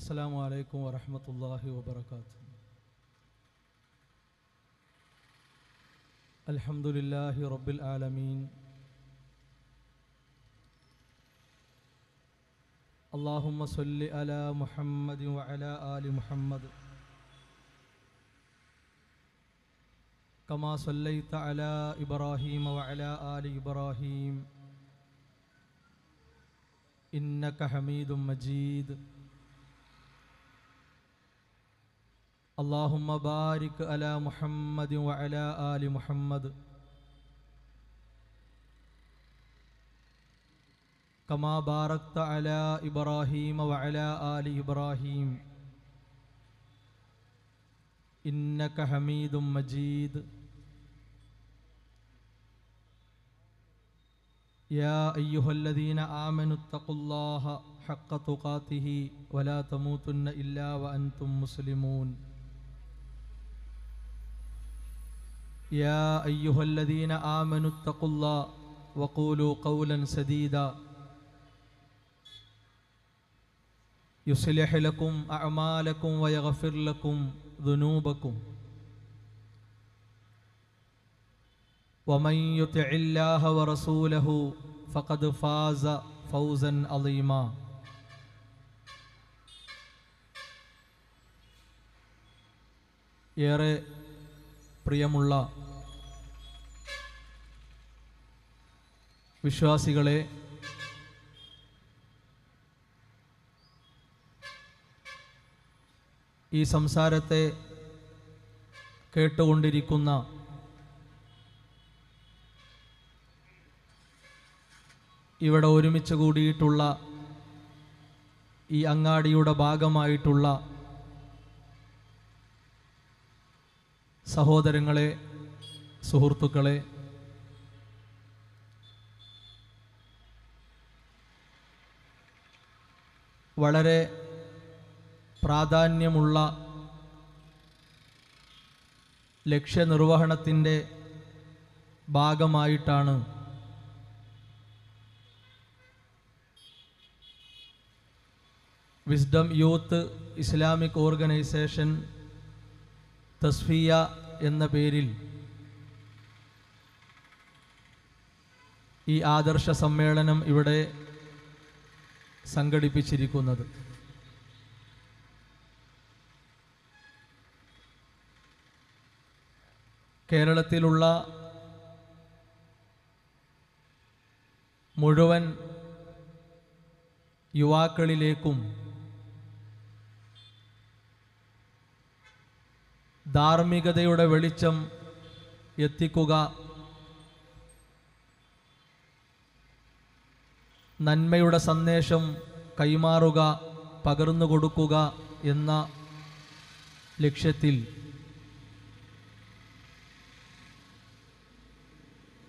السلام عليكم ورحمة الله وبركاته. الحمد لله رب العالمين. اللهم صل على محمد وعلى آل محمد كما صليت على إبراهيم وعلى آل إبراهيم إنك حميد مجيد. اللهم بارك على محمد وعلى آل محمد كما باركت على إبراهيم وعلى آل إبراهيم إنك حميد مجيد. يا أيها الذين آمنوا اتقوا الله حق تقاته ولا تموتن إلا وأنتم مسلمون. يا أيها الذين آمنوا اتقوا الله وقولوا قولا سديدا يصلح لكم أعمالكم ويغفر لكم ذنوبكم ومن يطع الله ورسوله فقد فاز فوزا عظيما. ഏറെ പ്രിയമുള്ള വിശ്വാസികളെ, ഈ സംസാരത്തെ കേട്ടുകൊണ്ടിരിക്കുന്ന ഇവിടെ ഒരുമിച്ച് കൂടിയിട്ടുള്ള ഈ അങ്ങാടിയുടെ ഭാഗമായിട്ടുള്ള സഹോദരങ്ങളെ, സുഹൃത്തുക്കളെ, വളരെ പ്രാധാന്യമുള്ള ലക്ഷ്യനിർവഹണത്തിൻ്റെ ഭാഗമായിട്ടാണ് വിസ്ഡം യൂത്ത് ഇസ്ലാമിക് ഓർഗനൈസേഷൻ തസ്ഫിയ എന്ന പേരിൽ ഈ ആദർശ സമ്മേളനം ഇവിടെ സംഘടിപ്പിച്ചിരിക്കുന്നത്. കേരളത്തിലുള്ള മുഴുവൻ യുവാക്കളിലേക്കും ധാർമ്മികതയുടെ വെളിച്ചം എത്തിക്കുക, നന്മയുടെ സന്ദേശം കൈമാറുക, പകർന്നു കൊടുക്കുക എന്ന ലക്ഷ്യത്തിൽ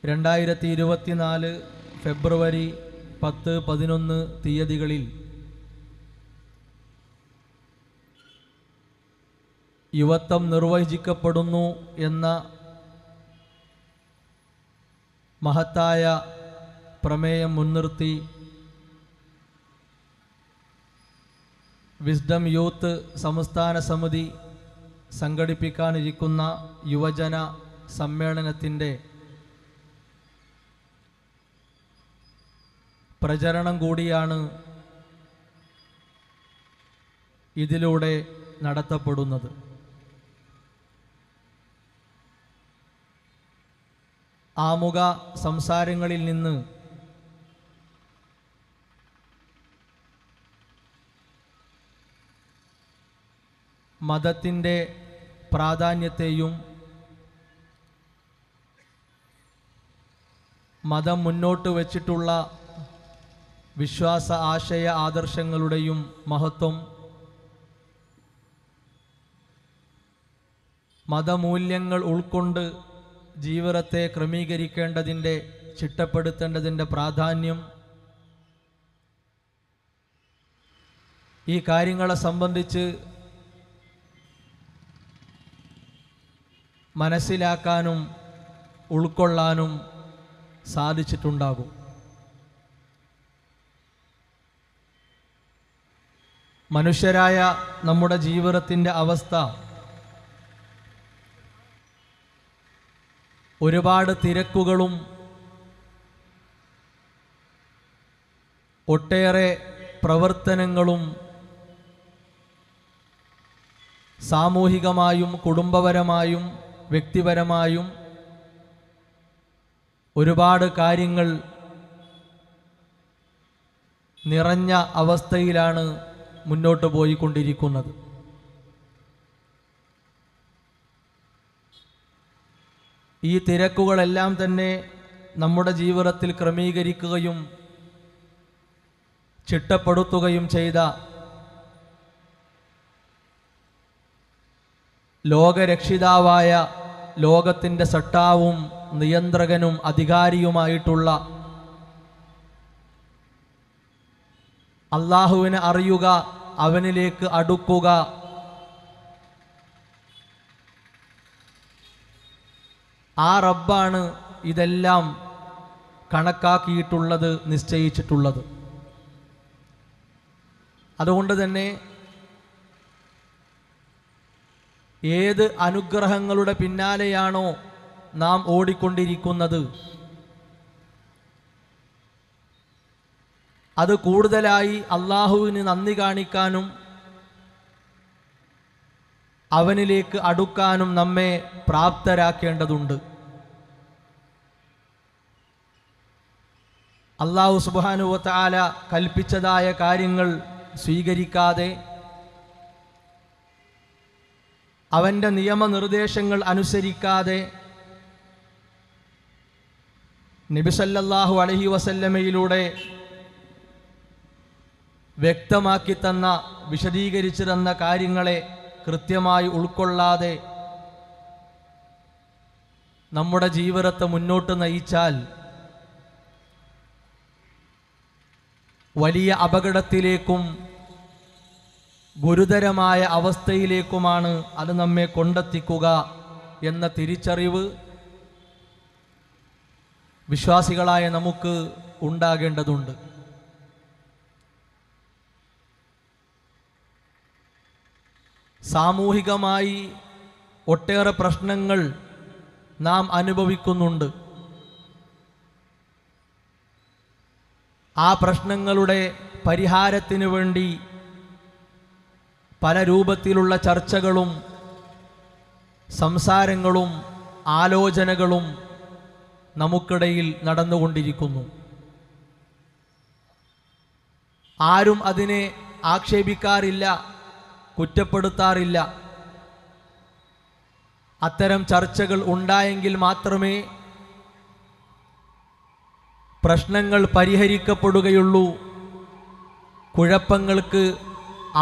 2024 ഫെബ്രുവരി 10, 11 തീയതികളിൽ യുവത്വം നിർവചിക്കപ്പെടുന്നു എന്ന മഹത്തായ പ്രമേയം മുൻനിർത്തി വിസ്ഡം യൂത്ത് സംസ്ഥാന സമിതി സംഘടിപ്പിക്കാനിരിക്കുന്ന യുവജന സമ്മേളനത്തിൻ്റെ പ്രചരണം കൂടിയാണ് ഇതിലൂടെ നടത്തപ്പെടുന്നത്. ആമുഖ സംസാരങ്ങളിൽ നിന്ന് മതത്തിൻ്റെ പ്രാധാന്യത്തെയും മതം മുന്നോട്ട് വച്ചിട്ടുള്ള വിശ്വാസ ആശയ ആദർശങ്ങളുടെയും മഹത്വം, മതമൂല്യങ്ങൾ ഉൾക്കൊണ്ട് ജീവിതത്തെ ക്രമീകരിക്കേണ്ടതിൻ്റെ, ചിട്ടപ്പെടുത്തേണ്ടതിൻ്റെ പ്രാധാന്യം, ഈ കാര്യങ്ങളെ സംബന്ധിച്ച് മനസ്സിലാക്കാനും ഉൾക്കൊള്ളാനും സാധിച്ചിട്ടുണ്ടാകും. മനുഷ്യരായ നമ്മുടെ ജീവിതത്തിൻ്റെ അവസ്ഥ ഒരുപാട് തിരക്കുകളും ഒട്ടേറെ പ്രവർത്തനങ്ങളും സാമൂഹികമായും കുടുംബപരമായും വ്യക്തിപരമായും ഒരുപാട് കാര്യങ്ങൾ നിറഞ്ഞ അവസ്ഥയിലാണ് മുന്നോട്ട് പോയിക്കൊണ്ടിരിക്കുന്നത്. ഈ തിരക്കുകളെല്ലാം തന്നെ നമ്മുടെ ജീവിതത്തിൽ ക്രമീകരിക്കുകയും ചിട്ടപ്പെടുത്തുകയും ചെയ്ത ലോകരക്ഷിതാവായ, ലോകത്തിൻ്റെ സട്ടാവും നിയന്ത്രകനും അധികാരിയുമായിട്ടുള്ള അള്ളാഹുവിനെ അറിയുക, അവനിലേക്ക് അടുക്കുക, ആ റബ്ബാണ് ഇതെല്ലാം കണക്കാക്കിയിട്ടുള്ളത്, നിശ്ചയിച്ചിട്ടുള്ളത്. അതുകൊണ്ട് തന്നെ ഏത് അനുഗ്രഹങ്ങളുടെ പിന്നാലെയാണോ നാം ഓടിക്കൊണ്ടിരിക്കുന്നത്, അത് കൂടുതലായി അള്ളാഹുവിന് നന്ദി കാണിക്കാനും അവനിലേക്ക് അടുക്കാനും നമ്മെ പ്രാപ്തരാക്കേണ്ടതുണ്ട്. അള്ളാഹു സുബ്ഹാനഹു വ തആല കൽപ്പിച്ചതായ കാര്യങ്ങൾ സ്വീകരിക്കാതെ അവൻ്റെ നിയമനിർദ്ദേശങ്ങൾ അനുസരിക്കാതെ നബി സല്ലല്ലാഹു അലൈഹി വസല്ലമയിലൂടെ വ്യക്തമാക്കി തന്ന, വിശദീകരിച്ചു തന്ന കാര്യങ്ങളെ കൃത്യമായി ഉൾക്കൊള്ളാതെ നമ്മുടെ ജീവിതത്തെ മുന്നോട്ട് നയിച്ചാൽ വലിയ അപകടത്തിലേക്കും ഗുരുതരമായ അവസ്ഥയിലേക്കുമാണ് അത് നമ്മെ കൊണ്ടെത്തിക്കുക എന്ന തിരിച്ചറിവ് വിശ്വാസികളായ നമുക്ക് ഉണ്ടാകേണ്ടതുണ്ട്. സാമൂഹികമായി ഒട്ടേറെ പ്രശ്നങ്ങൾ നാം അനുഭവിക്കുന്നുണ്ട്. ആ പ്രശ്നങ്ങളുടെ പരിഹാരത്തിനു വേണ്ടി പല രൂപത്തിലുള്ള ചർച്ചകളും സംസാരങ്ങളും ആലോചനകളും നമുക്കിടയിൽ നടന്നുകൊണ്ടിരിക്കുന്നു. ആരും അതിനെ ആക്ഷേപിക്കാറില്ല, കുറ്റപ്പെടുത്താറില്ല. അത്തരം ചർച്ചകൾ ഉണ്ടായെങ്കിൽ മാത്രമേ പ്രശ്നങ്ങൾ പരിഹരിക്കപ്പെടുകയുള്ളൂ, കുഴപ്പങ്ങൾക്ക്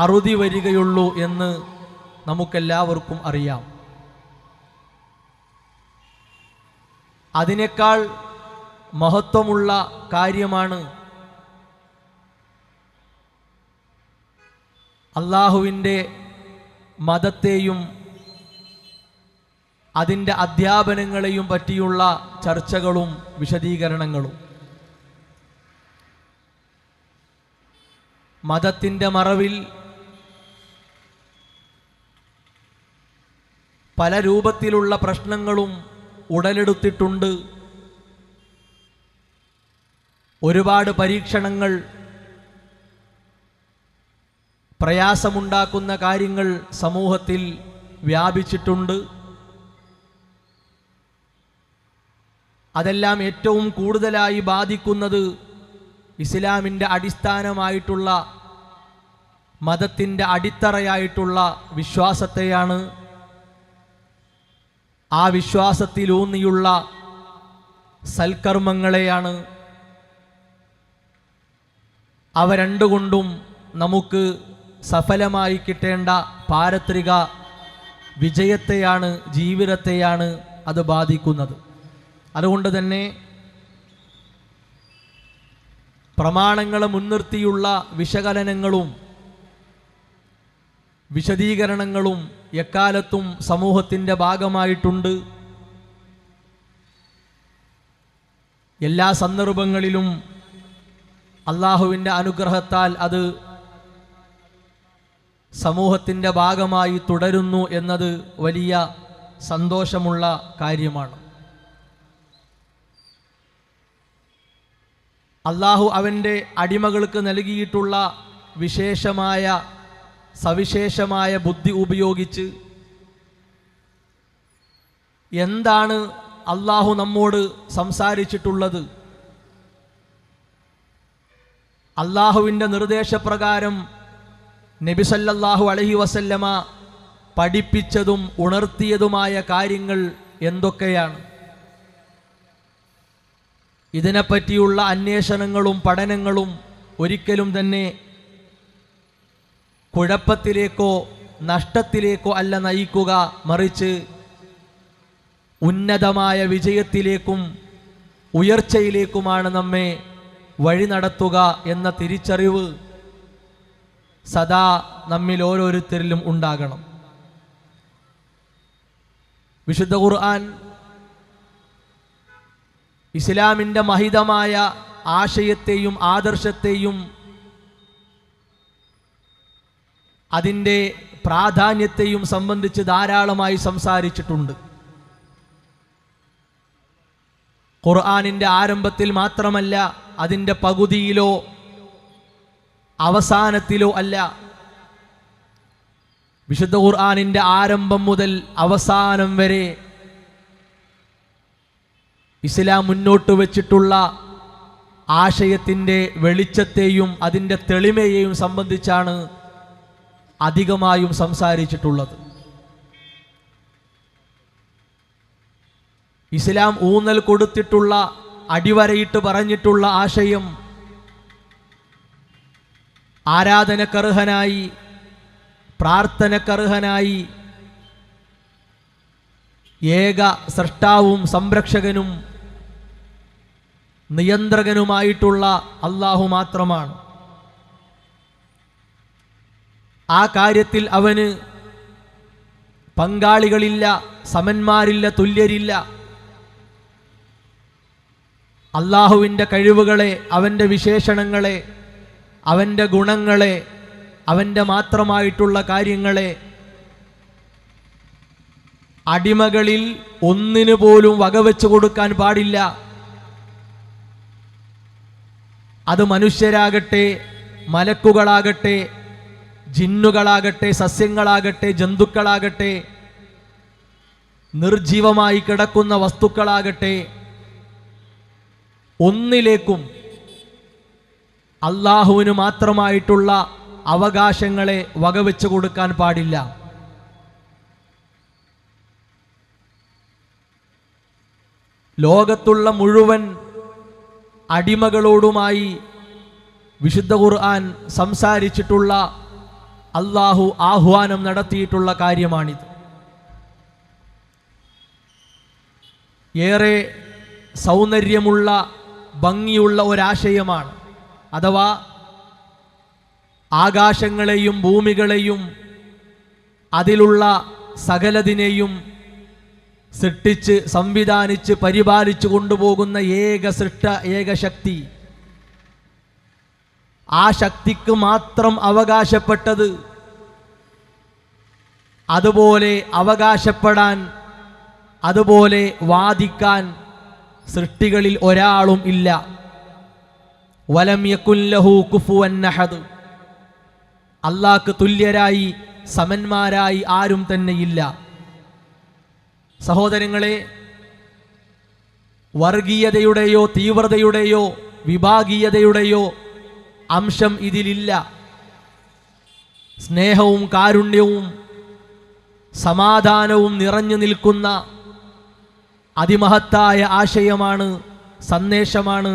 അറുതി വരികയുള്ളൂ എന്ന് നമുക്കെല്ലാവർക്കും അറിയാം. അതിനേക്കാൾ മഹത്വമുള്ള കാര്യമാണ് അള്ളാഹുവിൻ്റെ മതത്തെയും അതിൻ്റെ അധ്യാപനങ്ങളെയും പറ്റിയുള്ള ചർച്ചകളും വിശദീകരണങ്ങളും. മതത്തിൻ്റെ മറവിൽ പല രൂപത്തിലുള്ള പ്രശ്നങ്ങളും ഉടലെടുത്തിട്ടുണ്ട്. ഒരുപാട് പരീക്ഷണങ്ങൾ, പ്രയാസമുണ്ടാക്കുന്ന കാര്യങ്ങൾ സമൂഹത്തിൽ വ്യാപിച്ചിട്ടുണ്ട്. അതെല്ലാം ഏറ്റവും കൂടുതലായി ബാധിക്കുന്നത് ഇസ്ലാമിൻ്റെ അടിസ്ഥാനമായിട്ടുള്ള, മതത്തിൻ്റെ അടിത്തറയായിട്ടുള്ള വിശ്വാസത്തെയാണ്. ആ വിശ്വാസത്തിലൂന്നിയുള്ള സൽക്കർമ്മങ്ങളെയാണ്. അവ രണ്ടുകൊണ്ടും നമുക്ക് സഫലമായി കിട്ടേണ്ട പാരത്രിക വിജയത്തെയാണ്, ജീവിതത്തെയാണ് അത് ബാധിക്കുന്നത്. അതുകൊണ്ട് തന്നെ പ്രമാണങ്ങളെ മുൻനിർത്തിയുള്ള വിശകലനങ്ങളും വിശദീകരണങ്ങളും എക്കാലത്തും സമൂഹത്തിൻ്റെ ഭാഗമായിട്ടുണ്ട്. എല്ലാ സന്ദർഭങ്ങളിലും അള്ളാഹുവിൻ്റെ അനുഗ്രഹത്താൽ അത് സമൂഹത്തിൻ്റെ ഭാഗമായി തുടരുന്നു എന്നത് വലിയ സന്തോഷമുള്ള കാര്യമാണ്. അള്ളാഹു അവൻ്റെ അടിമകൾക്ക് നൽകിയിട്ടുള്ള സവിശേഷമായ ബുദ്ധി ഉപയോഗിച്ച് എന്താണ് അള്ളാഹു നമ്മോട് സംസാരിച്ചിട്ടുള്ളത്, അള്ളാഹുവിൻ്റെ നിർദ്ദേശപ്രകാരം നബി സല്ലല്ലാഹു അലൈഹി വസല്ലമ പഠിപ്പിച്ചതും ഉണർത്തിയതുമായ കാര്യങ്ങൾ എന്തൊക്കെയാണ്? ഇതിനെപ്പറ്റിയുള്ള അന്വേഷണങ്ങളും പഠനങ്ങളും ഒരിക്കലും തന്നെ കുഴപ്പത്തിലേക്കോ നഷ്ടത്തിലേക്കോ അല്ല നയിക്കുക, മറിച്ച് ഉന്നതമായ വിജയത്തിലേക്കും ഉയർച്ചയിലേക്കുമാണ് നമ്മെ വഴി നടത്തുക എന്ന തിരിച്ചറിവ് സദാ നമ്മിൽ ഓരോരുത്തരിലും ഉണ്ടാകണം. വിശുദ്ധ ഖുർആൻ ഇസ്ലാമിൻ്റെ മഹിതമായ ആശയത്തെയും ആദർശത്തെയും അതിൻ്റെ പ്രാധാന്യത്തെയും സംബന്ധിച്ച് ധാരാളമായി സംസാരിച്ചിട്ടുണ്ട്. ഖുർആനിൻ്റെ ആരംഭത്തിൽ മാത്രമല്ല, അതിൻ്റെ പകുതിയിലോ അവസാനത്തിലോ അല്ല, വിശുദ്ധ ഖുർആനിൻ്റെ ആരംഭം മുതൽ അവസാനം വരെ ഇസ്ലാം മുന്നോട്ട് വച്ചിട്ടുള്ള ആശയത്തിൻ്റെ വെളിച്ചത്തെയും അതിൻ്റെ തെളിമയെയും സംബന്ധിച്ചാണ് അധികമായും സംസാരിച്ചിട്ടുള്ളത്. ഇസ്ലാം ഊന്നൽ കൊടുത്തിട്ടുള്ള, അടിവരയിട്ട് പറഞ്ഞിട്ടുള്ള ആശയം ആരാധനക്കർഹനായി, പ്രാർത്ഥനക്കർഹനായി ഏക സൃഷ്ടാവും സംരക്ഷകനും നിയന്ത്രകനുമായിട്ടുള്ള അല്ലാഹു മാത്രമാണ്. ആ കാര്യത്തിൽ അവന് പങ്കാളികളില്ല, സമന്മാരില്ല, തുല്യരില്ല. അല്ലാഹുവിൻ്റെ കഴിവുകളെ, അവൻ്റെ വിശേഷണങ്ങളെ, അവൻ്റെ ഗുണങ്ങളെ, അവൻ്റെ മാത്രമായിട്ടുള്ള കാര്യങ്ങളെ അടിമകളിൽ ഒന്നിനു പോലും വകവെച്ചു കൊടുക്കാൻ പാടില്ല. അത് മനുഷ്യരാകട്ടെ, മലക്കുകളാകട്ടെ, ജിന്നുകളാകട്ടെ, സസ്യങ്ങളാകട്ടെ, ജന്തുക്കളാകട്ടെ, നിർജീവമായി കിടക്കുന്ന വസ്തുക്കളാകട്ടെ, ഒന്നിലേക്കും അല്ലാഹുവിന് മാത്രമായിട്ടുള്ള അവകാശങ്ങളെ വകവെച്ചു കൊടുക്കാൻ പാടില്ല. ലോകത്തുള്ള മുഴുവൻ അടിമകളോടുമായി വിശുദ്ധ ഖുർആൻ സംസാരിച്ചിട്ടുള്ള, അല്ലാഹു ആഹ്വാനം നടത്തിയിട്ടുള്ള കാര്യമാണിത്. ഏറെ സൗന്ദര്യമുള്ള, ഭംഗിയുള്ള ഒരാശയമാണ്. അഥവാ ആകാശങ്ങളെയും ഭൂമികളെയും അതിലുള്ള സകലതിനെയും സൃഷ്ടിച്ച് സംവിധാനിച്ച് പരിപാലിച്ചു കൊണ്ടുപോകുന്ന ഏക ശക്തി, ആ ശക്തിക്ക് മാത്രം അവകാശപ്പെട്ടത്, അതുപോലെ അവകാശപ്പെടാൻ, അതുപോലെ വാദിക്കാൻ സൃഷ്ടികളിൽ ഒരാളും ഇല്ല. വലം യകുൻ ലഹു കുഫുവൻ അഹദ്, അല്ലാഹ്ക്ക് തുല്യരായി, സമന്മാരായി ആരും തന്നെയില്ല. സഹോദരങ്ങളെ, വർഗീയതയുടെയോ തീവ്രതയുടെയോ വിഭാഗീയതയുടെയോ അംശം ഇതിലില്ല. സ്നേഹവും കാരുണ്യവും സമാധാനവും നിറഞ്ഞു നിൽക്കുന്ന അതിമഹത്തായ ആശയമാണ്, സന്ദേശമാണ്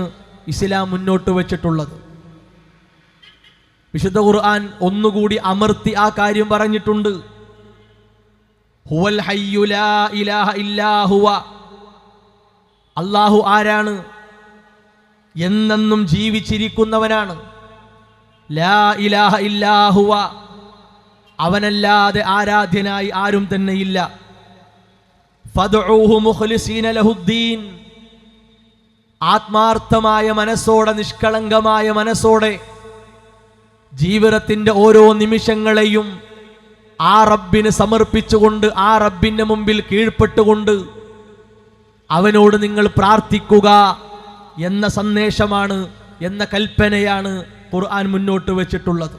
ഇസ്ലാം മുന്നോട്ട് വച്ചിട്ടുള്ളത്. വിശുദ്ധ ഖുർആൻ ഒന്നുകൂടി അമർത്തി ആ കാര്യം പറഞ്ഞിട്ടുണ്ട്. ഹുവൽ ഹയ്യു ലാ ഇലാഹ ഇല്ലാ ഹുവ, അല്ലാഹു ആരാണ്? എന്നെന്നും ജീവിച്ചിരിക്കുന്നവനാണ്. ലാ ഇലാഹ ഇല്ലാ ഹുവ, അവനല്ലാതെ ആരാധ്യനായി ആരും തന്നെയില്ല. ഫദ്ഉഹു മുഖ്ലിസീന ലഹുദ്ദീൻ, ആത്മാർത്ഥമായ മനസ്സോടെ, നിഷ്കളങ്കമായ മനസ്സോടെ ജീവിതത്തിൻ്റെ ഓരോ നിമിഷങ്ങളെയും ആ റബ്ബിന് സമർപ്പിച്ചുകൊണ്ട് ആ റബ്ബിൻ്റെ മുമ്പിൽ കീഴ്പ്പെട്ടുകൊണ്ട് അവനോട് നിങ്ങൾ പ്രാർത്ഥിക്കുക എന്ന സന്ദേശമാണ്, എന്ന കൽപ്പനയാണ് ഖുർആൻ മുന്നോട്ട് വെച്ചിട്ടുള്ളത്.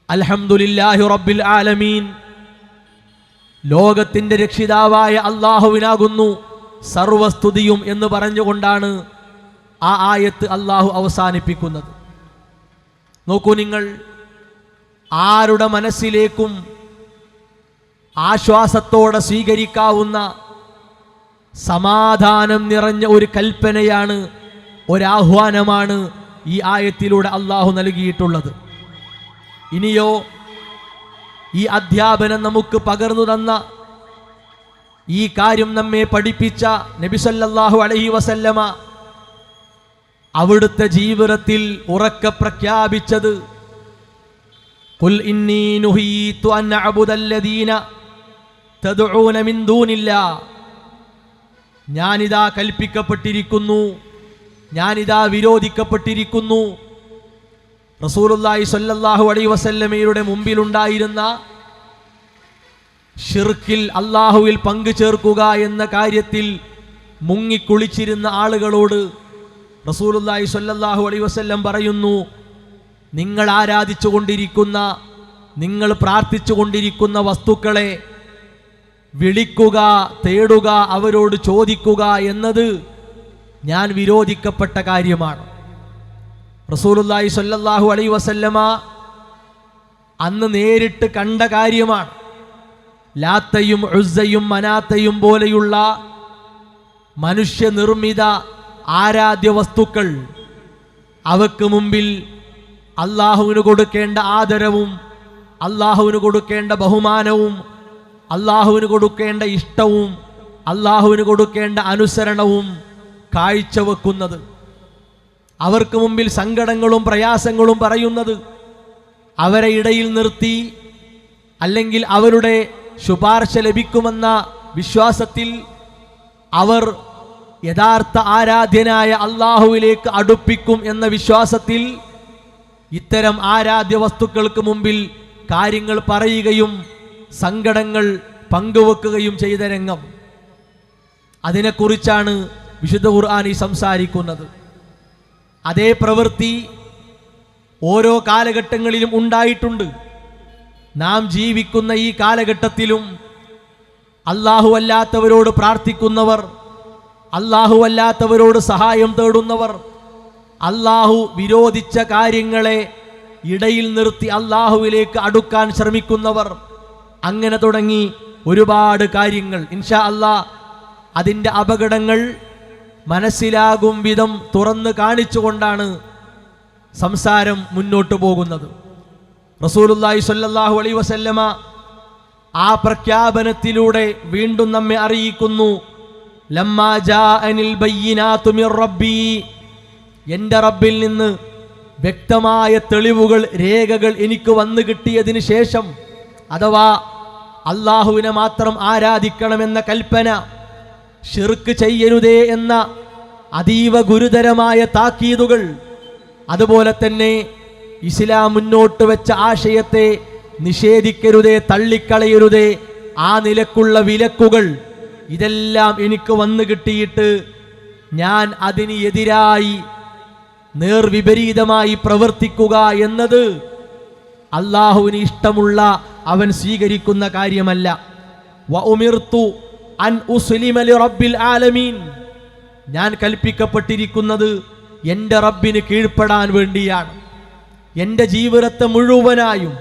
അൽഹംദുലില്ലാഹി റബ്ബിൽ ആലമീൻ, ലോകത്തിൻ്റെ രക്ഷിതാവായ അള്ളാഹുവിനാകുന്നു സർവസ്തുതിയും എന്ന് പറഞ്ഞുകൊണ്ടാണ് ആ ആയത്ത് അള്ളാഹു അവസാനിപ്പിക്കുന്നത്. നോക്കൂ നിങ്ങൾ, ആരുടെ മനസ്സിലേക്കും ആശ്വാസത്തോടെ സ്വീകരിക്കാവുന്ന സമാധാനം നിറഞ്ഞ ഒരു കൽപ്പനയാണ്, ഒരാഹ്വാനമാണ് ഈ ആയത്തിലൂടെ അള്ളാഹു നൽകിയിട്ടുള്ളത്. ഇനിയോ ഈ അധ്യാപനം നമുക്ക് പകർന്നു തന്ന, ഈ കാര്യം നമ്മെ പഠിപ്പിച്ച നബി സല്ലല്ലാഹു അലൈഹി വസല്ലമ അവിടുത്തെ ജീവിതത്തിൽ ഉറക്കെ പ്രഖ്യാപിച്ചത് ഖുൽ ഇന്നി നുഹീതു അൻ അഅബുദല്ലദീന തദ്ഊന മിൻ ദൂനില്ലാഹ്, ഞാനിതാ കൽപ്പിക്കപ്പെട്ടിരിക്കുന്നു, ഞാനിതാ വിരോധിക്കപ്പെട്ടിരിക്കുന്നു. റസൂലുള്ളാഹി സ്വല്ലല്ലാഹു അലൈഹി വസല്ലമയുടെ മുമ്പിലുണ്ടായിരുന്ന ഷിർക്കിൽ, അള്ളാഹുവിൽ പങ്കു ചേർക്കുക എന്ന കാര്യത്തിൽ മുങ്ങിക്കുളിച്ചിരുന്ന ആളുകളോട് റസൂലുള്ളാഹി സ്വല്ലല്ലാഹു അലൈഹി വസല്ലം പറയുന്നു, നിങ്ങൾ ആരാധിച്ചു കൊണ്ടിരിക്കുന്ന, നിങ്ങൾ പ്രാർത്ഥിച്ചു കൊണ്ടിരിക്കുന്ന വസ്തുക്കളെ വിളിക്കുക, തേടുക, അവരോട് ചോദിക്കുക എന്നത് ഞാൻ വിരോധിക്കപ്പെട്ട കാര്യമാണ്. റസൂലുള്ളാഹി സ്വല്ലല്ലാഹു അലൈഹി വസല്ലമ അന്ന് നേരിട്ട് കണ്ട കാര്യമാണ്. ലാത്തയും ഉസ്സയും മനാത്തയും പോലെയുള്ള മനുഷ്യനിർമ്മിത ആരാധ്യ വസ്തുക്കൾ, അവക്ക് മുമ്പിൽ അള്ളാഹുവിന് കൊടുക്കേണ്ട ആദരവും അള്ളാഹുവിന് കൊടുക്കേണ്ട ബഹുമാനവും അള്ളാഹുവിന് കൊടുക്കേണ്ട ഇഷ്ടവും അള്ളാഹുവിന് കൊടുക്കേണ്ട അനുസരണവും കാഴ്ചവെക്കുന്നത്, അവർക്ക് മുമ്പിൽ സങ്കടങ്ങളും പ്രയാസങ്ങളും പറയുന്നത്, അവരെ ഇടയിൽ നിർത്തി അല്ലെങ്കിൽ അവരുടെ ശുപാർശ ലഭിക്കുമെന്ന വിശ്വാസത്തിൽ അവർ യഥാർത്ഥ ആരാധ്യനായ അള്ളാഹുവിലേക്ക് അടുപ്പിക്കും എന്ന വിശ്വാസത്തിൽ ഇത്തരം ആരാധ്യ വസ്തുക്കൾക്ക് മുമ്പിൽ കാര്യങ്ങൾ പറയുകയും സങ്കടങ്ങൾ പങ്കുവെക്കുകയും ചെയ്ത രംഗം, അതിനെക്കുറിച്ചാണ് വിശുദ്ധ ഖുർആൻ സംസാരിക്കുന്നത്. അതേ പ്രവൃത്തി ഓരോ കാലഘട്ടങ്ങളിലും ഉണ്ടായിട്ടുണ്ട്. നാം ജീവിക്കുന്ന ഈ കാലഘട്ടത്തിലും അല്ലാഹു അല്ലാത്തവരോട് പ്രാർത്ഥിക്കുന്നവർ, അല്ലാഹു അല്ലാത്തവരോട് സഹായം തേടുന്നവർ, അല്ലാഹു വിരോധിച്ച കാര്യങ്ങളെ ഇടയിൽ നിർത്തി അല്ലാഹുവിലേക്ക് അടുക്കാൻ ശ്രമിക്കുന്നവർ, അങ്ങനെ തുടങ്ങി ഒരുപാട് കാര്യങ്ങൾ. ഇൻഷാ അല്ലാഹ് അതിൻ്റെ അപകടങ്ങൾ മനസ്സിലാകും വിധം തുറന്ന് കാണിച്ചുകൊണ്ടാണ് സംസാരം മുന്നോട്ട് പോകുന്നത്. റസൂലുള്ളാഹി സ്വല്ലല്ലാഹു അലൈഹി വസല്ലമ ആ പ്രഖ്യാപനത്തിലൂടെ വീണ്ടും നമ്മെ അറിയിക്കുന്നു, ലമ്മാ ജാഅനിൽ ബയ്യിനാതു മിർ റബ്ബി, എൻ്റെ റബ്ബിൽ നിന്ന് വ്യക്തമായ തെളിവുകൾ, രേഖകൾ എനിക്ക് വന്നു കിട്ടിയതിന് ശേഷം, അഥവാ അള്ളാഹുവിനെ മാത്രം ആരാധിക്കണമെന്ന കൽപ്പന, ശിർക്ക് ചെയ്യരുതേ എന്ന അതീവ ഗുരുതരമായ താക്കീതുകൾ, അതുപോലെ തന്നെ ഇസ്ലാം മുന്നോട്ട് വെച്ച ആശയത്തെ നിഷേധിക്കരുതേ, തള്ളിക്കളയരുതേ, ആ നിലക്കുള്ള വിലക്കുകൾ, ഇതെല്ലാം എനിക്ക് വന്നു കിട്ടിയിട്ട് ഞാൻ അതിന് എതിരായി നേർവിപരീതമായി പ്രവർത്തിക്കുക എന്നത് അള്ളാഹുവിന് ഇഷ്ടമുള്ള, അവൻ സ്വീകരിക്കുന്ന കാര്യമല്ല. വഉമിർതു അൻ ഉസ്ലിമ ലിറബ്ബിൽ ആലമീൻ, ഞാൻ കൽപ്പിക്കപ്പെട്ടിരിക്കുന്നത് എൻ്റെ റബ്ബിന് കീഴ്പ്പെടാൻ വേണ്ടിയാണ്. എൻ്റെ ജീവിതത്തെ മുഴുവനായും,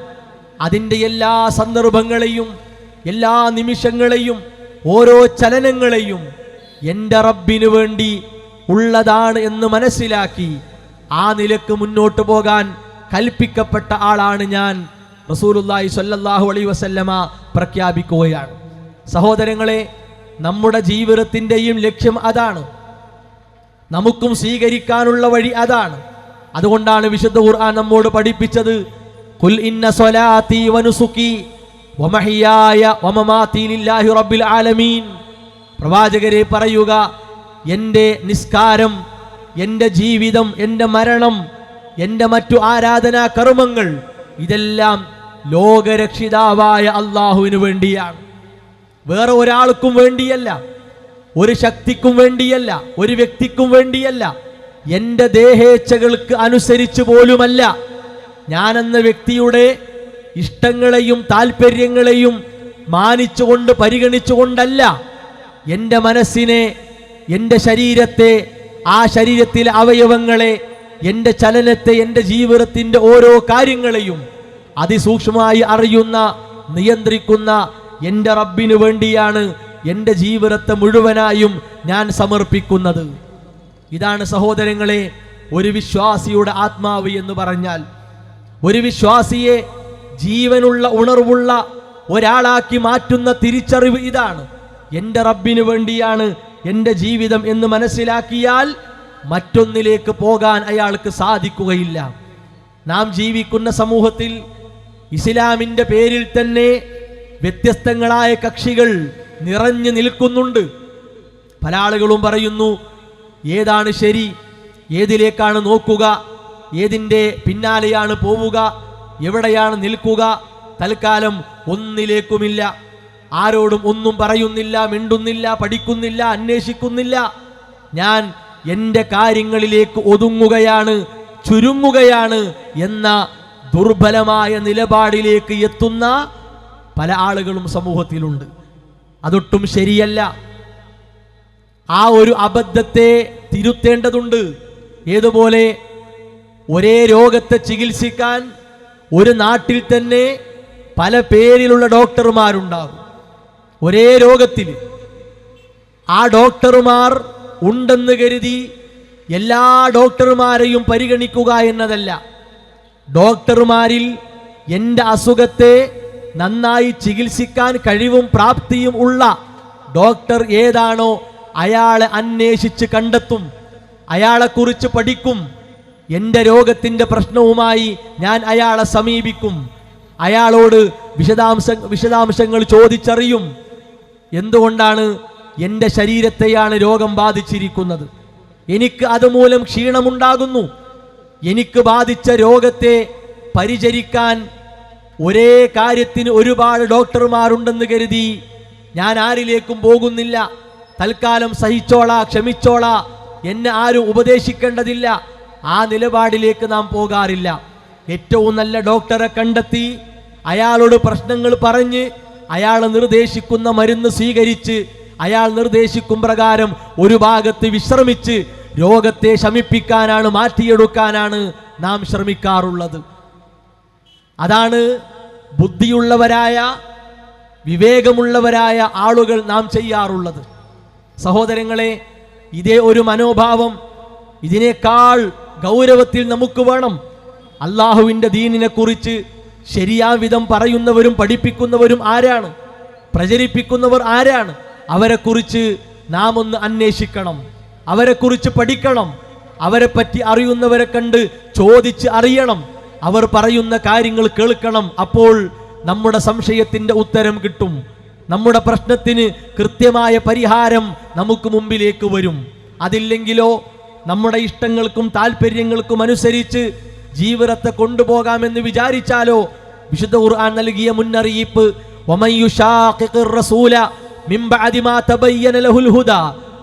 അതിൻ്റെ എല്ലാ സന്ദർഭങ്ങളെയും, എല്ലാ നിമിഷങ്ങളെയും, ഓരോ ചലനങ്ങളെയും എൻ്റെ റബ്ബിന് വേണ്ടി ഉള്ളതാണ് എന്ന് മനസ്സിലാക്കി ആ നിലക്ക് മുന്നോട്ട് പോകാൻ കൽപ്പിക്കപ്പെട്ട ആളാണ് ഞാൻ. റസൂലുള്ളാഹി സ്വല്ലല്ലാഹു അലൈഹി വസല്ലമ പ്രഖ്യാപിക്കുകയാണ്. സഹോദരങ്ങളെ, നമ്മുടെ ജീവിതത്തിൻ്റെയും ലക്ഷ്യം അതാണ്, നമുക്കും സ്വീകരിക്കാനുള്ള വഴി അതാണ്. അതുകൊണ്ടാണ് വിശുദ്ധ ഖുർആൻ നമ്മോട് പഠിപ്പിച്ചത്, ഖുൽ ഇന്ന സ്വലാത്തി വനുസുക്കി വമഹിയായ വമമാതി ലില്ലാഹി റബ്ബിൽ ആലമീൻ. പ്രവാചകരെ പറയുക, എൻ്റെ നിസ്കാരം, എൻ്റെ ജീവിതം, എൻ്റെ മരണം, എൻ്റെ മറ്റു ആരാധനാ കർമ്മങ്ങൾ ഇതെല്ലാം ലോകരക്ഷിതാവായ അള്ളാഹുവിന് വേണ്ടിയാണ്. വേറെ ഒരാൾക്കും വേണ്ടിയല്ല, ഒരു ശക്തിക്കും വേണ്ടിയല്ല, ഒരു വ്യക്തിക്കും വേണ്ടിയല്ല, എൻ്റെ ദേഹേച്ഛകൾക്ക് അനുസരിച്ച് പോലുമല്ല. ഞാനെന്ന വ്യക്തിയുടെ ഇഷ്ടങ്ങളെയും താല്പര്യങ്ങളെയും മാനിച്ചുകൊണ്ട് പരിഗണിച്ചുകൊണ്ടല്ല. എൻ്റെ മനസ്സിനെ, എൻ്റെ ശരീരത്തെ, ആ ശരീരത്തിലെ അവയവങ്ങളെ, എൻ്റെ ചലനത്തെ, എൻ്റെ ജീവിതത്തിൻ്റെ ഓരോ കാര്യങ്ങളെയും അതിസൂക്ഷ്മമായി അറിയുന്ന, നിയന്ത്രിക്കുന്ന എൻ്റെ റബ്ബിനു വേണ്ടിയാണ് എൻ്റെ ജീവിതത്തെ മുഴുവനായും ഞാൻ സമർപ്പിക്കുന്നത്. ഇതാണ് സഹോദരങ്ങളെ ഒരു വിശ്വാസിയുടെ ആത്മാവ് എന്ന് പറഞ്ഞാൽ. ഒരു വിശ്വാസിയെ ജീവനുള്ള, ഉണർവുള്ള ഒരാളാക്കി മാറ്റുന്ന തിരിച്ചറിവ് ഇതാണ്. എൻ്റെ റബ്ബിനു വേണ്ടിയാണ് എൻ്റെ ജീവിതം എന്ന് മനസ്സിലാക്കിയാൽ മറ്റൊന്നിലേക്ക് പോകാൻ അയാൾക്ക് സാധിക്കുകയില്ല. നാം ജീവിക്കുന്ന സമൂഹത്തിൽ ഇസ്ലാമിൻ്റെ പേരിൽ തന്നെ വ്യത്യസ്തങ്ങളായ കക്ഷികൾ നിറഞ്ഞു നിൽക്കുന്നുണ്ട്. പല ആളുകളും പറയുന്നു, ഏതാണ് ശരി, ഏതിലേക്കാണ് നോക്കുക, ഏതിൻ്റെ പിന്നാലെയാണ് പോവുക, എവിടെയാണ് നിൽക്കുക. തൽക്കാലം ഒന്നിലേക്കുമില്ല, ആരോടും ഒന്നും പറയുന്നില്ല, മിണ്ടുന്നില്ല, പഠിക്കുന്നില്ല, അന്വേഷിക്കുന്നില്ല. ഞാൻ എൻ്റെ കാര്യങ്ങളിലേക്ക് ഒതുങ്ങുകയാണ്, ചുരുങ്ങുകയാണ് എന്ന ദുർബലമായ നിലപാടിലേക്ക് എത്തുന്ന പല ആളുകളും സമൂഹത്തിലുണ്ട്. അതൊട്ടും ശരിയല്ല. ആ ഒരു അബദ്ധത്തെ തിരുത്തേണ്ടതുണ്ട്. ഏതുപോലെ ഒരേ രോഗത്തെ ചികിത്സിക്കാൻ ഒരു നാട്ടിൽ തന്നെ പല പേരിലുള്ള ഡോക്ടർമാരുണ്ടാകും. ഒരേ രോഗത്തിൽ ആ ഡോക്ടർമാർ ഉണ്ടെന്ന് കരുതി എല്ലാ ഡോക്ടർമാരെയും പരിഗണിക്കുക എന്നതല്ല. ഡോക്ടർമാരിൽ എൻ്റെ അസുഖത്തെ നന്നായി ചികിത്സിക്കാൻ കഴിവും പ്രാപ്തിയും ഉള്ള ഡോക്ടർ ഏതാണോ അയാളെ അന്വേഷിച്ച് കണ്ടെത്തും, അയാളെക്കുറിച്ച് പഠിക്കും. എൻ്റെ രോഗത്തിൻ്റെ പ്രശ്നവുമായി ഞാൻ അയാളെ സമീപിക്കും, അയാളോട് വിശദാംശങ്ങൾ ചോദിച്ചറിയും. എന്തുകൊണ്ടാണ്? എൻ്റെ ശരീരത്തെയാണ് രോഗം ബാധിച്ചിരിക്കുന്നത്, എനിക്ക് അതുമൂലം ക്ഷീണമുണ്ടാകുന്നു. എനിക്ക് ബാധിച്ച രോഗത്തെ പരിചരിക്കാൻ ഒരേ കാര്യത്തിന് ഒരുപാട് ഡോക്ടർമാരുണ്ടെന്ന് കരുതി ഞാൻ ആരിലേക്കും പോകുന്നില്ല. തൽക്കാലം സഹിച്ചോളാ, ക്ഷമിച്ചോളാ, എന്നെ ആരും ഉപദേശിക്കേണ്ടതില്ല, ആ നിലപാടിലേക്ക് നാം പോകാറില്ല. ഏറ്റവും നല്ല ഡോക്ടറെ കണ്ടെത്തി അയാളോട് പ്രശ്നങ്ങൾ പറഞ്ഞ് അയാൾ നിർദ്ദേശിക്കുന്ന മരുന്ന് സ്വീകരിച്ച് അയാൾ നിർദ്ദേശിക്കും പ്രകാരം ഒരു ഭാഗത്ത് വിശ്രമിച്ച് രോഗത്തെ ശമിപ്പിക്കാനാണ്, മാറ്റിയെടുക്കാനാണ് നാം ശ്രമിക്കാറുള്ളത്. അതാണ് ബുദ്ധിയുള്ളവരായ, വിവേകമുള്ളവരായ ആളുകൾ നാം ചെയ്യാറുള്ളത്. സഹോദരങ്ങളെ, ഇതേ ഒരു മനോഭാവം ഇതിനേക്കാൾ ഗൗരവത്തിൽ നമുക്ക് വേണം. അള്ളാഹുവിൻ്റെ ദീനിനെ കുറിച്ച് ശരിയാവിധം പറയുന്നവരും പഠിപ്പിക്കുന്നവരും ആരാണ്? പ്രചരിപ്പിക്കുന്നവർ ആരാണ്? അവരെക്കുറിച്ച് നാം ഒന്ന് അന്വേഷിക്കണം, അവരെക്കുറിച്ച് പഠിക്കണം, അവരെപ്പറ്റി അറിയുന്നവരെ കണ്ട് ചോദിച്ച് അറിയണം, അവർ പറയുന്ന കാര്യങ്ങൾ കേൾക്കണം. അപ്പോൾ നമ്മുടെ സംശയത്തിൻ്റെ ഉത്തരം കിട്ടും, നമ്മുടെ പ്രശ്നത്തിന് കൃത്യമായ പരിഹാരം നമുക്ക് മുമ്പിലേക്ക് വരും. അതില്ലെങ്കിലോ നമ്മുടെ ഇഷ്ടങ്ങൾക്കും താല്പര്യങ്ങൾക്കും അനുസരിച്ച് ജീവിതത്തെ കൊണ്ടുപോകാമെന്ന് വിചാരിച്ചാലോ വിശുദ്ധ ഖുർആൻ നൽകിയ മുന്നറിയിപ്പ് വമൻ യുശാഖിഖിർ റസൂല മിൻ ബഅദി മാ തബയ്യന ലഹുൽ ഹുദാ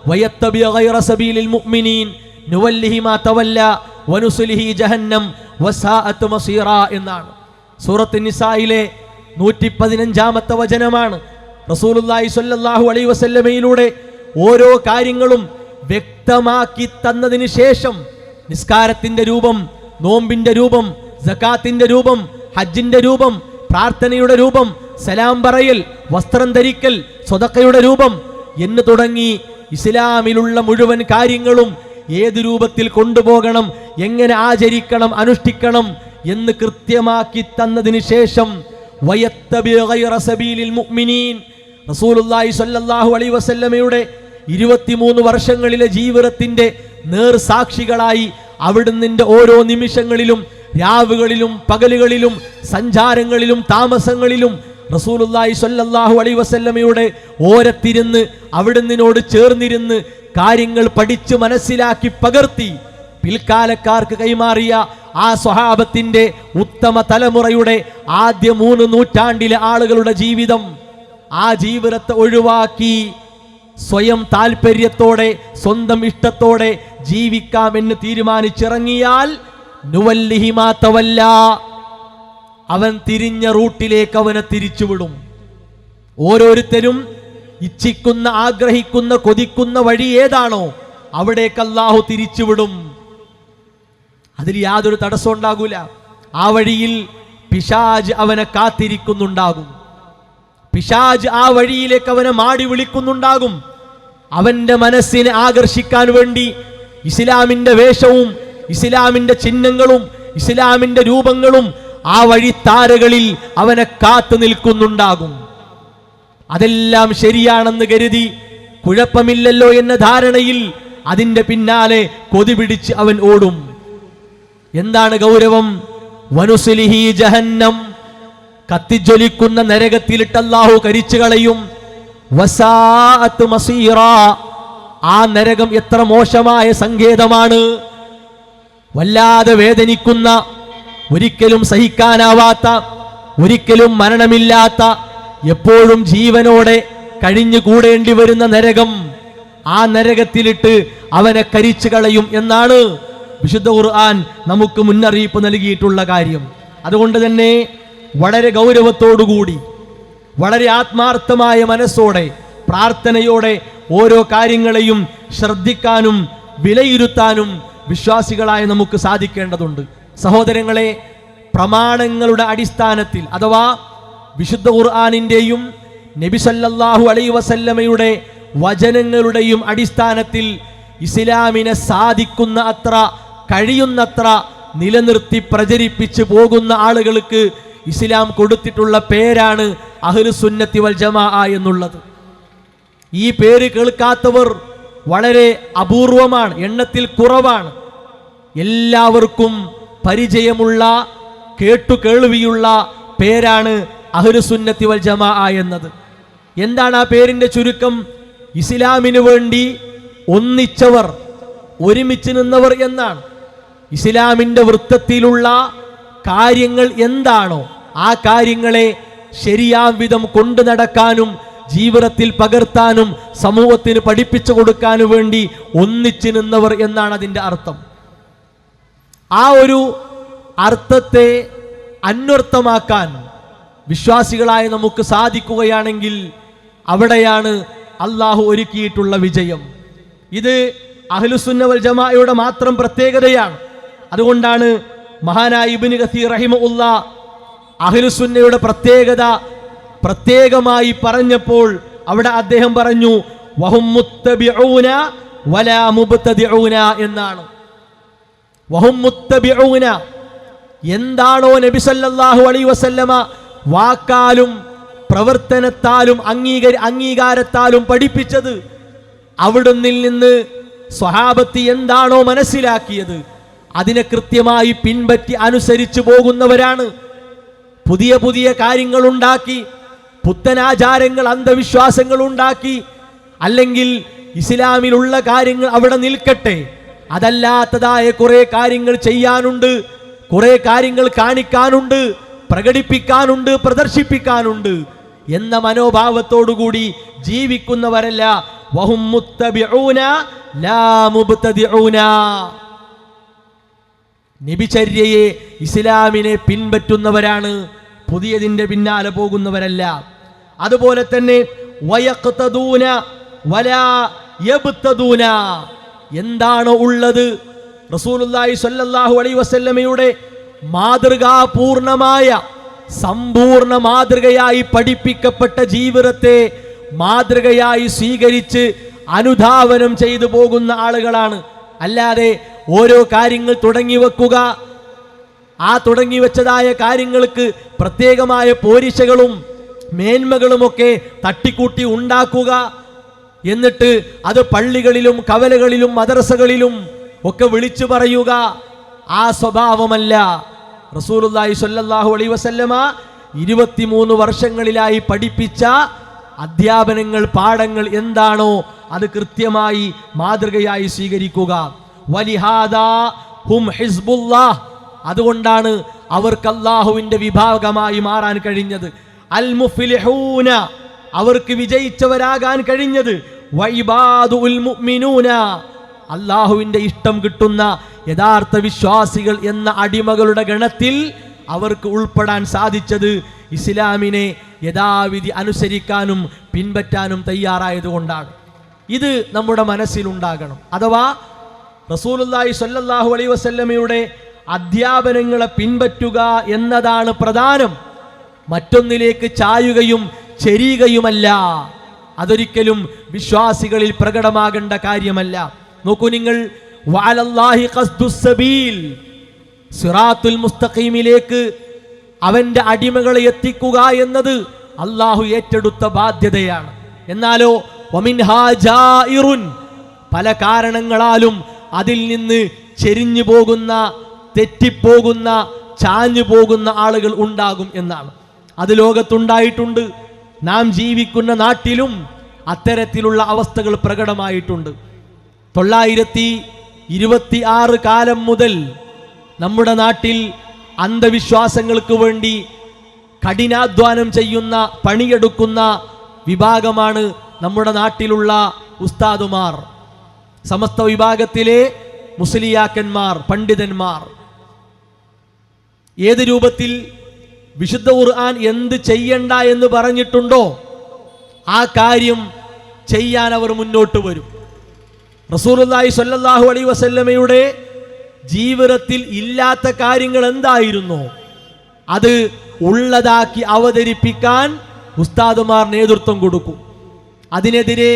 വയത്തബി ഗൈറ സബീലിൽ മുഅ്മിനീൻ നുവല്ലിഹി മാ തവല്ല വനുസ്ലിഹി ജഹന്നം വസാഅത് മസീറ എന്നാണ്. സൂറത്ത് നിസായിലെ 115-ാമത്തെ വചനമാണ്. റസൂലുള്ളാഹി സ്വല്ലല്ലാഹു അലൈഹി വസല്ലമയിലൂടെ ഓരോ കാര്യങ്ങളും വ്യക്തമാക്കി തന്നതിന് ശേഷം നിസ്കാരത്തിന്റെ രൂപം, നോമ്പിന്റെ രൂപം, സകാത്തിന്റെ രൂപം, ഹജ്ജിന്റെ രൂപം, പ്രാർത്ഥനയുടെ രൂപം, സലാം പറയൽ, വസ്ത്രം ധരിക്കൽ, സ്വതക്കയുടെ രൂപം എന്ന് തുടങ്ങി ഇസ്ലാമിലുള്ള മുഴുവൻ കാര്യങ്ങളും ഏത് രൂപത്തിൽ കൊണ്ടുപോകണം, എങ്ങനെ ആചരിക്കണം, അനുഷ്ഠിക്കണം എന്ന് കൃത്യമാക്കി തന്നതിന് ശേഷം വയത്തബി ഗൈറ സബീലിൽ മുഅ്മിനീൻ, റസൂലുള്ളാഹി സ്വല്ലല്ലാഹു അലൈഹി വസല്ലമയുടെ 23 വർഷങ്ങളിലെ ജീവിതത്തിന്റെ നേർസാക്ഷികളായി അവിടുന്ന് ഓരോ നിമിഷങ്ങളിലും, രാവുകളിലും, പകലുകളിലും, സഞ്ചാരങ്ങളിലും, താമസങ്ങളിലും റസൂലുള്ളാഹി സ്വല്ലല്ലാഹു അലൈഹി വസല്ലമയുടെ ഓരത്തിരുന്ന് അവിടുന്നോട് ചേർന്നിരുന്ന് കാര്യങ്ങൾ പഠിച്ച് മനസ്സിലാക്കി പകർത്തി പിൽക്കാലക്കാർക്ക് കൈമാറിയ ആ സ്വഹാബത്തിന്റെ ഉത്തമ തലമുറയുടെ ആദ്യ 3 നൂറ്റാണ്ടിലെ ആളുകളുടെ ജീവിതം, ആ ജീവിതത്തെ ഒഴിവാക്കി സ്വയം താല്പര്യത്തോടെ സ്വന്തം ഇഷ്ടത്തോടെ ജീവിക്കാമെന്ന് തീരുമാനിച്ചിറങ്ങിയാൽ നുവല്ലിഹി മാ തവല്ല, അവൻ തിരിഞ്ഞ റൂട്ടിലേക്ക് അവനെ തിരിച്ചുവിടും. ഓരോരുത്തരും ഇച്ഛിക്കുന്ന, ആഗ്രഹിക്കുന്ന, കൊതിക്കുന്ന വഴി ഏതാണോ അവിടേക്ക് അല്ലാഹു തിരിച്ചുവിടും. അതിൽ യാതൊരു തടസ്സം ഉണ്ടാകൂല. ആ വഴിയിൽ പിശാച് അവനെ കാത്തിരിക്കുന്നുണ്ടാകും. പിശാച് ആ വഴിയിലേക്ക് അവനെ മാടി വിളിക്കുന്നുണ്ടാകും. അവന്റെ മനസ്സിനെ ആകർഷിക്കാൻ വേണ്ടി ഇസ്ലാമിന്റെ വേഷവും ഇസ്ലാമിന്റെ ചിഹ്നങ്ങളും ഇസ്ലാമിന്റെ രൂപങ്ങളും ആ വഴി താരകളിൽ അവനെ കാത്തു നിൽക്കുന്നുണ്ടാകും. അതെല്ലാം ശരിയാണെന്ന് കരുതി കുഴപ്പമില്ലല്ലോ എന്ന ധാരണയിൽ അതിന്റെ പിന്നാലെ കൊതി പിടിച്ച് അവൻ ഓടും. എന്താണ് ഗൗരവം? വനുസ്ലിഹി ജഹന്നം, കത്തിജ്വലിക്കുന്ന നരകത്തിലിട്ട് അല്ലാഹു കരിച്ചു കളയും. വസാഅത്ത് മസീറ, ആ നരകം എത്ര മോശമായ സങ്കേതമാണ്. വല്ലാതെ വേദനിക്കുന്ന, ഒരിക്കലും സഹിക്കാനാവാത്ത, ഒരിക്കലും മരണമില്ലാത്ത, എപ്പോഴും ജീവനോടെ കഴിഞ്ഞു കൂടേണ്ടി വരുന്ന നരകം. ആ നരകത്തിലിട്ട് അവനെ കരിച്ചു കളയും എന്നാണ് വിശുദ്ധ ഖുർആൻ നമുക്ക് മുന്നറിയിപ്പ് നൽകിയിട്ടുള്ള കാര്യം. അതുകൊണ്ട് തന്നെ വളരെ ഗൗരവത്തോടുകൂടി, വളരെ ആത്മാർത്ഥമായ മനസ്സോടെ, പ്രാർത്ഥനയോടെ ഓരോ കാര്യങ്ങളെയും ശ്രദ്ധിക്കാനും വിലയിരുത്താനും വിശ്വാസികളായ നമുക്ക് സാധിക്കേണ്ടതുണ്ട്. സഹോദരങ്ങളെ, പ്രമാണങ്ങളുടെ അടിസ്ഥാനത്തിൽ അഥവാ വിശുദ്ധ ഖുർആനിന്റെയും നബി സല്ലല്ലാഹു അലൈഹി വസല്ലമയുടെ വചനങ്ങളുടെയും അടിസ്ഥാനത്തിൽ ഇസ്ലാമിനെ സാധിക്കുന്ന അത്ര, കഴിയുന്നത്ര നിലനിർത്തി പ്രചരിപ്പിച്ചു പോകുന്ന ആളുകൾക്ക് ഇസ്ലാം കൊടുത്തിട്ടുള്ള പേരാണ് അഹ്ലുസുന്നത്തി വൽ ജമാഅ എന്നുള്ളത്. ഈ പേര് കേൾക്കാത്തവർ വളരെ അപൂർവമാണ്, എണ്ണത്തിൽ കുറവാണ്. എല്ലാവർക്കും പരിചയമുള്ള, കേട്ടുകേൾവിയുള്ള പേരാണ് അഹ്ലുസുന്നത്തി വൽ ജമാഅ എന്നത്. എന്താണ് ആ പേരിന്റെ ചുരുക്കം? ഇസ്ലാമിനു വേണ്ടി ഒന്നിച്ചവർ, ഒരുമിച്ച് നിന്നവർ എന്നാണ്. ഇസ്ലാമിന്റെ വൃത്തത്തിലുള്ള കാര്യങ്ങൾ എന്താണോ ആ കാര്യങ്ങളെ ശരിയാം വിധം കൊണ്ടു നടക്കാനും ജീവിതത്തിൽ പകർത്താനും സമൂഹത്തിന് പഠിപ്പിച്ചു കൊടുക്കാനും വേണ്ടി ഒന്നിച്ചു നിന്നവർ എന്നാണ് അതിൻ്റെ അർത്ഥം. ആ ഒരു അർത്ഥത്തെ അന്വർത്ഥമാക്കാൻ വിശ്വാസികളായ നമുക്ക് സാധിക്കുകയാണെങ്കിൽ അവിടെയാണ് അള്ളാഹു ഒരുക്കിയിട്ടുള്ള വിജയം. ഇത് അഹ്ലുസുന്ന വൽ ജമാഅയുടെ മാത്രം പ്രത്യേകതയാണ്. അതുകൊണ്ടാണ് മഹാനായ ഇബ്നു കസീർ റഹിമഹുല്ലാഹ് അഹ്ലുസുന്നയുടെ പ്രത്യേകത പ്രത്യേകമായി പറഞ്ഞപ്പോൾ അവിടെ അദ്ദേഹം പറഞ്ഞു വഹും മുത്തബിഊന വലാ മുബ്തദിഊന എന്നാണ്. വഹും മുത്തബിഊന, എന്താണോ നബി സല്ലല്ലാഹു അലൈഹി വസല്ലമ വാക്കാലും പ്രവർത്തനത്താലും അംഗീകാരത്താലും പഠിപ്പിച്ചത്, അവിടുന്ന് നിന്ന് സ്വഹാബത്തി എന്താണോ മനസ്സിലാക്കിയത് അതിനെ കൃത്യമായി പിൻപറ്റി അനുസരിച്ചു പോകുന്നവരാണ്. പുതിയ പുതിയ കാര്യങ്ങൾ ഉണ്ടാക്കി, പുത്തനാചാരങ്ങൾ, അന്ധവിശ്വാസങ്ങൾ ഉണ്ടാക്കി, അല്ലെങ്കിൽ ഇസ്ലാമിലുള്ള കാര്യങ്ങൾ അവിടെ നിൽക്കട്ടെ, അതല്ലാത്തതായ കുറെ കാര്യങ്ങൾ ചെയ്യാനുണ്ട്, കുറെ കാര്യങ്ങൾ കാണിക്കാനുണ്ട്, പ്രകടിപ്പിക്കാനുണ്ട്, പ്രദർശിപ്പിക്കാനുണ്ട് എന്ന മനോഭാവത്തോടുകൂടി ജീവിക്കുന്നവരല്ല. വഹും മുത്തബിഊന ലാ മുബ്തദിഊന. നബിചര്യയെ, ഇസ്ലാമിനെ പിൻപറ്റുന്നവരാണ്, പുതിയതിന്റെ പിന്നാലെ പോകുന്നവരല്ല. അതുപോലെ തന്നെ വയഖ്തദൂന വലാ യബ്തദൂന, എന്താണോ ഉള്ളത് റസൂലുള്ളാഹി സ്വല്ലല്ലാഹു അലൈഹി വസല്ലമയുടെ മാതൃകാപൂർണമായ സമ്പൂർണ്ണ മാതൃകയായി പഠിപ്പിക്കപ്പെട്ട ജീവിതത്തെ മാതൃകയായി സ്വീകരിച്ച് അനുധാവനം ചെയ്തു പോകുന്ന ആളുകളാണ്. അല്ലാതെ ഓരോ കാര്യങ്ങൾ തുടങ്ങി വെക്കുക, ആ തുടങ്ങി വെച്ചതായ കാര്യങ്ങൾക്ക് പ്രത്യേകമായ പോരിശകളും മേന്മകളുമൊക്കെ തട്ടിക്കൂട്ടി ഉണ്ടാക്കുക, എന്നിട്ട് അത് പള്ളികളിലും കവലകളിലും മദ്രസകളിലും ഒക്കെ വിളിച്ചു പറയുക, ആ സ്വഭാവമല്ല റസൂലുള്ളാഹി സ്വല്ലല്ലാഹു അലൈഹി വസല്ലമ 23 വർഷങ്ങളിലായി പഠിപ്പിച്ച അധ്യാപനങ്ങൾ, പാഠങ്ങൾ എന്താണോ അത് കൃത്യമായി മാതൃകയായി സ്വീകരിക്കുക. വലിഹാദാ ഹും ഹിസ്ബുല്ലാഹ്, അതുകൊണ്ടാണ് അവർക്ക് അല്ലാഹുവിന്റെ വിഭാഗമായി മാറാൻ കഴിഞ്ഞത്. അൽ മുഫ്ലിഹൂന, അവർക്ക് വിജയിച്ചവരാകാൻ കഴിഞ്ഞത്. വഇബാദുൽ മുഅ്മിനൂന, അല്ലാഹുവിന്റെ ഇഷ്ടം കിട്ടുന്ന യഥാർത്ഥ വിശ്വാസികൾ എന്ന അടിമകളുടെ ഗണത്തിൽ അവർക്ക് ഉൾപ്പെടാൻ സാധിച്ചത് ഇസ്ലാമിനെ യഥാവിധി അനുസരിക്കാനും പിൻപറ്റാനും തയ്യാറായതുകൊണ്ടാണ്. ഇത് നമ്മുടെ മനസ്സിലുണ്ടാകണം. അഥവാ റസൂലുള്ളാഹി സ്വല്ലല്ലാഹു അലൈഹി വസല്ലമയുടെ അധ്യാപനങ്ങളെ പിൻപറ്റുക എന്നതാണ് പ്രധാനം. മറ്റൊന്നിലേക്ക് ചായുകയും ചെരിയുകയുമല്ല. അതൊരിക്കലും വിശ്വാസികളിൽ പ്രകടമാകേണ്ട കാര്യമല്ല. നോക്കൂ നിങ്ങൾ, വഅലല്ലാഹി ഖസ്ദുസ് സബീൽ, സിറാത്തുൽ മുസ്തഖീമിലേക്ക് അവന്റെ അടിമകളെ എത്തിക്കുക എന്നത് അല്ലാഹു ഏറ്റെടുത്ത ബാധ്യതയാണ്. എന്നാലോ വമിൻഹാ ജായിറുൻ, പല കാരണങ്ങളാലും അതിൽ നിന്ന് ചെരിഞ്ഞു പോകുന്ന, തെറ്റിപ്പോകുന്ന, ചാഞ്ഞു പോകുന്ന ആളുകൾ ഉണ്ടാകും എന്നാണ്. അത് ലോകത്തുണ്ടായിട്ടുണ്ട്. നാം ജീവിക്കുന്ന നാട്ടിലും അത്തരത്തിലുള്ള അവസ്ഥകൾ പ്രകടമായിട്ടുണ്ട്. 926 കാലം മുതൽ നമ്മുടെ നാട്ടിൽ അന്ധവിശ്വാസങ്ങൾക്ക് വേണ്ടി കഠിനാധ്വാനം ചെയ്യുന്ന, പണിയെടുക്കുന്ന വിഭാഗമാണ് നമ്മുടെ നാട്ടിലുള്ള ഉസ്താദുമാർ, സമസ്ത വിഭാഗത്തിലെ മുസ്ലിയാക്കന്മാർ, പണ്ഡിതന്മാർ. ഏത് രൂപത്തിൽ വിശുദ്ധ ഖുർആൻ എന്ത് ചെയ്യണ്ട എന്ന് പറഞ്ഞിട്ടുണ്ടോ ആ കാര്യം ചെയ്യാൻ അവർ മുന്നോട്ട് വരും. റസൂലുള്ളാഹി സ്വല്ലല്ലാഹു അലൈഹി വസല്ലമയുടെ ജീവിതത്തിൽ ഇല്ലാത്ത കാര്യങ്ങൾ എന്തായിരുന്നോ അത് ഉള്ളതാക്കി അവതരിപ്പിക്കാൻ ഉസ്താദുമാർ നേതൃത്വം കൊടുക്കും. അതിനെതിരെ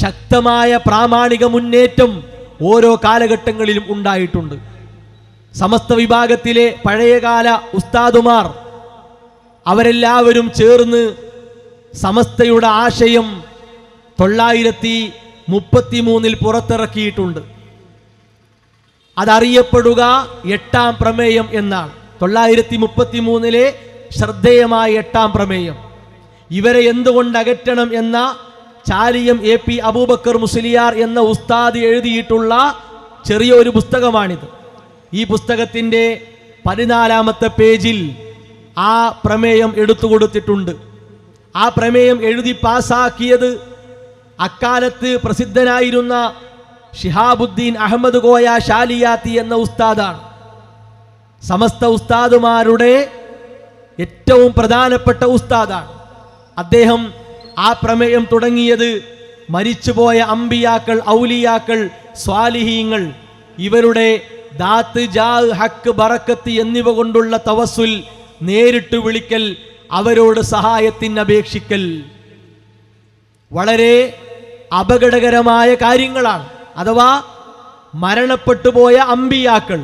ശക്തമായ പ്രാമാണിക മുന്നേറ്റം ഓരോ കാലഘട്ടങ്ങളിലും ഉണ്ടായിട്ടുണ്ട്. സമസ്ത വിഭാഗത്തിലെ പഴയകാല ഉസ്താദുമാർ അവരെല്ലാവരും ചേർന്ന് സമസ്തയുടെ ആശയം 933 പുറത്തിറക്കിയിട്ടുണ്ട്. അതറിയപ്പെടുക 8-ാം പ്രമേയം എന്നാണ്. 933 ശ്രദ്ധേയമായ 8-ാം പ്രമേയം. ഇവരെ എന്തുകൊണ്ട് അകറ്റണം എന്ന ചാലിയം AP അബൂബക്കർ മുസ്ലിയാർ എന്ന ഉസ്താദ് എഴുതിയിട്ടുള്ള ചെറിയൊരു പുസ്തകമാണിത്. ഈ പുസ്തകത്തിൻ്റെ 14-ാമത്തെ പേജിൽ ആ പ്രമേയം എടുത്തു കൊടുത്തിട്ടുണ്ട്. ആ പ്രമേയം എഴുതി പാസാക്കിയത് അക്കാലത്ത് പ്രസിദ്ധനായിരുന്ന ഷിഹാബുദ്ദീൻ അഹമ്മദ് കോയ ഷാലിയാത്തി എന്ന ഉസ്താദാണ്. സമസ്ത ഉസ്താദുമാരുടെ ഏറ്റവും പ്രധാനപ്പെട്ട ഉസ്താദാണ്. അദ്ദേഹം ആ പ്രമേയം തുടങ്ങിയത് മരിച്ചുപോയ അമ്പിയാക്കൾ, ഔലിയാക്കൾ, സ്വാലിഹീങ്ങൾ ഇവരുടെ ദാത്ത്, ജാ, ഹക്ക്, ബറക്കത്ത് എന്നിവ കൊണ്ടുള്ള തവസ്സുൽ, നേരിട്ട് വിളിക്കൽ, അവരോട് സഹായത്തിന് അപേക്ഷിക്കൽ വളരെ അപകടകരമായ കാര്യങ്ങളാണ്. അഥവാ മരണപ്പെട്ടുപോയ അമ്പിയാക്കൾ,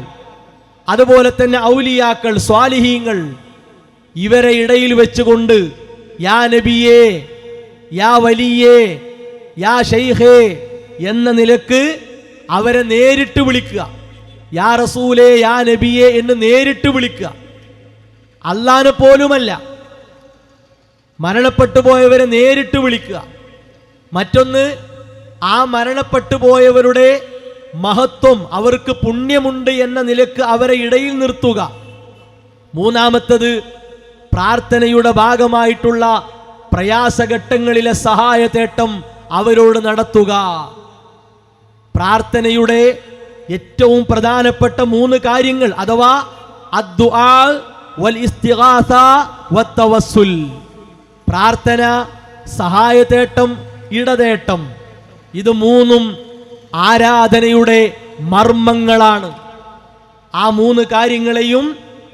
അതുപോലെ തന്നെ ഔലിയാക്കൾ, സ്വാലിഹീങ്ങൾ ഇവരെ ഇടയിൽ വെച്ചുകൊണ്ട് യാ നബിയേ, യാ വലിയേ, യാ ശൈഖേ എന്ന നിലക്ക് അവരെ നേരിട്ട് വിളിക്കുക. യാ റസൂലേ, യാ നബിയേ എന്ന് നേരിട്ട് വിളിക്കുക. അല്ലാഹനെ പോലുമല്ല, മരണപ്പെട്ടു പോയവരെ നേരിട്ട് വിളിക്കുക. മറ്റൊന്ന്, ആ മരണപ്പെട്ടു പോയവരുടെ മഹത്വം, അവർക്ക് പുണ്യമുണ്ട് എന്ന നിലക്ക് അവരെ ഇടയിൽ നിർത്തുക. മൂന്നാമത്തത്, പ്രാർത്ഥനയുടെ ഭാഗമായിട്ടുള്ള പ്രയാസഘട്ടങ്ങളിലെ സഹായതേട്ടം അവരോട് നടത്തുക. പ്രാർത്ഥനയുടെ ഏറ്റവും പ്രധാനപ്പെട്ട 3 കാര്യങ്ങൾ അഥവാ അദ്ദുആ വൽ ഇസ്തിഗാസ വത്തവസ്സുൽ, പ്രാർത്ഥന, സഹായതേട്ടം, ഇടതേട്ടം, ഇത് 3ഉം ആരാധനയുടെ മർമ്മങ്ങളാണ്. ആ 3 കാര്യങ്ങളെയും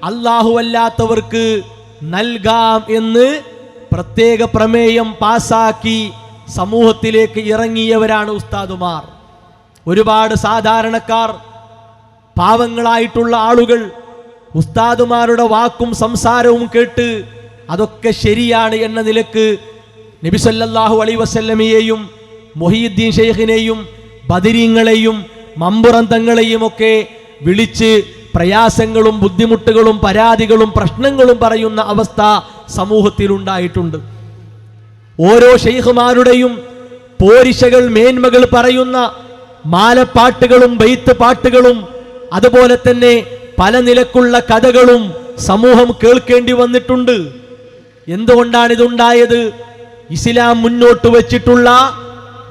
അല്ലാഹു അല്ലാത്തവർക്ക് നൽകാം എന്ന് പ്രത്യേക പ്രമേയം പാസാക്കി സമൂഹത്തിലേക്ക് ഇറങ്ങിയവരാണ് ഉസ്താദുമാർ. ഒരുപാട് സാധാരണക്കാർ, പാവങ്ങളായിട്ടുള്ള ആളുകൾ ഉസ്താദുമാരുടെ വാക്കും സംസാരവും കേട്ട് അതൊക്കെ ശരിയാണ് എന്ന നിലക്ക് നബി സല്ലല്ലാഹു അലൈഹി വസല്ലമയെയും മുഹീദ്ദീൻ ഷെയ്ഖിനെയും ബദരീങ്ങളെയും മമ്പുറം തങ്ങളെയും ഒക്കെ വിളിച്ച് പ്രയാസങ്ങളും ബുദ്ധിമുട്ടുകളും പരാതികളും പ്രശ്നങ്ങളും പറയുന്ന അവസ്ഥ സമൂഹത്തിലുണ്ടായിട്ടുണ്ട്. ഓരോ ഷെയ്ഖുമാരുടെയും പോരിശകൾ, മേന്മകൾ പറയുന്ന മാലപ്പാട്ടുകളും ബെയ്ത്ത് പാട്ടുകളും അതുപോലെ തന്നെ പല നിലക്കുള്ള കഥകളും സമൂഹം കേൾക്കേണ്ടി വന്നിട്ടുണ്ട്. എന്തുകൊണ്ടാണ് ഇതുണ്ടായത്? ഇസ്ലാം മുന്നോട്ട് വെച്ചിട്ടുള്ള,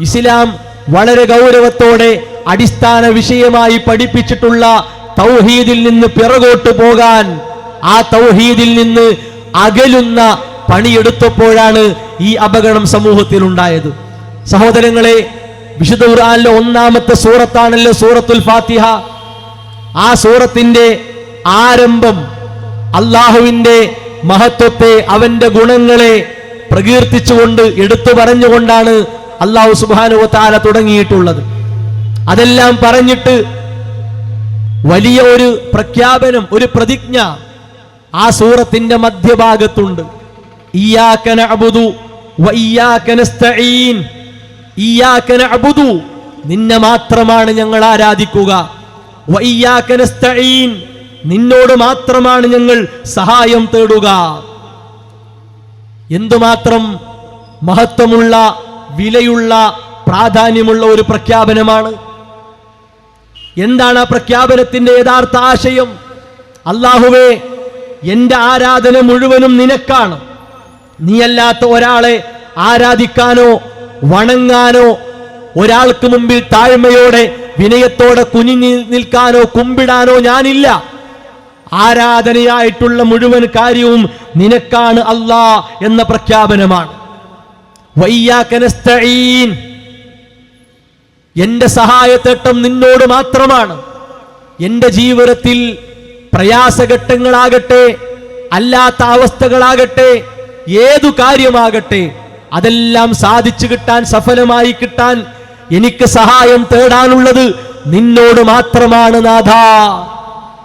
ഇസ്ലാം വളരെ ഗൗരവത്തോടെ അടിസ്ഥാന വിഷയമായി പഠിപ്പിച്ചിട്ടുള്ള തൗഹീദിൽ നിന്ന് പിറകോട്ട് പോകാൻ, ആ തൗഹീദിൽ നിന്ന് അകലുന്ന പണിയെടുത്തപ്പോഴാണ് ഈ അപകടം സമൂഹത്തിൽ ഉണ്ടായത്. സഹോദരങ്ങളെ, വിശുദ്ധ ഖുർആനിലെ ഒന്നാമത്തെ സൂറത്താണല്ലോ സൂറത്തുൽ ഫാത്തിഹ. ആ സൂറത്തിന്റെ ആരംഭം അള്ളാഹുവിന്റെ മഹത്വത്തെ, അവന്റെ ഗുണങ്ങളെ പ്രകീർത്തിച്ചുകൊണ്ട് എടുത്തു പറഞ്ഞുകൊണ്ടാണ് അള്ളാഹു സുബ്ഹാനഹു വ തആല തുടങ്ങിയിട്ടുള്ളത്. അതെല്ലാം പറഞ്ഞിട്ട് വലിയ ഒരു പ്രഖ്യാപനം, ഒരു പ്രതിജ്ഞ ആ സൂറത്തിന്റെ മധ്യഭാഗത്തുണ്ട്. ഇയ്യാക നഅ്ബുദു വ ഇയ്യാക നസ്തഈൻ. ഇയ്യാക നഅ്ബുദു, നിന്നെ മാത്രമാണ് ഞങ്ങൾ ആരാധിക്കുക. വ ഇയ്യാക നസ്തഈൻ, നിന്നോട് മാത്രമാണ് ഞങ്ങൾ സഹായം തേടുക. എന്തുമാത്രം മഹത്വമുള്ള, വിലയുള്ള, പ്രാധാന്യമുള്ള ഒരു പ്രഖ്യാപനമാണ്. എന്താണ് ആ പ്രഖ്യാപനത്തിന്റെ യഥാർത്ഥ ആശയം? അല്ലാഹുവേ, എന്റെ ആരാധന മുഴുവനും നിനക്കാണ്. നീയല്ലാത്ത ഒരാളെ ആരാധിക്കാനോ വണങ്ങാനോ, ഒരാൾക്ക് മുമ്പിൽ താഴ്മയോടെ വിനയത്തോടെ കുനിഞ്ഞു നിൽക്കാനോ കുമ്പിടാനോ ഞാനില്ല. ആരാധനയായിട്ടുള്ള മുഴുവൻ കാര്യവും നിനക്കാണ് അല്ലാ എന്ന പ്രഖ്യാപനമാണ്. വഇയ്യാക നസ്തഈൻ, എന്റെ സഹായത്തേട്ടം നിന്നോട് മാത്രമാണ്. എന്റെ ജീവിതത്തിൽ പ്രയാസഘട്ടങ്ങളാകട്ടെ, അല്ലാത്ത അവസ്ഥകളാകട്ടെ, ഏതു കാര്യമാകട്ടെ, അതെല്ലാം സാധിച്ചു കിട്ടാൻ, സഫലമായി കിട്ടാൻ എനിക്ക് സഹായം തേടാനുള്ളത് നിന്നോട് മാത്രമാണ് നാഥാ,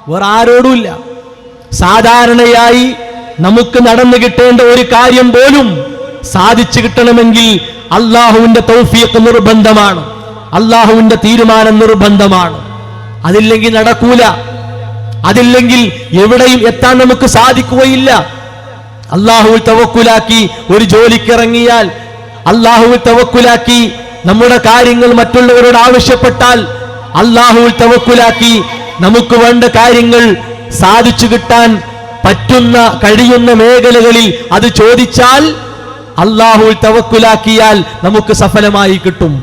വേറെ ആരോടുമില്ല. സാധാരണയായി നമുക്ക് നടന്നു കിട്ടേണ്ട ഒരു കാര്യം പോലും സാധിച്ചു കിട്ടണമെങ്കിൽ അള്ളാഹുവിന്റെ തൗഫീഖ് നിർബന്ധമാണ്, അള്ളാഹുവിന്റെ തീരുമാനം നിർബന്ധമാണ്. അതില്ലെങ്കിൽ നടക്കൂല. അതില്ലെങ്കിൽ എവിടെയും എത്താൻ നമുക്ക് സാധിക്കുകയില്ല. അള്ളാഹുവിൽ തവക്കുലാക്കി ഒരു ജോലിക്കിറങ്ങിയാൽ, അള്ളാഹുവിൽ തവക്കുലാക്കി നമ്മുടെ കാര്യങ്ങൾ മറ്റുള്ളവരോട് ആവശ്യപ്പെട്ടാൽ, അള്ളാഹുവിൽ തവക്കുലാക്കി നമുക്ക് വേണ്ട കാര്യങ്ങൾ സാധിച്ചു കിട്ടാൻ പറ്റുന്ന കഴിയുന്ന മേഖലകളിൽ അത് ചോദിച്ചാൽ, അള്ളാഹുവിൽ തവക്കുലാക്കിയാൽ നമുക്ക് സഫലമായി കിട്ടും.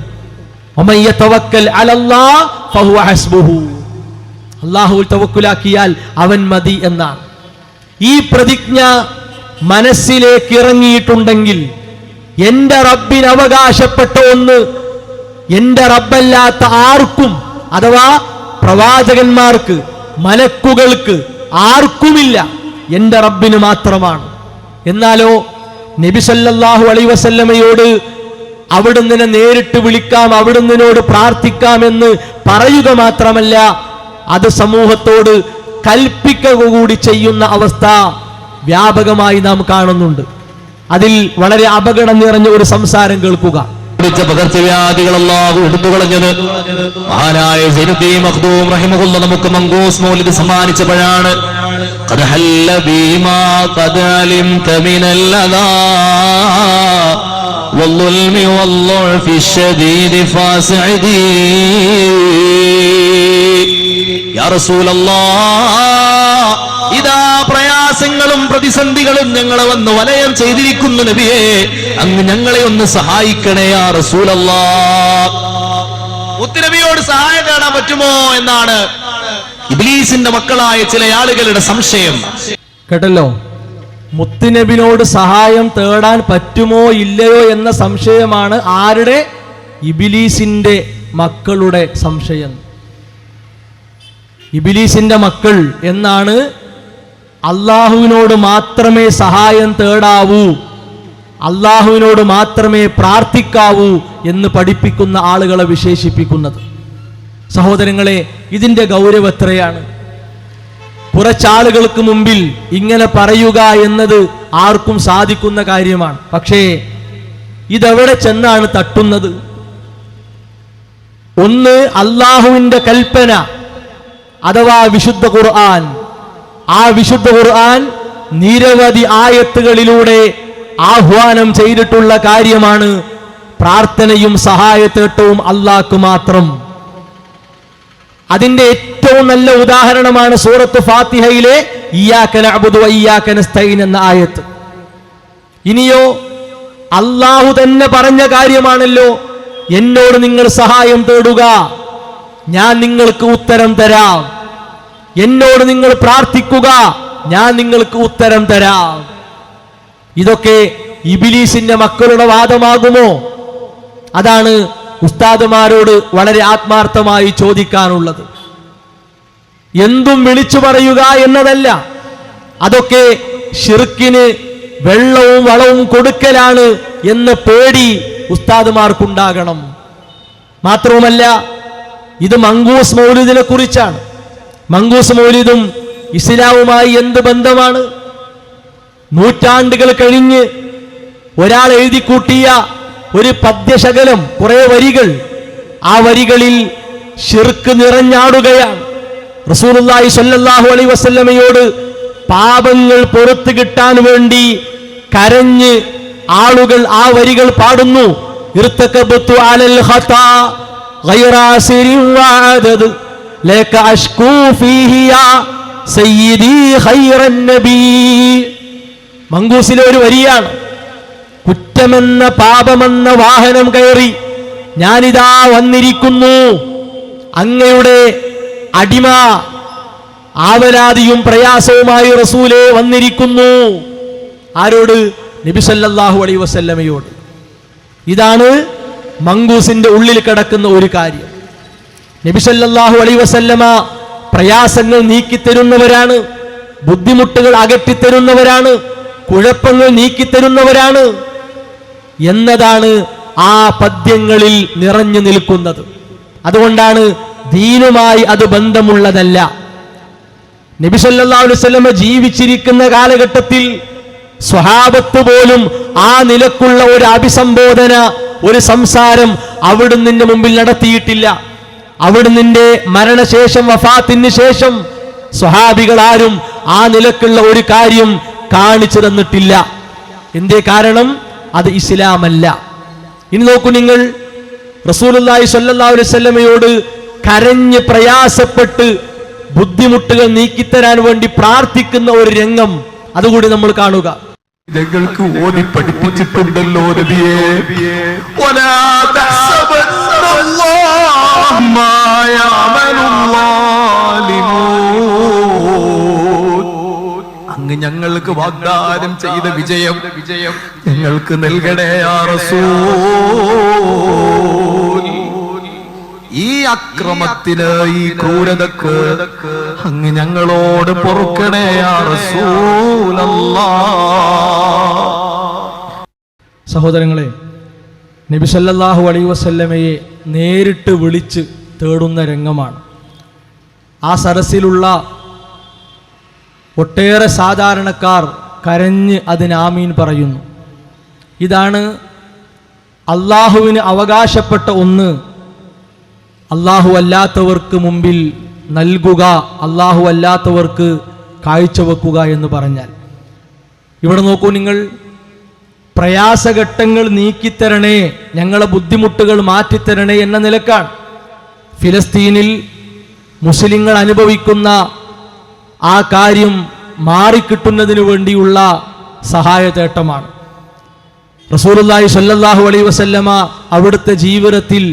വമൻ യതവക്കൽ അലല്ലാഹ് ഫഹുവ ഹസ്ബുഹു. അള്ളാഹുവിൽ തവക്കുലാക്കിയാൽ അവൻ മതി എന്നാണ്. ഈ പ്രതിജ്ഞ മനസ്സിലേക്ക് ഇറങ്ങിയിട്ടുണ്ടെങ്കിൽ, എന്റെ റബ്ബിന് അവകാശപ്പെട്ട ഒന്ന് എന്റെ റബ്ബല്ലാത്ത ആർക്കും, അഥവാ പ്രവാചകന്മാർക്ക്, മലക്കുകൾക്ക് ആർക്കുമില്ല, എന്റെ റബ്ബിന് മാത്രമാണ്. എന്നാലോ നബി സല്ലല്ലാഹു അലൈഹി വസല്ലമയോട് അവിടുന്ന് നേരിട്ട് വിളിക്കാം, അവിടുന്നോട് പ്രാർത്ഥിക്കാമെന്ന് പറയുക മാത്രമല്ല, അത് സമൂഹത്തോട് കൽപ്പിക്കുക കൂടി ചെയ്യുന്ന അവസ്ഥ വ്യാപകമായി നാം കാണുന്നുണ്ട്. അതിൽ വളരെ അപകടം നിറഞ്ഞ ഒരു സംസാരം കേൾക്കുക. പകർച്ചവ്യാധികൾ അല്ലാഹു എടുത്തു കളഞ്ഞത് മഹാനായ സയ്യിദി മഖ്ദൂം റഹിമഹുല്ലാഹ് നമുക്ക് മംഗൂസ് മൗലിദ് സമ്മാനിച്ചപ്പോഴാണ്. ഖദ് ഹല്ല ബീമാ ഖദ് അലിംത മിനൽ അദാ വൽളുൽമി വൽളുഅഫി ശദീദി ഫാസിദി യാ റസൂലല്ലാഹ്, ഇതാ പ്രയാസങ്ങളും പ്രതിസന്ധികളും ഞങ്ങളെ വന്ന് വലയം ചെയ്തിരിക്കുന്നു നബിയേ, അങ്ങ് ഞങ്ങളെ ഒന്ന് സഹായിക്കണേ യാ റസൂലല്ലാഹ്. മുത്തുനബിയോട് സഹായം തേടാൻ പറ്റുമോ എന്നാണ് ഇബ്ലീസിന്റെ മക്കളായ ചില ആളുകളുടെ സംശയം. കേട്ടല്ലോ, മുത്തുനബിനോട് സഹായം തേടാൻ പറ്റുമോ ഇല്ലയോ എന്ന സംശയമാണ് ആരുടെ? ഇബ്ലീസിന്റെ മക്കളുടെ സംശയം. ഇബ്ലീസിന്റെ മക്കൾ എന്നാണ് അള്ളാഹുവിനോട് മാത്രമേ സഹായം തേടാവൂ, അള്ളാഹുവിനോട് മാത്രമേ പ്രാർത്ഥിക്കാവൂ എന്ന് പഠിപ്പിക്കുന്ന ആളുകളെ വിശേഷിപ്പിക്കുന്നത്. സഹോദരങ്ങളെ, ഇതിന്റെ ഗൗരവം എത്രയാണ്? കുറച്ചാളുകൾക്ക് മുമ്പിൽ ഇങ്ങനെ പറയുക എന്നത് ആർക്കും സാധിക്കുന്ന കാര്യമാണ്. പക്ഷേ ഇതെവിടെ ചെന്നാണ് തട്ടുന്നത്? ഒന്ന്, അള്ളാഹുവിന്റെ കൽപ്പന അഥവാ വിശുദ്ധ ഖുർആൻ. ആ വിശുദ്ധ ഖുർആൻ നിരവധി ആയത്തുകളിലൂടെ ആഹ്വാനം ചെയ്തിട്ടുള്ള കാര്യമാണ് പ്രാർത്ഥനയും സഹായത്തേട്ടവും അള്ളാഹ്ക്ക് മാത്രം. അതിന്റെ ഏറ്റവും നല്ല ഉദാഹരണമാണ് സൂറത്ത് ഫാത്തിഹയിലെ ഇയ്യാക നഅ്ബുദു വ ഇയ്യാക നസ്തഈൻ എന്ന ആയത്ത്. ഇനിയോ അല്ലാഹു തന്നെ പറഞ്ഞ കാര്യമാണല്ലോ, എന്നോട് നിങ്ങൾ സഹായം തേടുക, ഞാൻ നിങ്ങൾക്ക് ഉത്തരം തരാം. എന്നോട് നിങ്ങൾ പ്രാർത്ഥിക്കുക, ഞാൻ നിങ്ങൾക്ക് ഉത്തരം തരാം. ഇതൊക്കെ ഇബ്ലീസിന്റെ മക്കളുടെ വാദമാകുമോ? അതാണ് ഉസ്താദുമാരോട് വളരെ ആത്മാർത്ഥമായി ചോദിക്കാനുള്ളത്. എന്തും വിളിച്ചു പറയുക എന്നതല്ല, അതൊക്കെ ശിർക്കിന് വെള്ളവും വളവും കൊടുക്കലാണ് എന്ന പേടി ഉസ്താദുമാർക്കുണ്ടാകണം. മാത്രവുമല്ല, ഇത് മങ്കൂസ് മൗലിദിനെ കുറിച്ചാണ്. മങ്കൂസ് മൗലിദും ഇസ്ലാമുമായി എന്ത് ബന്ധമാണ്? നൂറ്റാണ്ടുകൾ കഴിഞ്ഞ് ഒരാൾ എഴുതിക്കൂട്ടിയ ഒരു പദ്യശകലം, കുറെ വരികൾ, ആ വരികളിൽ ശിർക്ക് നിറഞ്ഞാടുകയാണ്. റസൂലുള്ളാഹി സ്വല്ലല്ലാഹു അലൈഹി വസല്ലമയോട് പാപങ്ങൾ പുറത്തു കിട്ടാൻ വേണ്ടി കരഞ്ഞ് ആളുകൾ ആ വരികൾ പാടുന്നു. ഇർതകബതു അലൽ ഖതാ ഗൈറ സിരിൻ വഅദദ് ലക അഷ്കൂ ഫീഹി യാ സയ്യിദി ഖൈറൻ നബി. മങ്കൂസിലെ ഒരു വരിയാണ്. കുറ്റമെന്ന പാപമെന്ന വാഹനം കയറി ഞാനിതാ വന്നിരിക്കുന്നു, അങ്ങയുടെ അടിമ ആവലാതിയും പ്രയാസവുമായി റസൂലേ വന്നിരിക്കുന്നു. ആരോട്? നബി സല്ലല്ലാഹു അലൈഹി വസല്ലമയോട്. ഇതാണ് മങ്കൂസിന്റെ ഉള്ളിൽ കിടക്കുന്ന ഒരു കാര്യം. നബി സല്ലല്ലാഹു അലൈഹി വസല്ലമ പ്രയാസങ്ങൾ നീക്കിത്തരുന്നവരാണ്, ബുദ്ധിമുട്ടുകൾ അകറ്റിത്തരുന്നവരാണ്, കുഴപ്പങ്ങൾ നീക്കിത്തരുന്നവരാണ് എന്നതാണ് ആ പദ്യങ്ങളിൽ നിറഞ്ഞു നിൽക്കുന്നത്. അതുകൊണ്ടാണ് ദീനുമായി അത് ബന്ധമുള്ളതല്ല. നബി സല്ലല്ലാഹു അലൈഹി വസല്ലമ ജീവിച്ചിരിക്കുന്ന കാലഘട്ടത്തിൽ സ്വഹാബത്ത് പോലും ആ നിലക്കുള്ള ഒരു അഭിസംബോധന, ഒരു സംസാരം അവിടുന്ന് മുമ്പിൽ നടത്തിയിട്ടില്ല. അവിടുന്ന് മരണശേഷം, വഫാത്തിന് ശേഷം സ്വഹാബികൾ ആരും ആ നിലക്കുള്ള ഒരു കാര്യം കാണിച്ചു തന്നിട്ടില്ല. എന്തേ കാരണം? അത് ഇസ്ലാമല്ല. ഇനി നോക്കൂ നിങ്ങൾ, റസൂലുള്ളാഹി സ്വല്ലല്ലാഹു അലൈഹി വസല്ലമയോട് കരഞ്ഞ് പ്രയാസപ്പെട്ട് ബുദ്ധിമുട്ടുകൾ നീക്കിത്തരാൻ വേണ്ടി പ്രാർത്ഥിക്കുന്ന ഒരു രംഗം അതുകൂടി നമ്മൾ കാണുക. ഞങ്ങൾക്ക് ഓതി പഠിപ്പിച്ചിട്ടുണ്ടല്ലോ നബിയേ, വലാ തഹ്സബന്നല്ലാഹ മാ യഅമലുല്ലാലിമൂൻ. അങ്ങ് ഞങ്ങൾക്ക് വാഗ്ദാനം ചെയ്ത വിജയം ഞങ്ങൾക്ക് നൽകണേ യാ റസൂൽ. ഈ അക്രമത്തിന്, ഈ ക്രൂരതക്ക് അങ്ങ് ഞങ്ങളോട് പൊറുക്കണേ യാ റസൂലല്ലാഹ്. സഹോദരങ്ങളെ, നബി സല്ലല്ലാഹു അലൈഹി വസല്ലമയെ നേരിട്ട് വിളിച്ച് തേടുന്ന രംഗമാണ്. ആ സരസിലുള്ള ഒട്ടേറെ സാധാരണക്കാർ കരഞ്ഞ് അതിന് ആമീൻ പറയുന്നു. ഇതാണ് അള്ളാഹുവിന് അവകാശപ്പെട്ട ഒന്ന് അള്ളാഹു അല്ലാത്തവർക്ക് മുമ്പിൽ നൽകുക, അള്ളാഹു അല്ലാത്തവർക്ക് കാഴ്ചവെക്കുക എന്ന് പറഞ്ഞാൽ. ഇവിടെ നോക്കൂ നിങ്ങൾ, പ്രയാസഘട്ടങ്ങൾ നീക്കിത്തരണേ, ഞങ്ങളെ ബുദ്ധിമുട്ടുകൾ മാറ്റിത്തരണേ എന്ന നിലക്കാണ്. ഫിലസ്തീനിൽ മുസ്ലിങ്ങൾ അനുഭവിക്കുന്ന ആ കാര്യം മാറിക്കിട്ടുന്നതിനു വേണ്ടിയുള്ള സഹായതേട്ടമാണ്. റസൂലുള്ളാഹി സ്വല്ലല്ലാഹു അലൈഹി വസല്ലമ അവിടുത്തെ ജീവിതത്തിൽ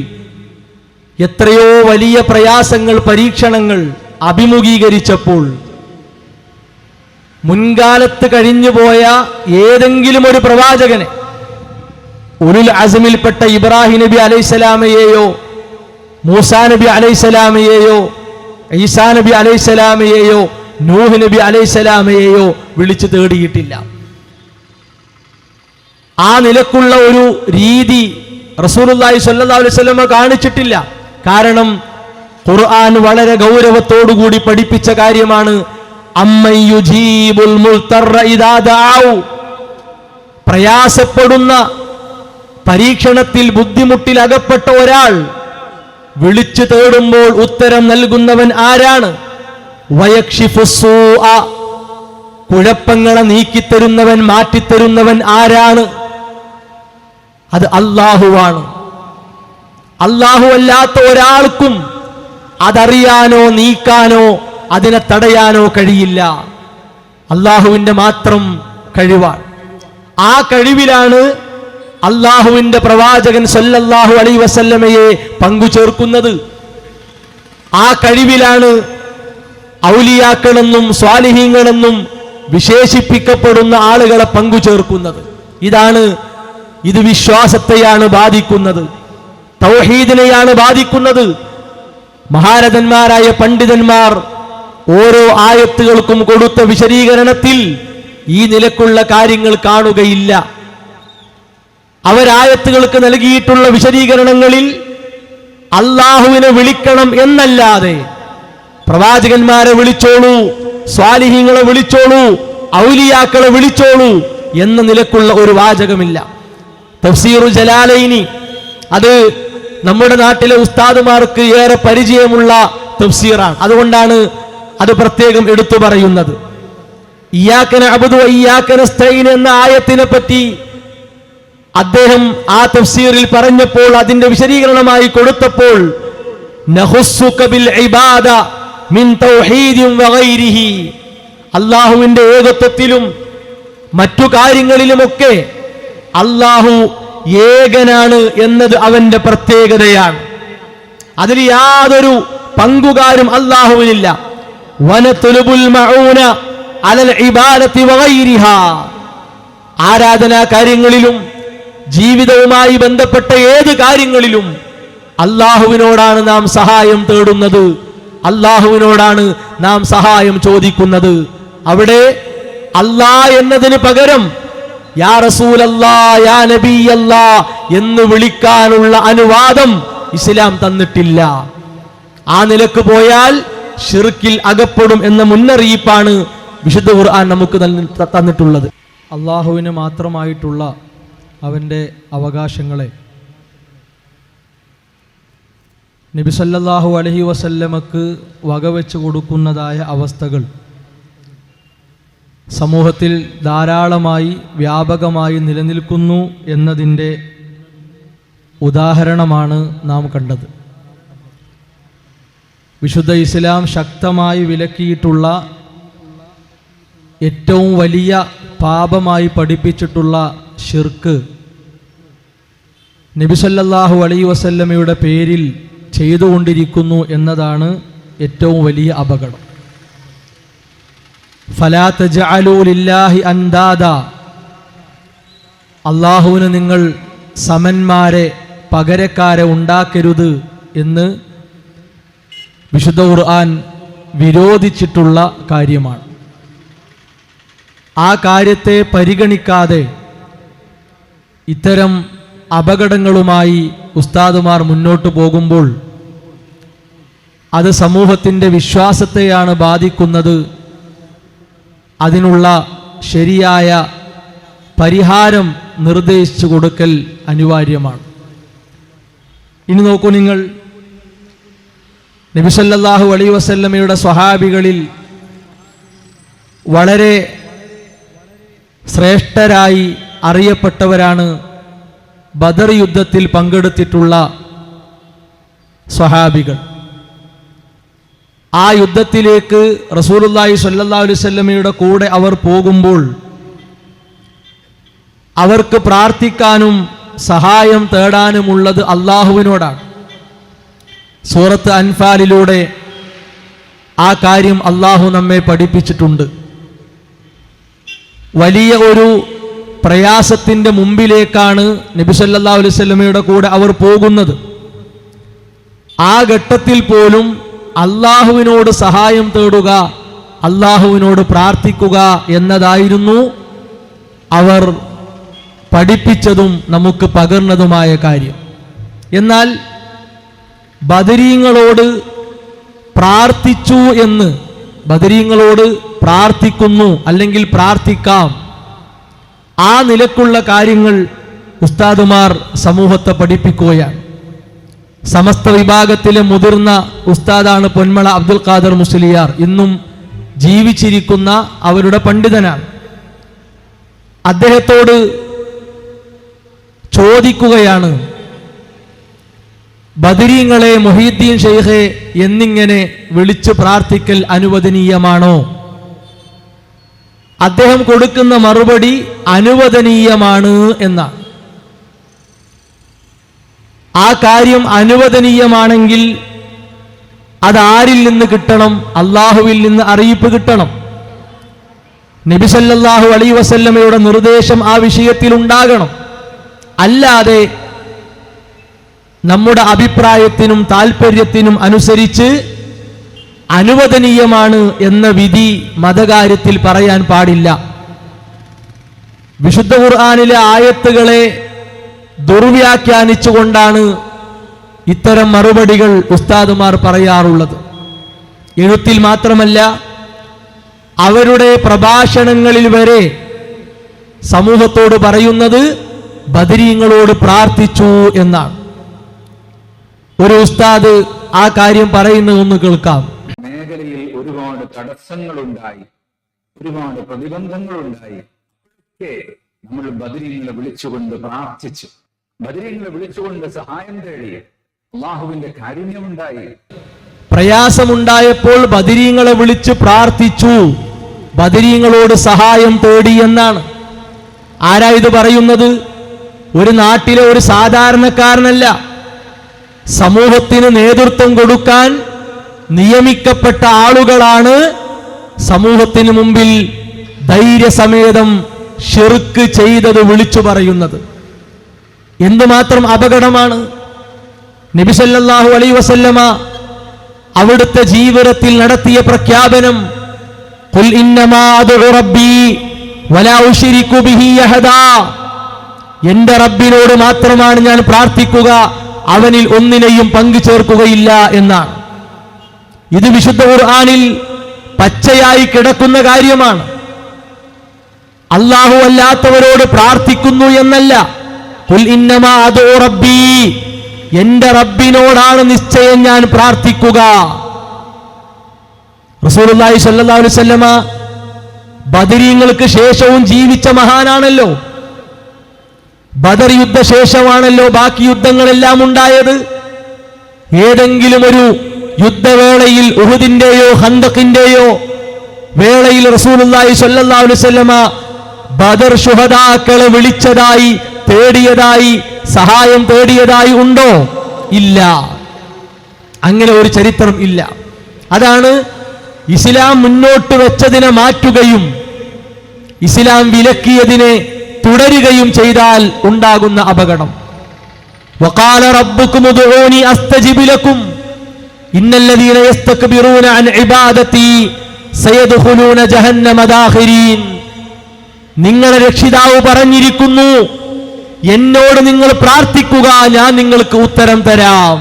എത്രയോ വലിയ പ്രയാസങ്ങൾ, പരീക്ഷണങ്ങൾ അഭിമുഖീകരിച്ചപ്പോൾ മുൻകാലത്ത് കഴിഞ്ഞുപോയ ഏതെങ്കിലും ഒരു പ്രവാചകനെ, ഉലുൽ അസ്മിൽപ്പെട്ട ഇബ്രാഹിം നബി അലൈഹിസ്സലാമയെയോ മൂസാ നബി അലൈഹിസ്സലാമയെയോ ഈസാ നബി അലൈഹിസ്സലാമയെയോ നൂഹ് നബി അലൈഹിസ്സലാമയെയോ വിളിച്ചു തേടിയിട്ടില്ല. ആ നിലക്കുള്ള ഒരു രീതി റസൂലുള്ളാഹി സ്വല്ലല്ലാഹു അലൈഹി വസല്ലം കാണിച്ചിട്ടില്ല. കാരണം ഖുർആൻ വളരെ ഗൗരവത്തോടുകൂടി പഠിപ്പിച്ച കാര്യമാണ്. അമ്മയുജീബുൽ മുൽത്തറ ഇദാ ദഅഉ. പ്രയാസപ്പെടുന്ന, പരീക്ഷണത്തിൽ ബുദ്ധിമുട്ടിൽ അകപ്പെട്ട ഒരാൾ വിളിച്ചു തേടുമ്പോൾ ഉത്തരം നൽകുന്നവൻ ആരാണ്? വയക്ഷിഫുസ്സൂഅ. കുഴപ്പങ്ങളെ നീക്കിത്തരുന്നവൻ, മാറ്റിത്തരുന്നവൻ ആരാണ്? അത് അല്ലാഹുവാണ്. അല്ലാഹു അല്ലാത്ത ഒരാൾക്കും അതറിയാനോ നീക്കാനോ അതിനെ തടയാനോ കഴിയില്ല. അള്ളാഹുവിന്റെ മാത്രം കഴിവാണ്. ആ കഴിവിലാണ് അള്ളാഹുവിന്റെ പ്രവാചകൻ സല്ലല്ലാഹു അലൈഹി വസല്ലമയെ പങ്കുചേർക്കുന്നത്. ആ കഴിവിലാണ് ഔലിയാക്കളെന്നും സ്വാലിഹീങ്ങളെന്നും വിശേഷിപ്പിക്കപ്പെടുന്ന ആളുകളെ പങ്കുചേർക്കുന്നത്. ഇത് വിശ്വാസത്തെയാണ് ബാധിക്കുന്നത്, തൗഹീദിനെയാണ് ബാധിക്കുന്നത്. മഹാരഥന്മാരായ പണ്ഡിതന്മാർ ഓരോ ആയത്തുകൾക്കും കൊടുത്ത വിശദീകരണത്തിൽ ഈ നിലക്കുള്ള കാര്യങ്ങൾ കാണുകയില്ല. അവരായത്തുകൾക്ക് നൽകിയിട്ടുള്ള വിശദീകരണങ്ങളിൽ അള്ളാഹുവിനെ വിളിക്കണം എന്നല്ലാതെ പ്രവാചകന്മാരെ വിളിച്ചോളൂ, സ്വാലിഹീങ്ങളെ വിളിച്ചോളൂ, ഔലിയാക്കളെ വിളിച്ചോളൂ എന്ന നിലക്കുള്ള ഒരു വാചകമില്ല. തഫ്സീറു ജലാലൈനി, അത് നമ്മുടെ നാട്ടിലെ ഉസ്താദുമാർക്ക് ഏറെ പരിചയമുള്ള തഫ്സീറാണ്. അതുകൊണ്ടാണ് അത് പ്രത്യേകം എടുത്തു പറയുന്നത്. ഇയ്യാക നഅ്ബുദു വഇയ്യാക നസ്തഈൻ എന്ന ആയത്തിനെ പറ്റി അദ്ദേഹം ആ തഫ്സീറിൽ പറഞ്ഞപ്പോൾ, അതിന്റെ വിശദീകരണമായി കൊടുത്തപ്പോൾ, നഖുസ്സുക ബിൽ ഇബാദ മിൻ തൗഹീദിൻ വഗൈരിഹി, അല്ലാഹുവിന്റെ ഏകത്വത്തിലും മറ്റു കാര്യങ്ങളിലുമൊക്കെ അല്ലാഹു ഏകനാണ് എന്നത് അവന്റെ പ്രത്യേകതയാണ്. അതിൽ യാതൊരു പങ്കുകാരും അല്ലാഹുവിനില്ല. വനതുലുബുൽ മഊന അലൽ ഇബാദത്തി വഗൈരിഹാ, ആരാധനാ കാര്യങ്ങളിലും ജീവിതവുമായി ബന്ധപ്പെട്ട ഏത് കാര്യങ്ങളിലും അല്ലാഹുവിനോടാണ് നാം സഹായം തേടുന്നത്, അല്ലാഹുവിനോടാണ് നാം സഹായം ചോദിക്കുന്നത്. അവിടെ അല്ലാ എന്നതിന് പകരം യാ റസൂലല്ലാ, യാ നബിയല്ലാ എന്ന് വിളിക്കാനുള്ള അനുവാദം ഇസ്ലാം തന്നിട്ടില്ല. ആ നിലക്ക് പോയാൽ ശിർക്കിൽ അകപ്പെടും എന്ന മുന്നറിയിപ്പാണ് വിശുദ്ധ ഖുർആൻ നമുക്ക് തന്നിട്ടുള്ളത്. അള്ളാഹുവിന് മാത്രമായിട്ടുള്ള അവൻ്റെ അവകാശങ്ങളെ നബി സല്ലല്ലാഹു അലൈഹി വസല്ലമക്ക് വകവെച്ച് കൊടുക്കുന്നതായ അവസ്ഥകൾ സമൂഹത്തിൽ ധാരാളമായി വ്യാപകമായി നിലനിൽക്കുന്നു എന്നതിൻ്റെ ഉദാഹരണമാണ് നാം കണ്ടത്. വിശുദ്ധ ഇസ്ലാം ശക്തമായി വിലക്കിയിട്ടുള്ള ഏറ്റവും വലിയ പാപമായി പഠിപ്പിച്ചിട്ടുള്ള ശിർക്ക് നബി സല്ലല്ലാഹു അലൈഹി വസല്ലമയുടെ പേരിൽ ചെയ്തുകൊണ്ടിരിക്കുന്നു എന്നതാണ് ഏറ്റവും വലിയ അപകടം. ഫലാ തജ്അലൂ ലില്ലാഹി അൻദാദ, അല്ലാഹുവിന് നിങ്ങൾ സമന്മാരെ, പകരക്കാരെ ഉണ്ടാക്കരുത് എന്ന് വിശുദ്ധ ഖുർആൻ വിരോധിച്ചിട്ടുള്ള കാര്യമാണ്. ആ കാര്യത്തെ പരിഗണിക്കാതെ ഇത്തരം അപകടങ്ങളുമായി ഉസ്താദുമാർ മുന്നോട്ട് പോകുമ്പോൾ അത് സമൂഹത്തിൻ്റെ വിശ്വാസത്തെയാണ് ബാധിക്കുന്നത്. അതിനുള്ള ശരിയായ പരിഹാരം നിർദ്ദേശിച്ചു കൊടുക്കൽ അനിവാര്യമാണ്. ഇനി നോക്കൂ നിങ്ങൾ, നബി സല്ലല്ലാഹു അലൈഹി വസല്ലമയുടെ സ്വഹാബികളിൽ വളരെ ശ്രേഷ്ഠരായി അറിയപ്പെട്ടവരാണ് ബദർ യുദ്ധത്തിൽ പങ്കെടുത്തിട്ടുള്ള സ്വഹാബികൾ. ആ യുദ്ധത്തിലേക്ക് റസൂലുള്ളാഹി സ്വല്ലല്ലാഹു അലൈഹി വസല്ലമയുടെ കൂടെ അവർ പോകുമ്പോൾ അവർക്ക് പ്രാർത്ഥിക്കാനും സഹായം തേടാനുമുള്ളത് അള്ളാഹുവിനോടാണ്. സൂറത്ത് അൻഫാലിലൂടെ ആ കാര്യം അള്ളാഹു നമ്മെ പഠിപ്പിച്ചിട്ടുണ്ട്. വലിയ ഒരു പ്രയാസത്തിൻ്റെ മുമ്പിലേക്കാണ് നബി സല്ലല്ലാഹു അലൈഹി വസല്ലമയുടെ കൂടെ അവർ പോകുന്നത്. ആ ഘട്ടത്തിൽ പോലും അള്ളാഹുവിനോട് സഹായം തേടുക, അള്ളാഹുവിനോട് പ്രാർത്ഥിക്കുക എന്നതായിരുന്നു അവർ പഠിപ്പിച്ചതും നമുക്ക് പകർന്നതുമായ കാര്യം. എന്നാൽ ബദരീങ്ങളോട് പ്രാർത്ഥിച്ചു എന്ന്, ബദരീങ്ങളോട് പ്രാർത്ഥിക്കുന്നു അല്ലെങ്കിൽ പ്രാർത്ഥിക്കാം, ആ നിലക്കുള്ള കാര്യങ്ങൾ ഉസ്താദുമാർ സമൂഹത്തെ പഠിപ്പിക്കുകയാണ്. സമസ്ത വിഭാഗത്തിലെ മുതിർന്ന ഉസ്താദാണ് പൊന്മള അബ്ദുൽ ഖാദർ മുസ്ലിയാർ. ഇന്നും ജീവിച്ചിരിക്കുന്ന അവരുടെ പണ്ഡിതനാണ്. അദ്ദേഹത്തോട് ചോദിക്കുകയാണ്, ബദരീങ്ങളെ മുഹീദ്ദീൻ ഷെയ്ഖെ എന്നിങ്ങനെ വിളിച്ചു പ്രാർത്ഥിക്കൽ അനുവദനീയമാണോ? അദ്ദേഹം കൊടുക്കുന്ന മറുപടി അനുവദനീയമാണ് എന്നാണ്. ആ കാര്യം അനുവദനീയമാണെങ്കിൽ അത് ആരിൽ നിന്ന് കിട്ടണം? അള്ളാഹുവിൽ നിന്ന് അറിയിപ്പ് കിട്ടണം. നബി സല്ലല്ലാഹു അലൈഹി വസല്ലമയുടെ നിർദ്ദേശം ആ വിഷയത്തിൽ ഉണ്ടാകണം. അല്ലാതെ നമ്മുടെ അഭിപ്രായത്തിനും താല്പര്യത്തിനും അനുസരിച്ച് അനുവദനീയമാണ് എന്ന വിധി മതകാര്യത്തിൽ പറയാൻ പാടില്ല. വിശുദ്ധ ഖുർആനിലെ ആയത്തുകളെ ദുർവ്യാഖ്യാനിച്ചുകൊണ്ടാണ് ഇത്തരം മറുപടികൾ ഉസ്താദുമാർ പറയാറുള്ളത്. എഴുത്തിൽ മാത്രമല്ല, അവരുടെ പ്രഭാഷണങ്ങളിൽ വരെ സമൂഹത്തോട് പറയുന്നത് ബദരീങ്ങളോട് പ്രാർത്ഥിച്ചു എന്നാണ്. ഒരു ഉസ്താദ് ആ കാര്യം പറയുന്നതൊന്ന് കേൾക്കാം. മേഖലയിൽ ഒരുപാട് തടസ്സങ്ങളുണ്ടായി, ഒരുപാട് പ്രതിബന്ധങ്ങളുണ്ടായി. നമ്മൾ ബദരീങ്ങളെ വിളിച്ചുകൊണ്ട് പ്രാർത്ഥിച്ചു, ബദരീങ്ങളെ വിളിച്ചുകൊണ്ട് സഹായം തേടി, അള്ളാഹുവിന്റെ കാരുണ്യമുണ്ടായി. പ്രയാസമുണ്ടായപ്പോൾ ബദരീങ്ങളെ വിളിച്ച് പ്രാർത്ഥിച്ചു, ബദരീങ്ങളോട് സഹായം തേടി എന്നാണ്. ആരാ ഇത് പറയുന്നത്? ഒരു നാട്ടിലെ ഒരു സാധാരണക്കാരനല്ല. സമൂഹത്തിന് നേതൃത്വം കൊടുക്കാൻ നിയമിക്കപ്പെട്ട ആളുകളാണ് സമൂഹത്തിന് മുമ്പിൽ ധൈര്യസമേതം ശിർക്ക് ചെയ്തത് വിളിച്ചു പറയുന്നത്. എന്തുമാത്രം അപകടമാണ്! നബി സല്ലല്ലാഹു അലൈഹി വസല്ലമ അവിടുത്തെ ജീവിതത്തിൽ നടത്തിയ പ്രഖ്യാപനം, ഖുൽ ഇന്നമാ അദ്ഉ റബ്ബി വലാ ഉശ്രികു ബിഹി അഹദാ, എന്റെ റബ്ബിനോട് മാത്രമാണ് ഞാൻ പ്രാർത്ഥിക്കുക, അവനിൽ ഒന്നിനെയും പങ്കു ചേർക്കുകയില്ല എന്നാണ്. ഇത് വിശുദ്ധ ഖുർആനിൽ പച്ചയായി കിടക്കുന്ന കാര്യമാണ്. അല്ലാഹു അല്ലാത്തവരോട് പ്രാർത്ഥിക്കുന്നു എന്നല്ല. ഖുൽ ഇന്നമാ അദ്ഉ റബ്ബി, എന്റെ റബ്ബിനോടാണ് നിശ്ചയം ഞാൻ പ്രാർത്ഥിക്കുക. റസൂലുള്ളാഹി സ്വല്ലല്ലാഹു അലൈഹി വസല്ലമ ബദരീങ്ങൾക്ക് ശേഷവും ജീവിച്ച മഹാനാണല്ലോ. ബദർ യുദ്ധശേഷമാണല്ലോ ബാക്കി യുദ്ധങ്ങളെല്ലാം ഉണ്ടായത്. ഏതെങ്കിലും ഒരു യുദ്ധവേളയിൽ, ഉഹുദിന്റെയോ ഖന്തഖിന്റെയോ വേളയിൽ റസൂലുള്ളാഹി സ്വല്ലല്ലാഹു അലൈഹി വസല്ലമ ബദർ ശുഹദാക്കളെ വിളിച്ചതായി, തേടിയതായി, സഹായം തേടിയതായി ഉണ്ടോ? ഇല്ല. അങ്ങനെ ഒരു ചരിത്രം ഇല്ല. അതാണ് ഇസ്ലാം മുന്നോട്ട് വെച്ചതിനെ മാറ്റുകയും ഇസ്ലാം വിലക്കിയതിനെ തുടരുകയും ചെയ്താൽ ഉണ്ടാകുന്ന അപകടം. വഖാല റബ്ബുകും ഉദ്ഊനി അസ്തജിബ് ലക്കും ഇന്നല്ലദീന യസ്തക്ബിറൂന അൻ ഇബാദതി സയദ്ഖുലൂന ജഹന്നമ ദാഖിരീൻ. നിങ്ങളുടെ രക്ഷിതാവ് പറഞ്ഞിരിക്കുന്നു, എന്നോട് നിങ്ങൾ പ്രാർത്ഥിക്കുക, ഞാൻ നിങ്ങൾക്ക് ഉത്തരം തരാം.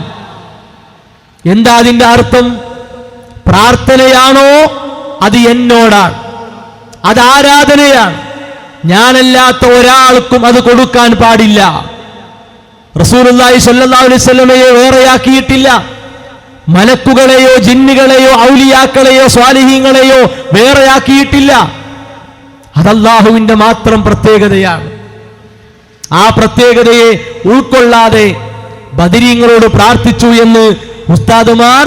എന്താ അതിന്റെ അർത്ഥം? പ്രാർത്ഥനയാണോ? അത് എന്നോടാണ്, അത് ആരാധനയാണ്. ഞാനല്ലാത്ത ഒരാൾക്കും അത് കൊടുക്കാൻ പാടില്ല. റസൂലുള്ളാഹി സ്വല്ലല്ലാഹു അലൈഹി വസല്ലമയെ വേറെയാക്കിയിട്ടില്ല. മലക്കുകളെയോ ജിന്നുകളെയോ ഔലിയാക്കളെയോ സ്വാലിഹീങ്ങളെയോ വേറെയാക്കിയിട്ടില്ല. അത് അല്ലാഹുവിന്റെ മാത്രം പ്രത്യേകതയാണ്. ആ പ്രത്യേകതയെ ഉൾക്കൊള്ളാതെ ബദരീങ്ങളോട് പ്രാർത്ഥിച്ചു എന്ന് ഉസ്താദുമാർ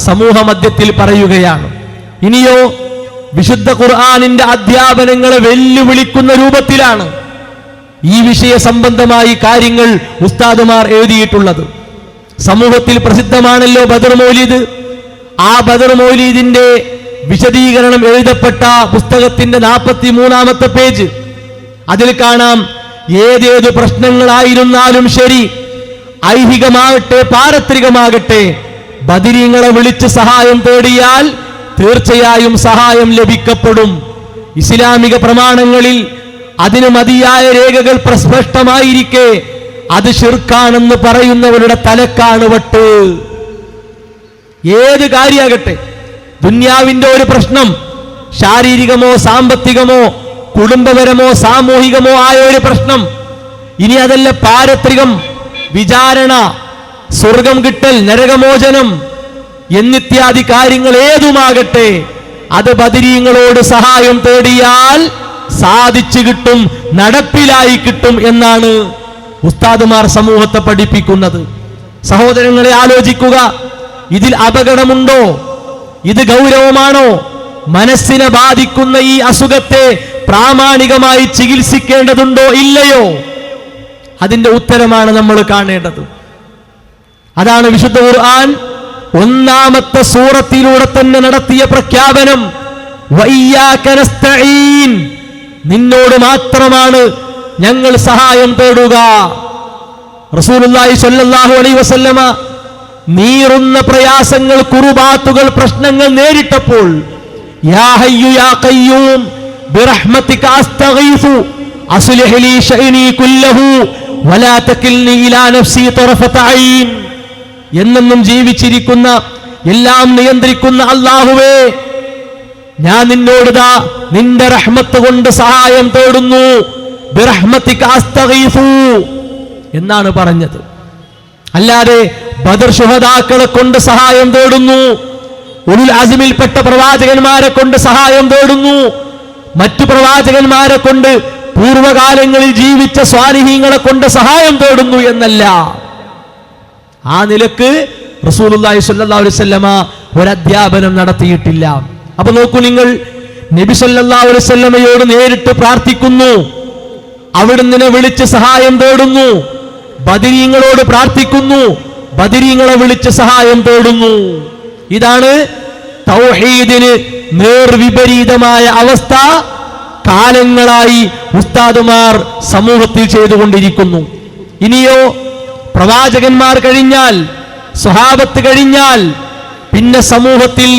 സമൂഹ മധ്യത്തിൽ പറയുകയാണ്. ഇനിയോ വിശുദ്ധ ഖുർആനിന്റെ അധ്യാപനങ്ങളെ വെല്ലുവിളിക്കുന്ന രൂപത്തിലാണ് ഈ വിഷയ സംബന്ധമായി കാര്യങ്ങൾ ഉസ്താദുമാർ എഴുതിയിട്ടുള്ളത്. സമൂഹത്തിൽ പ്രസിദ്ധമാണല്ലോ ബദർ മൗലിദ്. ആ ബദർ മൗലിദിന്റെ വിശദീകരണം എഴുതപ്പെട്ട പുസ്തകത്തിന്റെ 43-ാമത്തെ പേജ്. അതിൽ കാണാം, ഏതേതു പ്രശ്നങ്ങളായിരുന്നാലും ശരി, ഐഹികമാകട്ടെ പാരത്രികമാകട്ടെ, ബദരീങ്ങളെ വിളിച്ച് സഹായം തേടിയാൽ തീർച്ചയായും സഹായം ലഭിക്കപ്പെടും. ഇസ്ലാമിക പ്രമാണങ്ങളിൽ അതിന് മതിയായ രേഖകൾ പ്രസ്പഷ്ടമായിരിക്കെ അത് ശിർക്കാണെന്ന് പറയുന്നവരുടെ തലക്കാണ് വട്ട്. ഏത് കാര്യമാകട്ടെ, ദുന്യാവിന്റെ ഒരു പ്രശ്നം, ശാരീരികമോ സാമ്പത്തികമോ കുടുംബപരമോ സാമൂഹികമോ ആയ ഒരു പ്രശ്നം, ഇനി അതല്ല പാരത്രികം, വിചാരണ, സ്വർഗം കിട്ടൽ, നരകമോചനം എന്നിത്യാദി കാര്യങ്ങൾ ഏതുമാകട്ടെ, അത് ബദരീങ്ങളോട് സഹായം തേടിയാൽ സാധിച്ചു കിട്ടും, നടപ്പിലായി കിട്ടും എന്നാണ് ഉസ്താദുമാർ സമൂഹത്തെ പഠിപ്പിക്കുന്നത്. സഹോദരങ്ങളെ, ആലോചിക്കുക, ഇതിൽ അപകടമുണ്ടോ? ഇത് ഗൗരവമാണോ? മനസ്സിനെ ബാധിക്കുന്ന ഈ അസുഖത്തെ പ്രാമാണികമായി ചികിത്സിക്കേണ്ടതുണ്ടോ ഇല്ലയോ? അതിന്റെ ഉത്തരമാണ് നമ്മൾ കാണേണ്ടത്. അതാണ് വിശുദ്ധ ഖുർആൻ ഒന്നാമത്തെ സൂറത്തിലൂടെ തന്നെ നടത്തിയ പ്രഖ്യാപനം. വഇയ്യാക നസ്തഈൻ, നിന്നോട് മാത്രമാണ് ഞങ്ങൾ സഹായം തേടുക. റസൂലുള്ളാഹി സ്വല്ലല്ലാഹു അലൈഹി വസല്ലമ നീറുന്ന പ്രയാസങ്ങൾ, കുറുബാത്തുകൾ, പ്രശ്നങ്ങൾ നേരിട്ടപ്പോൾ യാ ഹയ്യു യാ ഖയ്യൂം ബിറഹ്മതിക അസ്തഗീസു അസ്ലിഹ് ലീ ശഅനി കുല്ലഹു വലാ തകിൽനി ഇലാ നഫ്സി തറഫത ഐൻ, എന്നെന്നും ജീവിച്ചിരിക്കുന്ന, എല്ലാം നിയന്ത്രിക്കുന്ന അല്ലാഹുവേ, ഞാൻ നിന്നോട് നിന്റെ റഹ്മത്ത് കൊണ്ട് സഹായം തേടുന്നു. ബിറഹ്മതിക അസ്തഗീസു എന്നാണ് പറഞ്ഞത്. അല്ലാതെ ബദർ ശുഹദാക്കളെ കൊണ്ട് സഹായം തേടുന്നു, ഉലുൽ അസ്മിൽപ്പെട്ട പ്രവാചകന്മാരെ കൊണ്ട് സഹായം തേടുന്നു, മറ്റു പ്രവാചകന്മാരെ കൊണ്ട്, പൂർവകാലങ്ങളിൽ ജീവിച്ച സ്വാലിഹീങ്ങളെ കൊണ്ട് സഹായം തേടുന്നു എന്നല്ല. ആ നിലക്ക് റസൂലുള്ളാഹി സ്വല്ലല്ലാഹു അലൈഹി വസല്ലമ ഒരു അധ്യാപനം നടത്തിയിട്ടില്ല. അപ്പൊ നോക്കൂ നിങ്ങൾ, നബി സല്ലല്ലാഹു അലൈഹി വസല്ലമയോട് നേരിട്ട് പ്രാർത്ഥിക്കുന്നു, അവിടുന്ന് വിളിച്ച് സഹായം തേടുന്നു. ബദരീങ്ങളോട് പ്രാർത്ഥിക്കുന്നു, ബദരീങ്ങളെ വിളിച്ച് സഹായം തേടുന്നു. ഇതാണ് തൗഹീദിന് നേർവിപരീതമായ അവസ്ഥ കാലങ്ങളായി ഉസ്താദുമാർ സമൂഹത്തിൽ ചെയ്തുകൊണ്ടിരിക്കുന്നു. ഇനിയോ പ്രവാചകന്മാർ കഴിഞ്ഞാൽ, സ്വഹാബത്ത് കഴിഞ്ഞാൽ, പിന്നെ സമൂഹത്തിൽ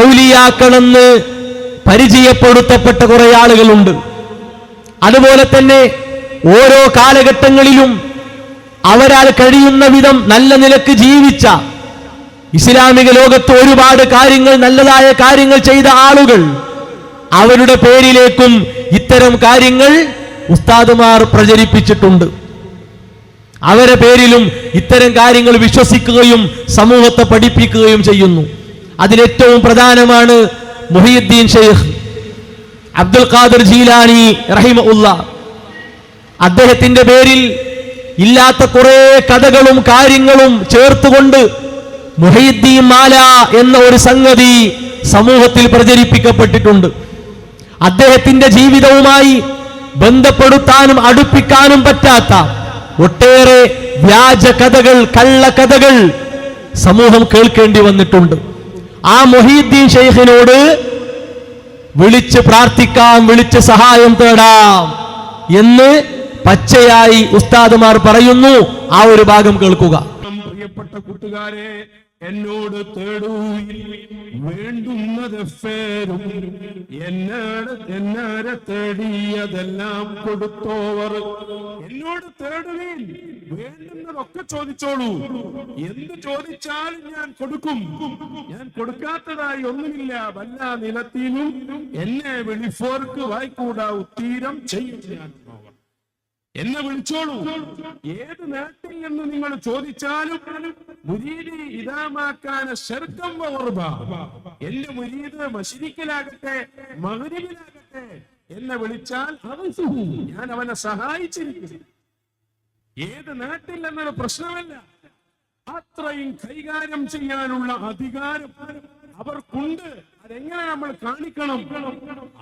ഔലിയാക്കളെന്ന് പരിചയപ്പെടുത്തപ്പെട്ട കുറെ ആളുകളുണ്ട്. അതുപോലെ തന്നെ ഓരോ കാലഘട്ടങ്ങളിലും അവരാൽ കഴിയുന്ന വിധം നല്ല നിലക്ക് ജീവിച്ച, ഇസ്ലാമിക ലോകത്ത് ഒരുപാട് കാര്യങ്ങൾ, നല്ലതായ കാര്യങ്ങൾ ചെയ്ത ആളുകൾ, അവരുടെ പേരിലേക്കും ഇത്തരം കാര്യങ്ങൾ ഉസ്താദുമാർ പ്രചരിപ്പിച്ചിട്ടുണ്ട്. അവരുടെ പേരിലും ഇത്തരം കാര്യങ്ങൾ വിശ്വസിക്കുകയും സമൂഹത്തെ പഠിപ്പിക്കുകയും ചെയ്യുന്നു. അതിലേറ്റവും പ്രധാനമാണ് മുഹീദ്ദീൻ ഷെയ്ഖ് അബ്ദുൽ ഖാദിർ ജീലാനി റഹിമഹുല്ലാഹ്. അദ്ദേഹത്തിന്റെ പേരിൽ ഇല്ലാത്ത കുറെ കഥകളും കാര്യങ്ങളും ചേർത്തുകൊണ്ട് മുഹീദ്ദീൻ മാല എന്ന ഒരു സംഗതി സമൂഹത്തിൽ പ്രചരിപ്പിക്കപ്പെട്ടിട്ടുണ്ട്. അദ്ദേഹത്തിന്റെ ജീവിതവുമായി ബന്ധപ്പെടുത്താനും അടുപ്പിക്കാനും പറ്റാത്ത ഒട്ടേറെ വ്യാജ കഥകൾ, കള്ളക്കഥകൾ സമൂഹം കേൾക്കേണ്ടി വന്നിട്ടുണ്ട്. ആ മുഹീദ്ദീൻ ഷെയ്ഖിനോട് വിളിച്ച് പ്രാർത്ഥിക്കാം, വിളിച്ച് സഹായം തേടാം എന്ന് പച്ചയായി ഉസ്താദുമാർ പറയുന്നു. ആ ഒരു ഭാഗം കേൾക്കുക. പ്രിയപ്പെട്ട കൂട്ടുകാരെ, എന്നോട് തേടൂ വേണ്ടുന്നതെഫേരും, എന്നാരെ തേടിയതെല്ലാം കൊടുത്തോവർ. എന്നോട് തേടുകയും വേണ്ടുന്നതൊക്കെ ചോദിച്ചോളൂ. എന്ത് ചോദിച്ചാലും ഞാൻ കൊടുക്കും. ഞാൻ കൊടുക്കാത്തതായി ഒന്നുമില്ല. വല്ല നിലത്തിനും എന്നെ വിളിഫോർക്ക് വായിക്കൂടാ ഉത്തീരം ചെയ്യും. ഞാൻ എന്നെ വിളിച്ചോളൂ. ഏത് നാട്ടിൽ നിന്ന് നിങ്ങൾ ചോദിച്ചാലും മുരീദി ഇതാമാക്കാൻ ശർക്കം വറുബ, എന്റെ മുരീദ് മശ്രിക്കിലാകട്ടെ മഗ്രിബിലാകട്ടെ എന്നെ വിളിച്ചാൽ ഞാൻ അവനെ സഹായിച്ചിരിക്കും. ഏത് നാട്ടിൽ എന്നൊരു പ്രശ്നമല്ല. അത്രയും കൈകാര്യം ചെയ്യാനുള്ള അധികാരം അവർക്കുണ്ട്. അതെങ്ങനെ നമ്മൾ കാണിക്കണം?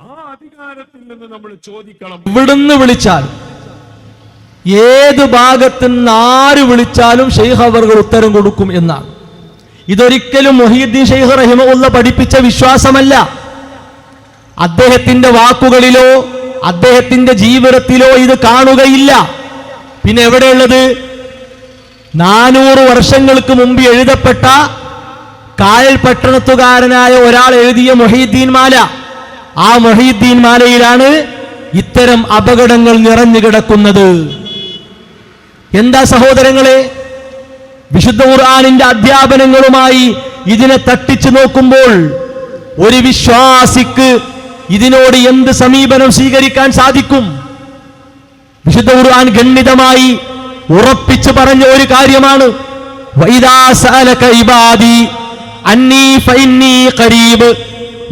ആ അധികാരത്തിൽ നിന്ന് നമ്മൾ ചോദിക്കണം. ഇവിടുന്ന് വിളിച്ചാൽ, ഏത് ഭാഗത്തുനിന്ന് ആര് വിളിച്ചാലും ഷെയ്ഖ് അവർകൾ ഉത്തരം കൊടുക്കും എന്നാണ്. ഇതൊരിക്കലും മുഹീദ്ദീൻ ഷെയ്ഖ് റഹിമഹുല്ലാഹ് പഠിപ്പിച്ച വിശ്വാസമല്ല. അദ്ദേഹത്തിന്റെ വാക്കുകളിലോ അദ്ദേഹത്തിന്റെ ജീവിതത്തിലോ ഇത് കാണുകയില്ല. പിന്നെ എവിടെയുള്ളത്? 400 വർഷങ്ങൾക്ക് മുമ്പ് എഴുതപ്പെട്ട കായൽ പട്ടണത്തുകാരനായ ഒരാൾ എഴുതിയ മുഹീദ്ദീൻ മാല. ആ മുഹീദ്ദീൻ മാലയിലാണ് ഇത്തരം അപകടങ്ങൾ നിറഞ്ഞു കിടക്കുന്നത്. എന്താ സഹോദരങ്ങളെ, വിശുദ്ധ ഖുർആനിന്റെ അധ്യാപനങ്ങളുമായി ഇതിനെ തട്ടിച്ചു നോക്കുമ്പോൾ ഒരു വിശ്വാസിക്ക് ഇതിനോട് എന്ത് സമീപനം സ്വീകരിക്കാൻ സാധിക്കും? വിശുദ്ധ ഖുർആൻ ഗണ്ഡിതമായി ഉറപ്പിച്ചു പറഞ്ഞ ഒരു കാര്യമാണ്, വഇദാ സഅലക ഇബാദി അന്നീ ഫഇന്നീ ഖരീബ്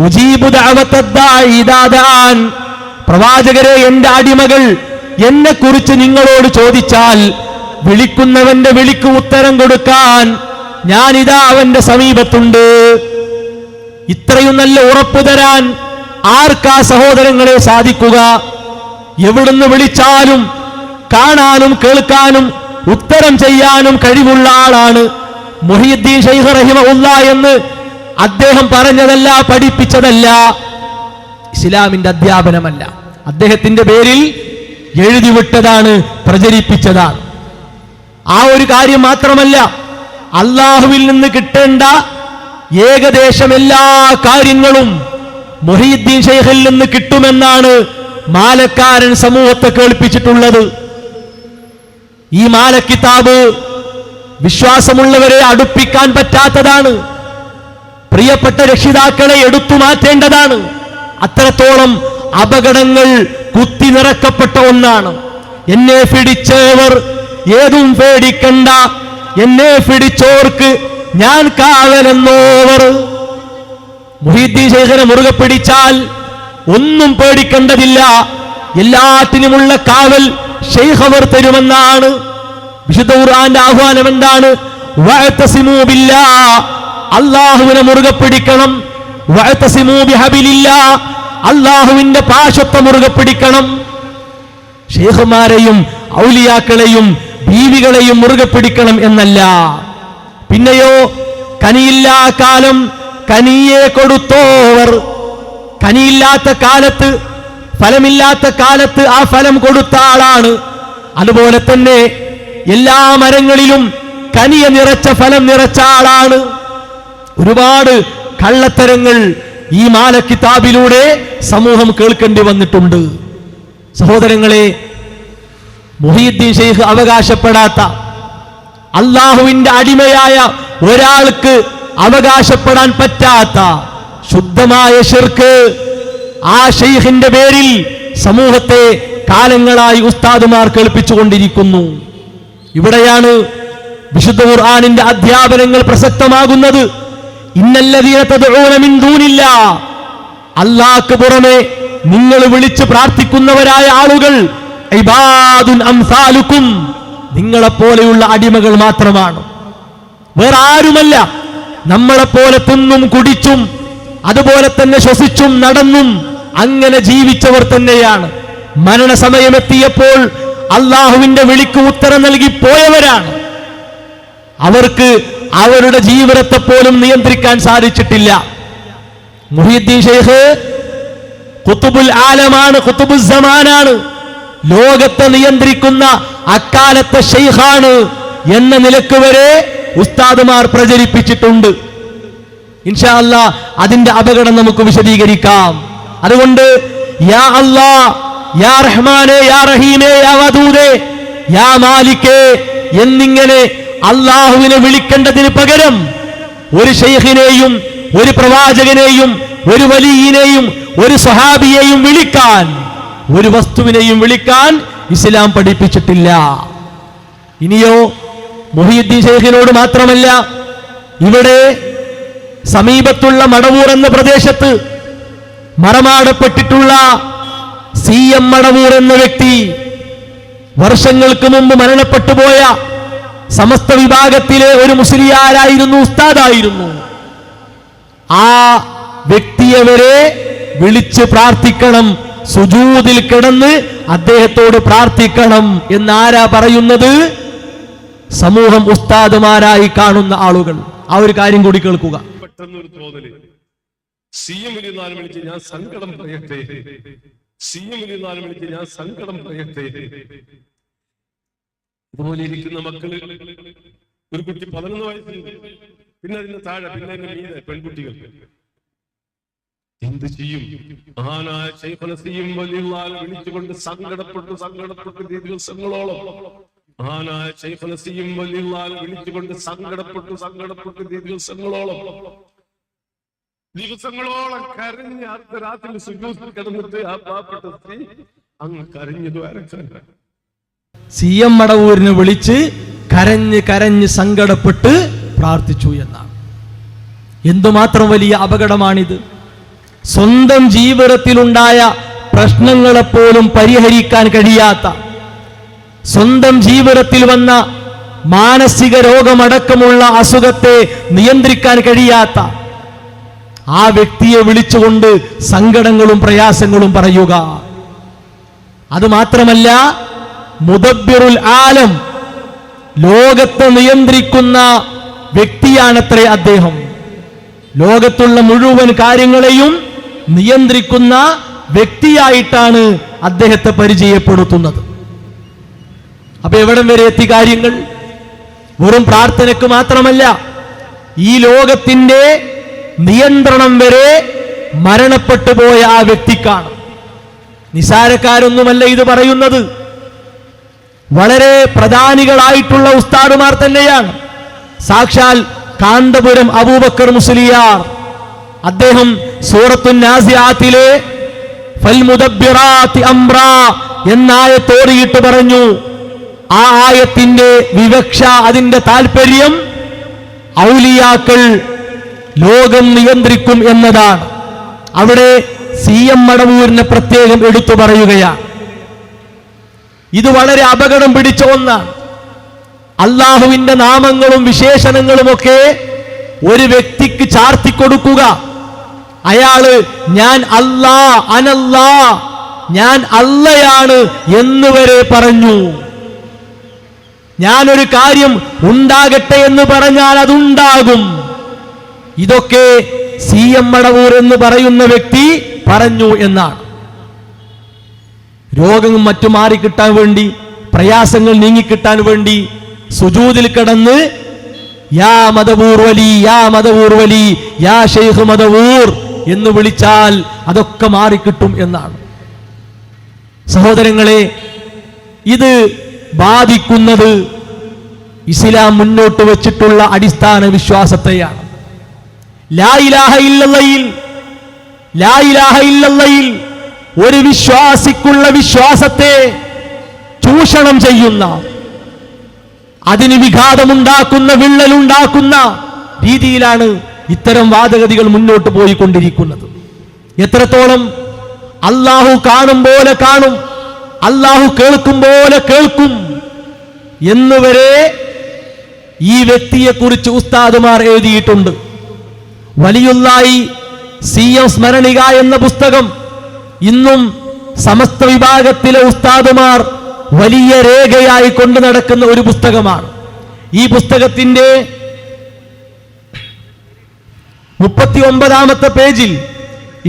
ഉജീബു ദഅവത്തദ് ദാഇ ഇദാ ദഅൻ. പ്രവാചകരെ, എന്റെ അടിമകൾ എന്നെ കുറിച്ച് നിങ്ങളോട് ചോദിച്ചാൽ വിളിക്കുന്നവന്റെ വിളിക്ക് ഉത്തരം കൊടുക്കാൻ ഞാനിതാ അവന്റെ സമീപത്തുണ്ട്. ഇത്രയും നല്ല ഉറപ്പ് തരാൻ ആർക്കാ സഹോദരങ്ങളെ സാധിക്കുക? എവിടുന്ന് വിളിച്ചാലും കാണാനും കേൾക്കാനും ഉത്തരം ചെയ്യാനും കഴിവുള്ള ആളാണ് മുഹീദ്ദീൻ ശൈഖ് റഹിമഹുല്ലാ എന്ന് അദ്ദേഹം പറഞ്ഞതല്ല, പഠിപ്പിച്ചതല്ല, ഇസ്ലാമിന്റെ അധ്യാപനമല്ല. അദ്ദേഹത്തിന്റെ പേരിൽ എഴുതിവിട്ടതാണ്, പ്രചരിപ്പിച്ചതാണ്. ആ ഒരു കാര്യം മാത്രമല്ല, അള്ളാഹുവിൽ നിന്ന് കിട്ടേണ്ട ഏകദേശം എല്ലാ കാര്യങ്ങളും മുഹീദ്ദീൻ ശൈഖിൽ നിന്ന് കിട്ടുമെന്നാണ് മാലക്കാരൻ സമൂഹത്തെ കേൾപ്പിച്ചിട്ടുള്ളത്. ഈ മാലക്കിതാബ് വിശ്വാസമുള്ളവരെ അടുപ്പിക്കാൻ പറ്റാത്തതാണ്. പ്രിയപ്പെട്ട രക്ഷിതാക്കളെ എടുത്തു മാറ്റേണ്ടതാണ്. അത്രത്തോളം അപകടങ്ങൾ കുത്തി നിറക്കപ്പെട്ട ഒന്നാണ്. എന്നെ പിടിച്ചവർ ഏതും പേടിക്കണ്ട, എന്നെ പിടിച്ചോർക്ക് ഞാൻ കാവലെന്നോവർ. മുഹീദ്ദീൻ ശൈഖിനെ മുറുകെ പിടിച്ചാൽ ഒന്നും പേടിക്കേണ്ടതില്ല, എല്ലാറ്റിനുമുള്ള കാവൽ ശൈഖ് അവർ തരുമെന്നാണ്. വിശുദ്ധ ഖുർആന്റെ ആഹ്വാനം എന്താണ്? വഅതസിമൂ ബില്ലാഹ്, അല്ലാഹുവിനെ മുറുകെ പിടിക്കണം. വഅതസിമൂ ബിഹബിലില്ലാഹ്, അല്ലാഹുവിന്റെ പാശത്തെ മുറുകെ പിടിക്കണം. ശൈഖുമാരെയും ഔലിയാക്കളെയും ബീവികളെയും മുറുകെ പിടിക്കണം എന്നല്ല. പിന്നെയോ കനിയില്ലാ കാലം കനിയെ കൊടുത്തോവർ, കനിയില്ലാത്ത കാലത്ത്, ഫലമില്ലാത്ത കാലത്ത് ആ ഫലം കൊടുത്ത ആളാണ്. അതുപോലെ തന്നെ എല്ലാ മരങ്ങളിലും കനിയ നിറച്ച ഫലം നിറച്ച ആളാണ്. ഒരുപാട് കള്ളത്തരങ്ങൾ ഈ മാലക്കിതാബിലൂടെ സമൂഹം കേൾക്കേണ്ടി വന്നിട്ടുണ്ട്. സഹോദരങ്ങളെ, മുഹീദ്ദീൻ ശൈഖ് അവകാശപ്പെടാത്ത, അള്ളാഹുവിന്റെ അടിമയായ ഒരാൾക്ക് അവകാശപ്പെടാൻ പറ്റാത്ത ശുദ്ധമായ ശിർക്ക് ആ ശൈഖിന്റെ പേരിൽ സമൂഹത്തെ കാലങ്ങളായി ഉസ്താദുമാർ കേൾപ്പിച്ചുകൊണ്ടിരിക്കുന്നു. ഇവിടെയാണ് വിശുദ്ധ ഖുർആനിന്റെ അധ്യാപനങ്ങൾ പ്രസക്തമാകുന്നത്. ഇന്നല്ലദീന തദ്ഊന മിൻ ദൂനില്ലാഹ്, അല്ലാഹുവിന് പുറമെ നിങ്ങൾ വിളിച്ച് പ്രാർത്ഥിക്കുന്നവരായ ആളുകൾ ഇബാദുൻ അംസാലുക്കും, നിങ്ങളെപ്പോലെയുള്ള അടിമകൾ മാത്രമാണ്, വേറെ ആരുമല്ല. നമ്മളെപ്പോലെ തിന്നും കുടിച്ചും അതുപോലെ തന്നെ ശ്വസിച്ചും നടന്നും അങ്ങനെ ജീവിച്ചവർ തന്നെയാണ്. മരണസമയമെത്തിയപ്പോൾ അള്ളാഹുവിന്റെ വിളിക്ക് ഉത്തരം നൽകി പോയവരാണ്. അവർക്ക് അവരുടെ ജീവിതത്തെ പോലും നിയന്ത്രിക്കാൻ സാധിച്ചിട്ടില്ല. മുഹീദ്ദീൻ ശൈഖ് ഖുതുബുൽ ആലമാണ്, ഖുതുബുൽ സമാനാണ്, ലോകത്തെ നിയന്ത്രിക്കുന്ന അക്കാലത്തെ ശൈഖാണ് എന്ന നിലക്ക് വരെ ഉസ്താദുമാർ പ്രചരിപ്പിച്ചിട്ടുണ്ട്. ഇൻഷാ അല്ലാഹ് അതിന്റെ അപകടം നമുക്ക് വിശദീകരിക്കാം. അതുകൊണ്ട് യാ അല്ലാഹ്, യാ റഹ്മാനേ, യാ റഹീമേ, യാ വദൂദേ, യാ മാലിക്കേ എന്നിങ്ങനെ അള്ളാഹുവിനെ വിളിക്കേണ്ടതിന് പകരം ഒരു ശൈഖിനെയും ഒരു പ്രവാചകനെയും ഒരു വലിയനെയും ഒരു സ്വഹാബിയെയും വിളിക്കാൻ, ഒരു വസ്തുവിനെയും വിളിക്കാൻ ഇസ്ലാം പഠിപ്പിച്ചിട്ടില്ല. ഇനിയോ മുഹീദ്ദീൻ ശൈഖിനോട് മാത്രമല്ല, ഇവിടെ സമീപത്തുള്ള മടവൂർ എന്ന പ്രദേശത്ത് മറമാടപ്പെട്ടിട്ടുള്ള CM മടവൂർ എന്ന വ്യക്തി വർഷങ്ങൾക്ക് മുമ്പ് മരണപ്പെട്ടുപോയ സമസ്ത വിഭാഗത്തിലെ ഒരു മുസ്ലിയാരായിരുന്നു, ഉസ്താദായിരുന്നു. ആ വ്യക്തിയെ വരെ വിളിച്ച് പ്രാർത്ഥിക്കണം, സുജൂദിൽ കിടന്ന് അദ്ദേഹത്തോട് പ്രാർത്ഥിക്കണം എന്നാരാ പറയുന്നത്? സമൂഹം ഉസ്താദുമാരായി കാണുന്ന ആളുകൾ. ആ ഒരു കാര്യം കൂടി കേൾക്കുക. പെട്ടെന്നൊരു തോന്നല്, CM വിളിച്ച് ഞാൻ സങ്കടം പറയട്ടെ, CM വിളിച്ച് ഞാൻ സങ്കടം പറയട്ടെ. ഇതുപോലെ ഇരിക്കുന്ന മക്കള്, ഒരു കുട്ടി 11 വയസ്സുണ്ട്, പിന്നെ അതിന് താഴെ, പിന്നെ അതിന്റെ മീതെ പെൺകുട്ടികൾ. എന്ത് ചെയ്യും? മഹാനായ ശൈഖുന CM വലിയുള്ളാഹ് വിളിച്ചുകൊണ്ട് സങ്കടപ്പെട്ടു ദിവസങ്ങളോളം. മഹാനായ ശൈഖുന CM വലിയുള്ളാഹ് വിളിച്ചുകൊണ്ട് സങ്കടപ്പെട്ടു ദിവസങ്ങളോളം കരഞ്ഞ് അർദ്ധരാത്രി സുജൂദിൽ കിടന്നിട്ട് ആ പാവപ്പെട്ട സ്ത്രീ അങ്ങ് കരഞ്ഞു ദ്വാരക്കാൻ. CM മടവൂരിനെ വിളിച്ച് കരഞ്ഞ് സങ്കടപ്പെട്ട് പ്രാർത്ഥിച്ചു എന്നാണ്. എന്തുമാത്രം വലിയ അപകടമാണിത്! സ്വന്തം ജീവിതത്തിലുണ്ടായ പ്രശ്നങ്ങളെപ്പോലും പരിഹരിക്കാൻ കഴിയാത്ത, സ്വന്തം ജീവിതത്തിൽ വന്ന മാനസിക രോഗമടക്കമുള്ള അസുഖത്തെ നിയന്ത്രിക്കാൻ കഴിയാത്ത ആ വ്യക്തിയെ വിളിച്ചുകൊണ്ട് സങ്കടങ്ങളും പ്രയാസങ്ങളും പറയുക. അതുമാത്രമല്ല, മുദബ്ബിറുൽ ആലം, ലോകത്തെ നിയന്ത്രിക്കുന്ന വ്യക്തിയാണത്രേ അദ്ദേഹം. ലോകത്തുള്ള മുഴുവൻ കാര്യങ്ങളെയും നിയന്ത്രിക്കുന്ന വ്യക്തിയായിട്ടാണ് അദ്ദേഹത്തെ പരിചയപ്പെടുത്തുന്നത്. അപ്പൊ എവിടം വരെ എത്തി കാര്യങ്ങൾ? വെറും പ്രാർത്ഥനയ്ക്ക് മാത്രമല്ല, ഈ ലോകത്തിന്റെ നിയന്ത്രണം വരെ മരണപ്പെട്ടു പോയ ആ വ്യക്തിക്കാണ്. നിസാരക്കാരൊന്നുമല്ല ഇത് പറയുന്നത്. വളരെ പ്രധാനികളായിട്ടുള്ള ഉസ്താദുമാർ തന്നെയാണ്. സാക്ഷാൽ കാന്തപുരം അബൂബക്കർ മുസ്ലിയാർ, അദ്ദേഹം സൂറത്തുൻ നാസിആത്തിലെ ഫൽ മുദബ്ബിറാത്തി അംറാ എന്ന ആയത്തോടിയിട്ട് പറഞ്ഞു. ആ ആയത്തിന്റെ വിവക്ഷ, അതിന്റെ താല്പര്യം ഔലിയാക്കൾ ലോകം നിയന്ത്രിക്കും എന്നതാണ്. അവിടെ CM മടവൂരിനെ പ്രത്യേകം എടുത്തു പറയുകയാണ്. ഇത് വളരെ അപകടം പിടിച്ച ഒന്നാണ്. അള്ളാഹുവിന്റെ നാമങ്ങളും വിശേഷണങ്ങളുമൊക്കെ ഒരു വ്യക്തിക്ക് ചാർത്തിക്കൊടുക്കുക. അയാള് ഞാൻ അല്ലാ, അനല്ലാ, ഞാൻ അല്ലയാണ് എന്നുവരെ പറഞ്ഞു. ഞാനൊരു കാര്യം ഉണ്ടാകട്ടെ എന്ന് പറഞ്ഞാൽ അതുണ്ടാകും. ഇതൊക്കെ CM മടവൂർ എന്ന് പറയുന്ന വ്യക്തി പറഞ്ഞു എന്നാണ്. രോഗം മറ്റു മാറിക്കിട്ടാൻ വേണ്ടി, പ്രയാസങ്ങൾ നീങ്ങിക്കിട്ടാൻ വേണ്ടി സുജൂദിൽ കിടന്ന് യാ മദവൂർ വലി, യാ മദവൂർ വലി, യാ ഷെയ്ഖ് മദവൂർ എന്ന് വിളിച്ചാൽ അതൊക്കെ മാറിക്കിട്ടും എന്നാണ്. സഹോദരങ്ങളെ, ഇത് ബാധിക്കുന്നത് ഇസ്ലാം മുന്നോട്ട് വെച്ചിട്ടുള്ള അടിസ്ഥാന വിശ്വാസത്തെയാണ്. ലാ ഇലാഹ ഇല്ലല്ലയിൽ ഒരു വിശ്വാസിക്കുള്ള വിശ്വാസത്തെ ചൂഷണം ചെയ്യുന്ന, അതിന് വിഘാതമുണ്ടാക്കുന്ന, വിള്ളലുണ്ടാക്കുന്ന രീതിയിലാണ് ഇത്തരം വാദഗതികൾ മുന്നോട്ട് പോയിക്കൊണ്ടിരിക്കുന്നത്. എത്രത്തോളം അള്ളാഹു കാണും പോലെ കാണും, അള്ളാഹു കേൾക്കും പോലെ കേൾക്കും എന്നുവരെ ഈ വ്യക്തിയെക്കുറിച്ച് ഉസ്താദുമാർ എഴുതിയിട്ടുണ്ട്. വലിയുള്ളായി CM സ്മരണിക എന്ന പുസ്തകം ഇന്നും സമസ്ത വിഭാഗത്തിലെ ഉസ്താദുമാർ വലിയ രേഖയായി കൊണ്ടു നടക്കുന്ന ഒരു പുസ്തകമാണ്. ഈ പുസ്തകത്തിന്റെ 39-ാമത്തെ പേജിൽ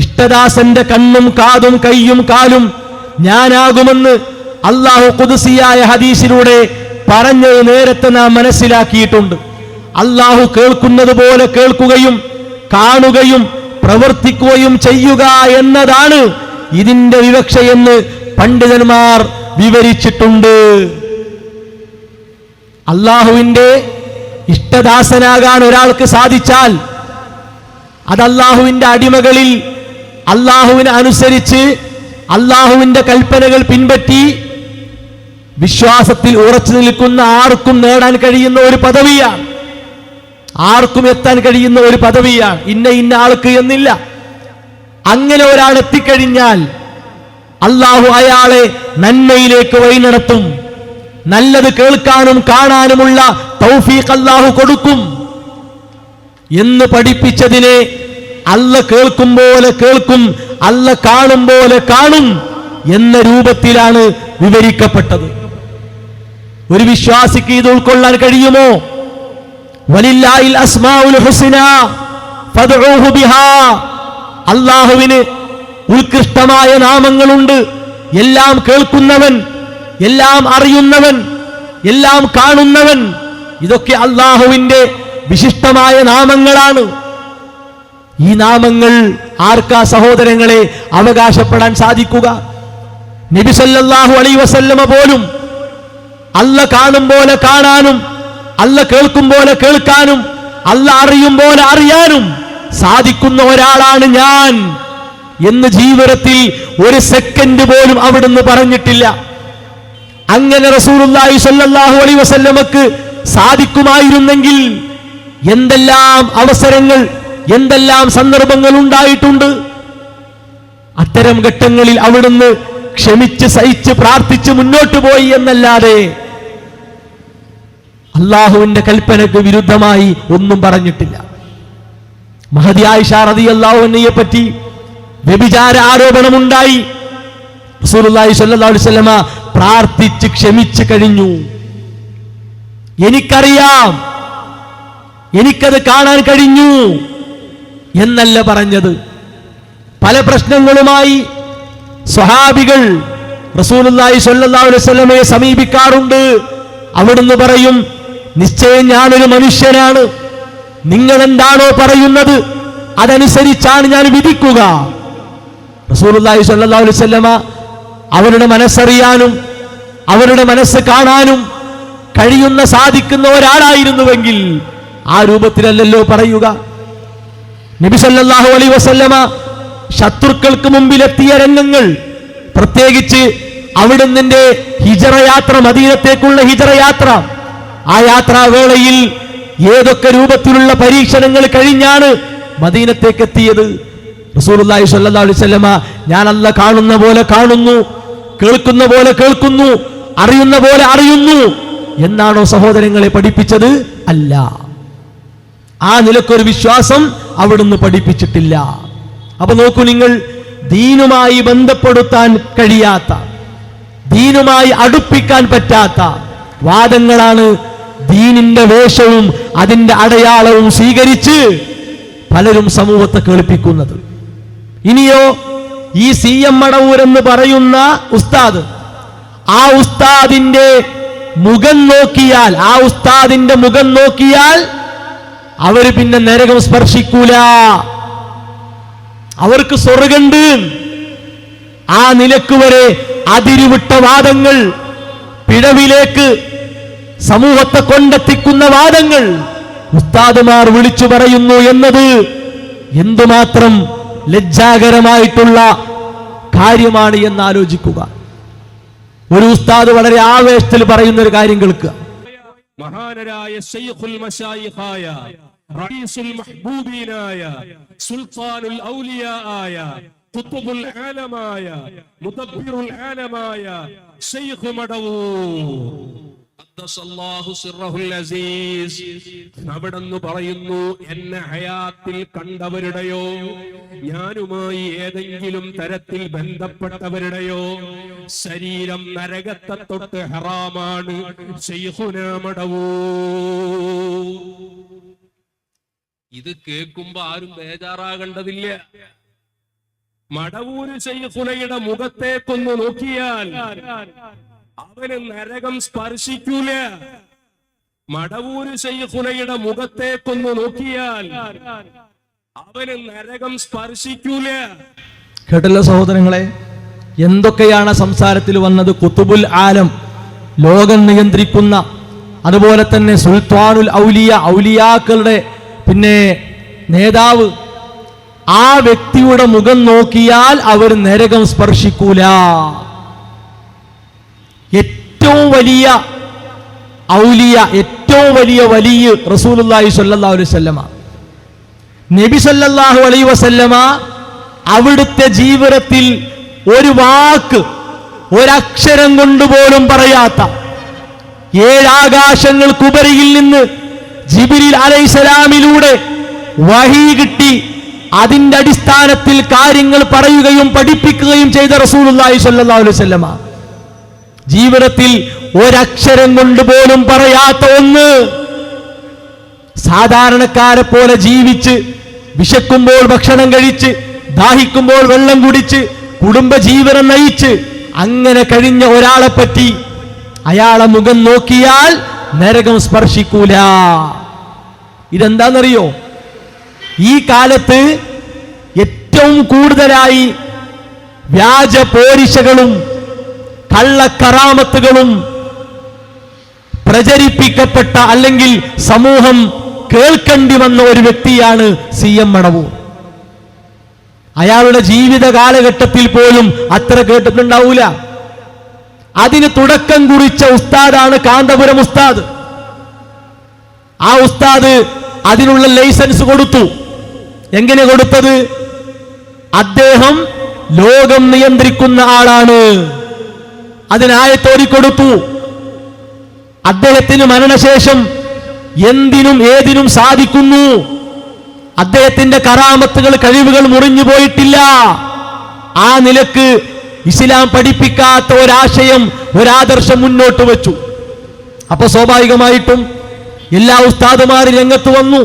ഇഷ്ടദാസന്റെ കണ്ണും കാതും കയ്യും കാലും ഞാനാകുമെന്ന് അള്ളാഹു ഖുദ്സിയായ ഹദീസിലൂടെ പറഞ്ഞത് നേരത്തെ നാം മനസ്സിലാക്കിയിട്ടുണ്ട്. അള്ളാഹു കേൾക്കുന്നത് പോലെ കേൾക്കുകയും കാണുകയും പ്രവർത്തിക്കുകയും ചെയ്യുക എന്നതാണ് ഇതിന്റെ വിവക്ഷയെന്ന് പണ്ഡിതന്മാർ വിവരിച്ചിട്ടുണ്ട്. അള്ളാഹുവിന്റെ ഇഷ്ടദാസനാകാൻ ഒരാൾക്ക് സാധിച്ചാൽ അത് അള്ളാഹുവിന്റെ അടിമകളിൽ അള്ളാഹുവിനെ അനുസരിച്ച് അള്ളാഹുവിന്റെ കൽപ്പനകൾ പിൻപറ്റി വിശ്വാസത്തിൽ ഉറച്ചു നിൽക്കുന്ന ആർക്കും നേടാൻ കഴിയുന്ന ഒരു പദവിയാണ്, ആർക്കും എത്താൻ കഴിയുന്ന ഒരു പദവിയാണ്. ഇന്ന ആൾക്ക് എന്നില്ല. അങ്ങനെ ഒരാൾ എത്തിക്കഴിഞ്ഞാൽ അള്ളാഹു അയാളെ നന്മയിലേക്ക് വഴി നടത്തും. നല്ലത് കേൾക്കാനും കാണാനുമുള്ള തൗഫീഖ് അള്ളാഹു കൊടുക്കും എന്ന് പഠിപ്പിച്ചതിനെ അല്ല കേൾക്കും പോലെ കേൾക്കും, അല്ല കാണും പോലെ കാണും എന്ന രൂപത്തിലാണ് വിവരിക്കപ്പെട്ടത്. ഒരു വിശ്വാസിക്ക് ഇത് ഉൾക്കൊള്ളാൻ കഴിയുമോ? വലില്ലാഹിൽ അസ്മാഉൽ ഹുസ്ന ഫദ്ഉഹു ബിഹാ. അല്ലാഹുവിന് ഉത്കൃഷ്ടമായ നാമങ്ങളുണ്ട്. എല്ലാം കേൾക്കുന്നവൻ, എല്ലാം അറിയുന്നവൻ, എല്ലാം കാണുന്നവൻ, ഇതൊക്കെ അല്ലാഹുവിന്റെ വിശിഷ്ടമായ നാമങ്ങളാണ്. ഈ നാമങ്ങൾ ആർക്കാ സഹോദരങ്ങളെ അവകാശപ്പെടാൻ സാധിക്കുക? നബി സല്ലല്ലാഹു അലൈഹി വസല്ലമ പോലും അല്ല കാണും പോലെ കാണാനും, അല്ല കേൾക്കും പോലെ കേൾക്കാനും, അല്ല അറിയും പോലെ അറിയാനും സാധിക്കുന്ന ഒരാളാണ് ഞാൻ എന്ന് ജീവിതത്തിൽ ഒരു സെക്കൻഡ് പോലും അവിടുന്ന് പറഞ്ഞിട്ടില്ല. അങ്ങനെ റസൂലുള്ളാഹി സ്വല്ലല്ലാഹു അലൈഹി വസല്ലമക്ക് സാധിക്കുമായിരുന്നെങ്കിൽ എന്തെല്ലാം അവസരങ്ങൾ, എന്തെല്ലാം സന്ദർഭങ്ങൾ ഉണ്ടായിട്ടുണ്ട്. അത്തരം ഘട്ടങ്ങളിൽ അവിടുന്ന് ക്ഷമിച്ച് സഹിച്ച് പ്രാർത്ഥിച്ച് മുന്നോട്ട് പോയി എന്നല്ലാതെ അള്ളാഹുവിന്റെ കൽപ്പനക്ക് വിരുദ്ധമായി ഒന്നും പറഞ്ഞിട്ടില്ല. മഹദി ആയിഷ റളിയല്ലാഹു അൻഹയെ പറ്റി വ്യഭിചാര ആരോപണമുണ്ടായി. റസൂലുള്ളാഹി സ്വല്ലല്ലാഹു അലൈഹി വസല്ലമ പ്രാർത്ഥിച്ച് ക്ഷമിച്ചു കഴിഞ്ഞു. എനിക്കറിയാം, എനിക്കത് കാണാൻ കഴിഞ്ഞു എന്നല്ല പറഞ്ഞത്. പല പ്രശ്നങ്ങളുമായി സ്വഹാബികൾ റസൂലുള്ളാഹി സ്വല്ലല്ലാഹു അലൈഹി വസല്ലമയെ സമീപിക്കാറുണ്ട്. അവിടുന്ന് പറയും, നിശ്ചയം ഞാനൊരു മനുഷ്യനാണ്, നിങ്ങൾ എന്താണോ പറയുന്നത് അതനുസരിച്ചാണ് ഞാൻ വിധിക്കുക. റസൂലുള്ളാഹി സ്വല്ലല്ലാഹു അലൈഹി വസല്ലമ അവരുടെ മനസ്സറിയാനും അവരുടെ മനസ്സ് കാണാനും കഴിയുന്ന സാധിക്കുന്ന ഒരാളായിരുന്നുവെങ്കിൽ ആ രൂപത്തിലല്ലല്ലോ പറയുക. നബി സല്ലല്ലാഹു അലൈഹി വസല്ലമ ശത്രുക്കൾക്ക് മുമ്പിലെത്തിയ രംഗങ്ങൾ, പ്രത്യേകിച്ച് അവിടുന്ന് ഹിജറ യാത്ര, മദീനത്തേക്കുള്ള ഹിജറ യാത്ര, ആ യാത്രാവേളയിൽ ഏതൊക്കെ രൂപത്തിലുള്ള പരീക്ഷണങ്ങൾ കഴിഞ്ഞാണ് മദീനത്തേക്ക് എത്തിയത്. റസൂലുള്ളാഹി സ്വല്ലല്ലാഹു അലൈഹി വസല്ലമ ഞാൻ അല്ലാഹ് കാണുന്ന പോലെ കാണുന്നു, കേൾക്കുന്ന പോലെ കേൾക്കുന്നു, അറിയുന്ന പോലെ അറിയുന്നു എന്നാണോ സഹോദരങ്ങളെ പഠിപ്പിച്ചത്? അല്ല. ആ നിലക്കൊരു വിശ്വാസം അവിടുന്ന് പഠിപ്പിച്ചിട്ടില്ല. അപ്പൊ നോക്കൂ നിങ്ങൾ, ദീനുമായി ബന്ധപ്പെടുത്താൻ കഴിയാത്ത, ദീനുമായി അടുപ്പിക്കാൻ പറ്റാത്ത വാദങ്ങളാണ് ദീനിന്റെ വേഷവും അതിന്റെ അടയാളവും സ്വീകരിച്ച് പലരും സമൂഹത്തെ കേൾപ്പിക്കുന്നത്. ഇനിയോ ഈ CM മടവൂർ എന്ന് പറയുന്ന ഉസ്താദ്, ആ ഉസ്താദിന്റെ മുഖം നോക്കിയാൽ, ആ ഉസ്താദിന്റെ മുഖം നോക്കിയാൽ അവര് പിന്നെ നരകം സ്പർശിക്കൂല, അവർക്ക് സ്വർഗമുണ്ട്. ആ നിലക്ക് വരെ അതിരുവിട്ട വാദങ്ങൾ, പിഴവിലേക്ക് സമൂഹത്തെ കൊണ്ടെത്തിക്കുന്ന വാദങ്ങൾ ഉസ്താദുമാർ വിളിച്ചു പറയുന്നു എന്നത് എന്തുമാത്രം ലജ്ജാകരമായിട്ടുള്ള കാര്യമാണ് എന്ന് ആലോചിക്കുക. ഒരു ഉസ്താദ് വളരെ ആവേശത്തിൽ പറയുന്ന ഒരു കാര്യം കേൾക്കുക. മഹാനരായ ശൈഖുൽ മശായിഖായ റഈസുൽ മഹ്ബൂബീനായ സുൽത്താനുൽ ഔലിയായ ഖുത്ബുൽ ആലമായ മുദബ്ബിറുൽ ആലമായ ശൈഖ് മടവൂർ ഖദ്ദസല്ലാഹു സിർറഹുൽ അസീസ് അവിടെന്ന് പറയുന്നു, എന്നെ ഹയാത്തിൽ കണ്ടവരുടെയോ ഞാനുമായി ഏതെങ്കിലും തരത്തിൽ ബന്ധപ്പെട്ടവരുടെയോ ശരീരം നരകത്തെ തൊട്ട് ഹറാമാണ്. ശൈഖുനാ മടവൂർ. ഇത് കേൾക്കുമ്പോ ആരും ബേജാറാകേണ്ടതില്ല. മടവൂര് ശൈഖുനയുടെ മുഖത്തേക്കൊന്ന് നോക്കിയാൽ അവന് നരകം സ്പർശിക്കൂല. മടവൂര് ശൈഖുനയുടെ മുഖത്തേക്കൊന്ന് നോക്കിയാൽ അവന് നരകം സ്പർശിക്കൂല. കേട്ടല്ലോ സഹോദരങ്ങളെ, എന്തൊക്കെയാണ് സംസാരത്തിൽ വന്നത്. ഖുത്ബുൽ ആലം, ലോകം നിയന്ത്രിക്കുന്ന, അതുപോലെ തന്നെ സുൽത്താനുൽ ഔലിയ, ഔലിയാക്കളുടെ പിന്നെ നേതാവ്, ആ വ്യക്തിയുടെ മുഖം നോക്കിയാൽ അവർ നരകം സ്പർശിക്കൂല. ഏറ്റവും വലിയ ഔലിയ, ഏറ്റവും വലിയ വലിയ റസൂലുള്ളാഹി സ്വല്ലല്ലാഹു അലൈഹി വസല്ലമ, നബി സല്ലല്ലാഹു അലൈഹി വസല്ലമ അവിടുത്തെ ജീവിതത്തിൽ ഒരു വാക്ക്, ഒരക്ഷരം കൊണ്ടുപോലും പറയാത്ത, ഏഴാകാശങ്ങൾക്കുപരിയിൽ നിന്ന് ജിബ്രീൽ അലൈഹിസ്സലാമിലൂടെ വഹി കിട്ടി അതിന്റെ അടിസ്ഥാനത്തിൽ കാര്യങ്ങൾ പറയുകയും പഠിപ്പിക്കുകയും ചെയ്ത റസൂലുള്ളാഹി സ്വല്ലല്ലാഹു അലൈഹി വസല്ലമ ജീവിതത്തിൽ ഒരക്ഷരം കൊണ്ടുപോലും പറയാത്ത ഒന്ന്, സാധാരണക്കാരെ പോലെ ജീവിച്ച്, വിശക്കുമ്പോൾ ഭക്ഷണം കഴിച്ച്, ദാഹിക്കുമ്പോൾ വെള്ളം കുടിച്ച്, കുടുംബജീവനം നയിച്ച് അങ്ങനെ കഴിഞ്ഞ ഒരാളെ പറ്റി അയാളെ മുഖം നോക്കിയാൽ നരകം സ്പർശിക്കൂല. ഇതെന്താണെന്നറിയോ? ഈ കാലത്ത് ഏറ്റവും കൂടുതലായി വ്യാജ പോരിശകളും കള്ളക്കറാമത്തുകളും പ്രചരിപ്പിക്കപ്പെട്ട, അല്ലെങ്കിൽ സമൂഹം കേൾക്കേണ്ടി വന്ന ഒരു വ്യക്തിയാണ് CM മടവൂർ. അയാളുടെ ജീവിത കാലഘട്ടത്തിൽ പോലും അത്ര കേട്ടിട്ടുണ്ടാവൂല. അതിന് തുടക്കം കുറിച്ച ഉസ്താദാണ് കാന്തപുരം ഉസ്താദ്. ആ ഉസ്താദ് അതിനുള്ള ലൈസൻസ് കൊടുത്തു. എങ്ങനെ കൊടുത്തത്? അദ്ദേഹം ലോകം നിയന്ത്രിക്കുന്ന ആളാണ്, അതിനായത്തോടി കൊടുത്തു. അദ്ദേഹത്തിന് മരണശേഷം എന്തിനും ഏതിനും സാധിക്കുന്നു. അദ്ദേഹത്തിന്റെ കറാമത്തുകൾ, കഴിവുകൾ മുറിഞ്ഞു പോയിട്ടില്ല. ആ നിലക്ക് ഇസ്ലാം പഠിപ്പിക്കാത്ത ഒരാശയം, ഒരാദർശം മുന്നോട്ട് വെച്ചു. അപ്പൊ സ്വാഭാവികമായിട്ടും എല്ലാ ഉസ്താദുമാരും രംഗത്ത് വന്നു.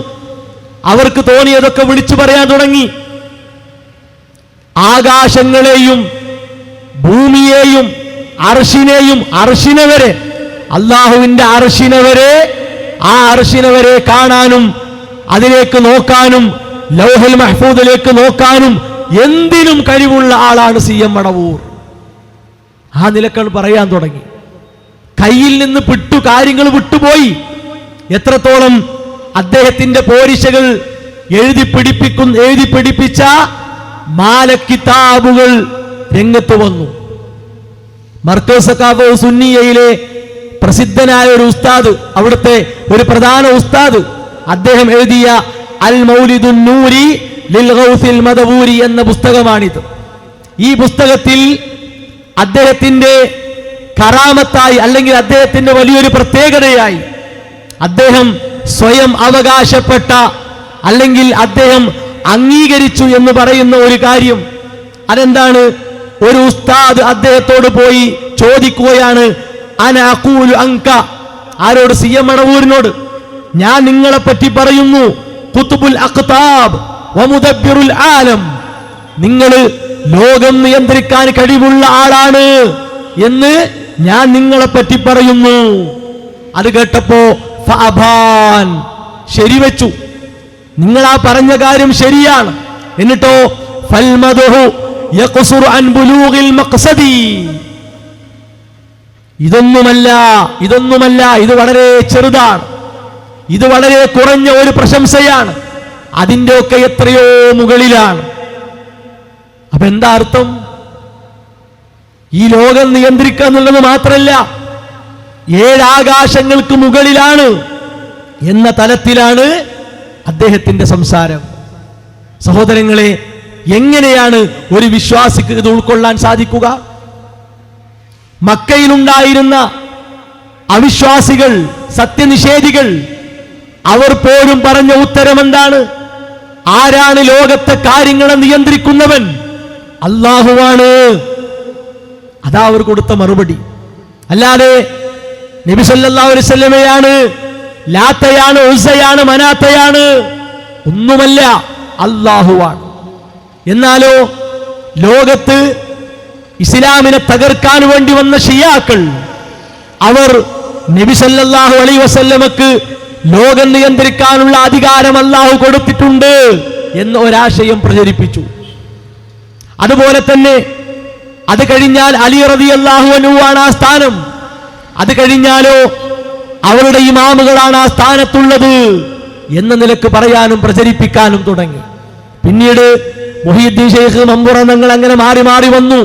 അവർക്ക് തോന്നിയതൊക്കെ വിളിച്ചു പറയാൻ തുടങ്ങി. ആകാശങ്ങളെയും ഭൂമിയെയും അർശിനെയും, അർശിനെ വരെ, അള്ളാഹുവിന്റെ അർശിനെ വരെ, ആ അർശിനെ വരെ കാണാനും അതിലേക്ക് നോക്കാനും ലൗഹുൽ മഹ്ഫൂദിലേക്ക് നോക്കാനും എന്തിനും കഴിവുള്ള ആളാണ് CM മടവൂർ. ആ നിലക്കൾ പറയാൻ തുടങ്ങി. കയ്യിൽ നിന്ന് കാര്യങ്ങൾ വിട്ടുപോയി. എത്രത്തോളം അദ്ദേഹത്തിന്റെ പോരിശകൾ എഴുതി പിടിപ്പിച്ച മാലക്കിതാബുകൾ രംഗത്ത് വന്നു. മർക്കസ് സഖാഫ് സുന്നിയയിലെ പ്രസിദ്ധനായ ഒരു ഉസ്താദ്, അവിടുത്തെ ഒരു പ്രധാന ഉസ്താദ്, അദ്ദേഹം എഴുതിയ അൽ മൗലിദുൻ നൂരി ലിൽ ഗൗസിൽ മദവൂരി എന്ന പുസ്തകമാണിത്. ഈ പുസ്തകത്തിൽ അദ്ദേഹത്തിന്റെ കറാമത്തായി, അല്ലെങ്കിൽ അദ്ദേഹത്തിന്റെ വലിയൊരു പ്രത്യേകതയായി, അദ്ദേഹം സ്വയം അവകാശപ്പെട്ട, അല്ലെങ്കിൽ അദ്ദേഹം അംഗീകരിച്ചു എന്ന് പറയുന്ന ഒരു കാര്യം. അതെന്താണ്? ഒരു ഉസ്താദ് അദ്ദേഹത്തോട് പോയി ചോദിക്കുകയാണ്, അന അഖൂലു അൻക, ആരോട്? CM മടവൂരിനോട്. ഞാൻ നിങ്ങളെ പറ്റി പറയുന്നു, ഖുത്ബുൽ അഖ്താബ് വമുദബ്ബിറുൽ ആലം, നിങ്ങൾ ലോകം നിയന്ത്രിക്കാൻ കഴിവുള്ള ആളാണ് എന്ന് ഞാൻ നിങ്ങളെ പറ്റി പറയുന്നു. അത് കേട്ടപ്പോ ഫഅബാൻ, ശരിവെച്ചു. നിങ്ങൾ ആ പറഞ്ഞ കാര്യം ശരിയാണ്. എന്നിട്ടോ ഫൽമദഹു യഖ്സുറു അൻ ബുലൂഗിൽ മഖ്സദി, ഇതൊന്നുമല്ല, ഇത് വളരെ ചെറുതാണ്, ഇത് വളരെ കുറഞ്ഞ ഒരു പ്രശംസയാണ്, അതിന്റെ ഒക്കെ എത്രയോ മുകളിലാണ്. അപ്പൊ എന്താ അർത്ഥം? ഈ ലോകം നിയന്ത്രിക്കുക എന്നുള്ളത് മാത്രമല്ല, 7 ആകാശങ്ങൾക്ക് മുകളിലാണ് എന്ന തലത്തിലാണ് അദ്ദേഹത്തിന്റെ സംസാരം. സഹോദരങ്ങളെ, എങ്ങനെയാണ് ഒരു വിശ്വാസിക്ക് ഇത് ഉൾക്കൊള്ളാൻ സാധിക്കുക? മക്കയിലുണ്ടായിരുന്ന അവിശ്വാസികൾ, സത്യനിഷേധികൾ, അവർ പോലും പറഞ്ഞ ഉത്തരം എന്താണ്? ആരാണ് ലോകത്തെ കാര്യങ്ങളെ നിയന്ത്രിക്കുന്നവൻ? അല്ലാഹുവാണ്. അതാ അവർ കൊടുത്ത മറുപടി. അല്ലാതെ നബി സല്ലല്ലാഹു അലൈഹി വസല്ലമയാണ്, ലാത്തയാണ്, ഉസ്സയാണ്, മനാത്തയാണ്, ഒന്നുമല്ല, അല്ലാഹുവാണ്. എന്നാലോ ലോകത്ത് ഇസ്ലാമിനെ തകർക്കാൻ വേണ്ടി വന്ന ഷിയാക്കൾ, അവർ നബി സല്ലല്ലാഹു അലൈഹി വസല്ലമക്ക് ലോകം നിയന്ത്രിക്കാനുള്ള അധികാരം അല്ലാഹു കൊടുത്തിട്ടുണ്ട് എന്ന ഒരാശയം പ്രചരിപ്പിച്ചു. അതുപോലെ തന്നെ അത് കഴിഞ്ഞാൽ അലി റളിയല്ലാഹു അൻഹു ആണ് ആ സ്ഥാനം, അത് കഴിഞ്ഞാലോ അവരുടെ ഇമാമുകളാണ് ആ സ്ഥാനത്തുള്ളത് എന്ന നിലക്ക് പറയാനും പ്രചരിപ്പിക്കാനും തുടങ്ങി. പിന്നീട് മുഹീദ്ദീൻ ശൈഖ് മമ്പുറ തങ്ങൾ അങ്ങനെ മാറി മാറി വന്നു.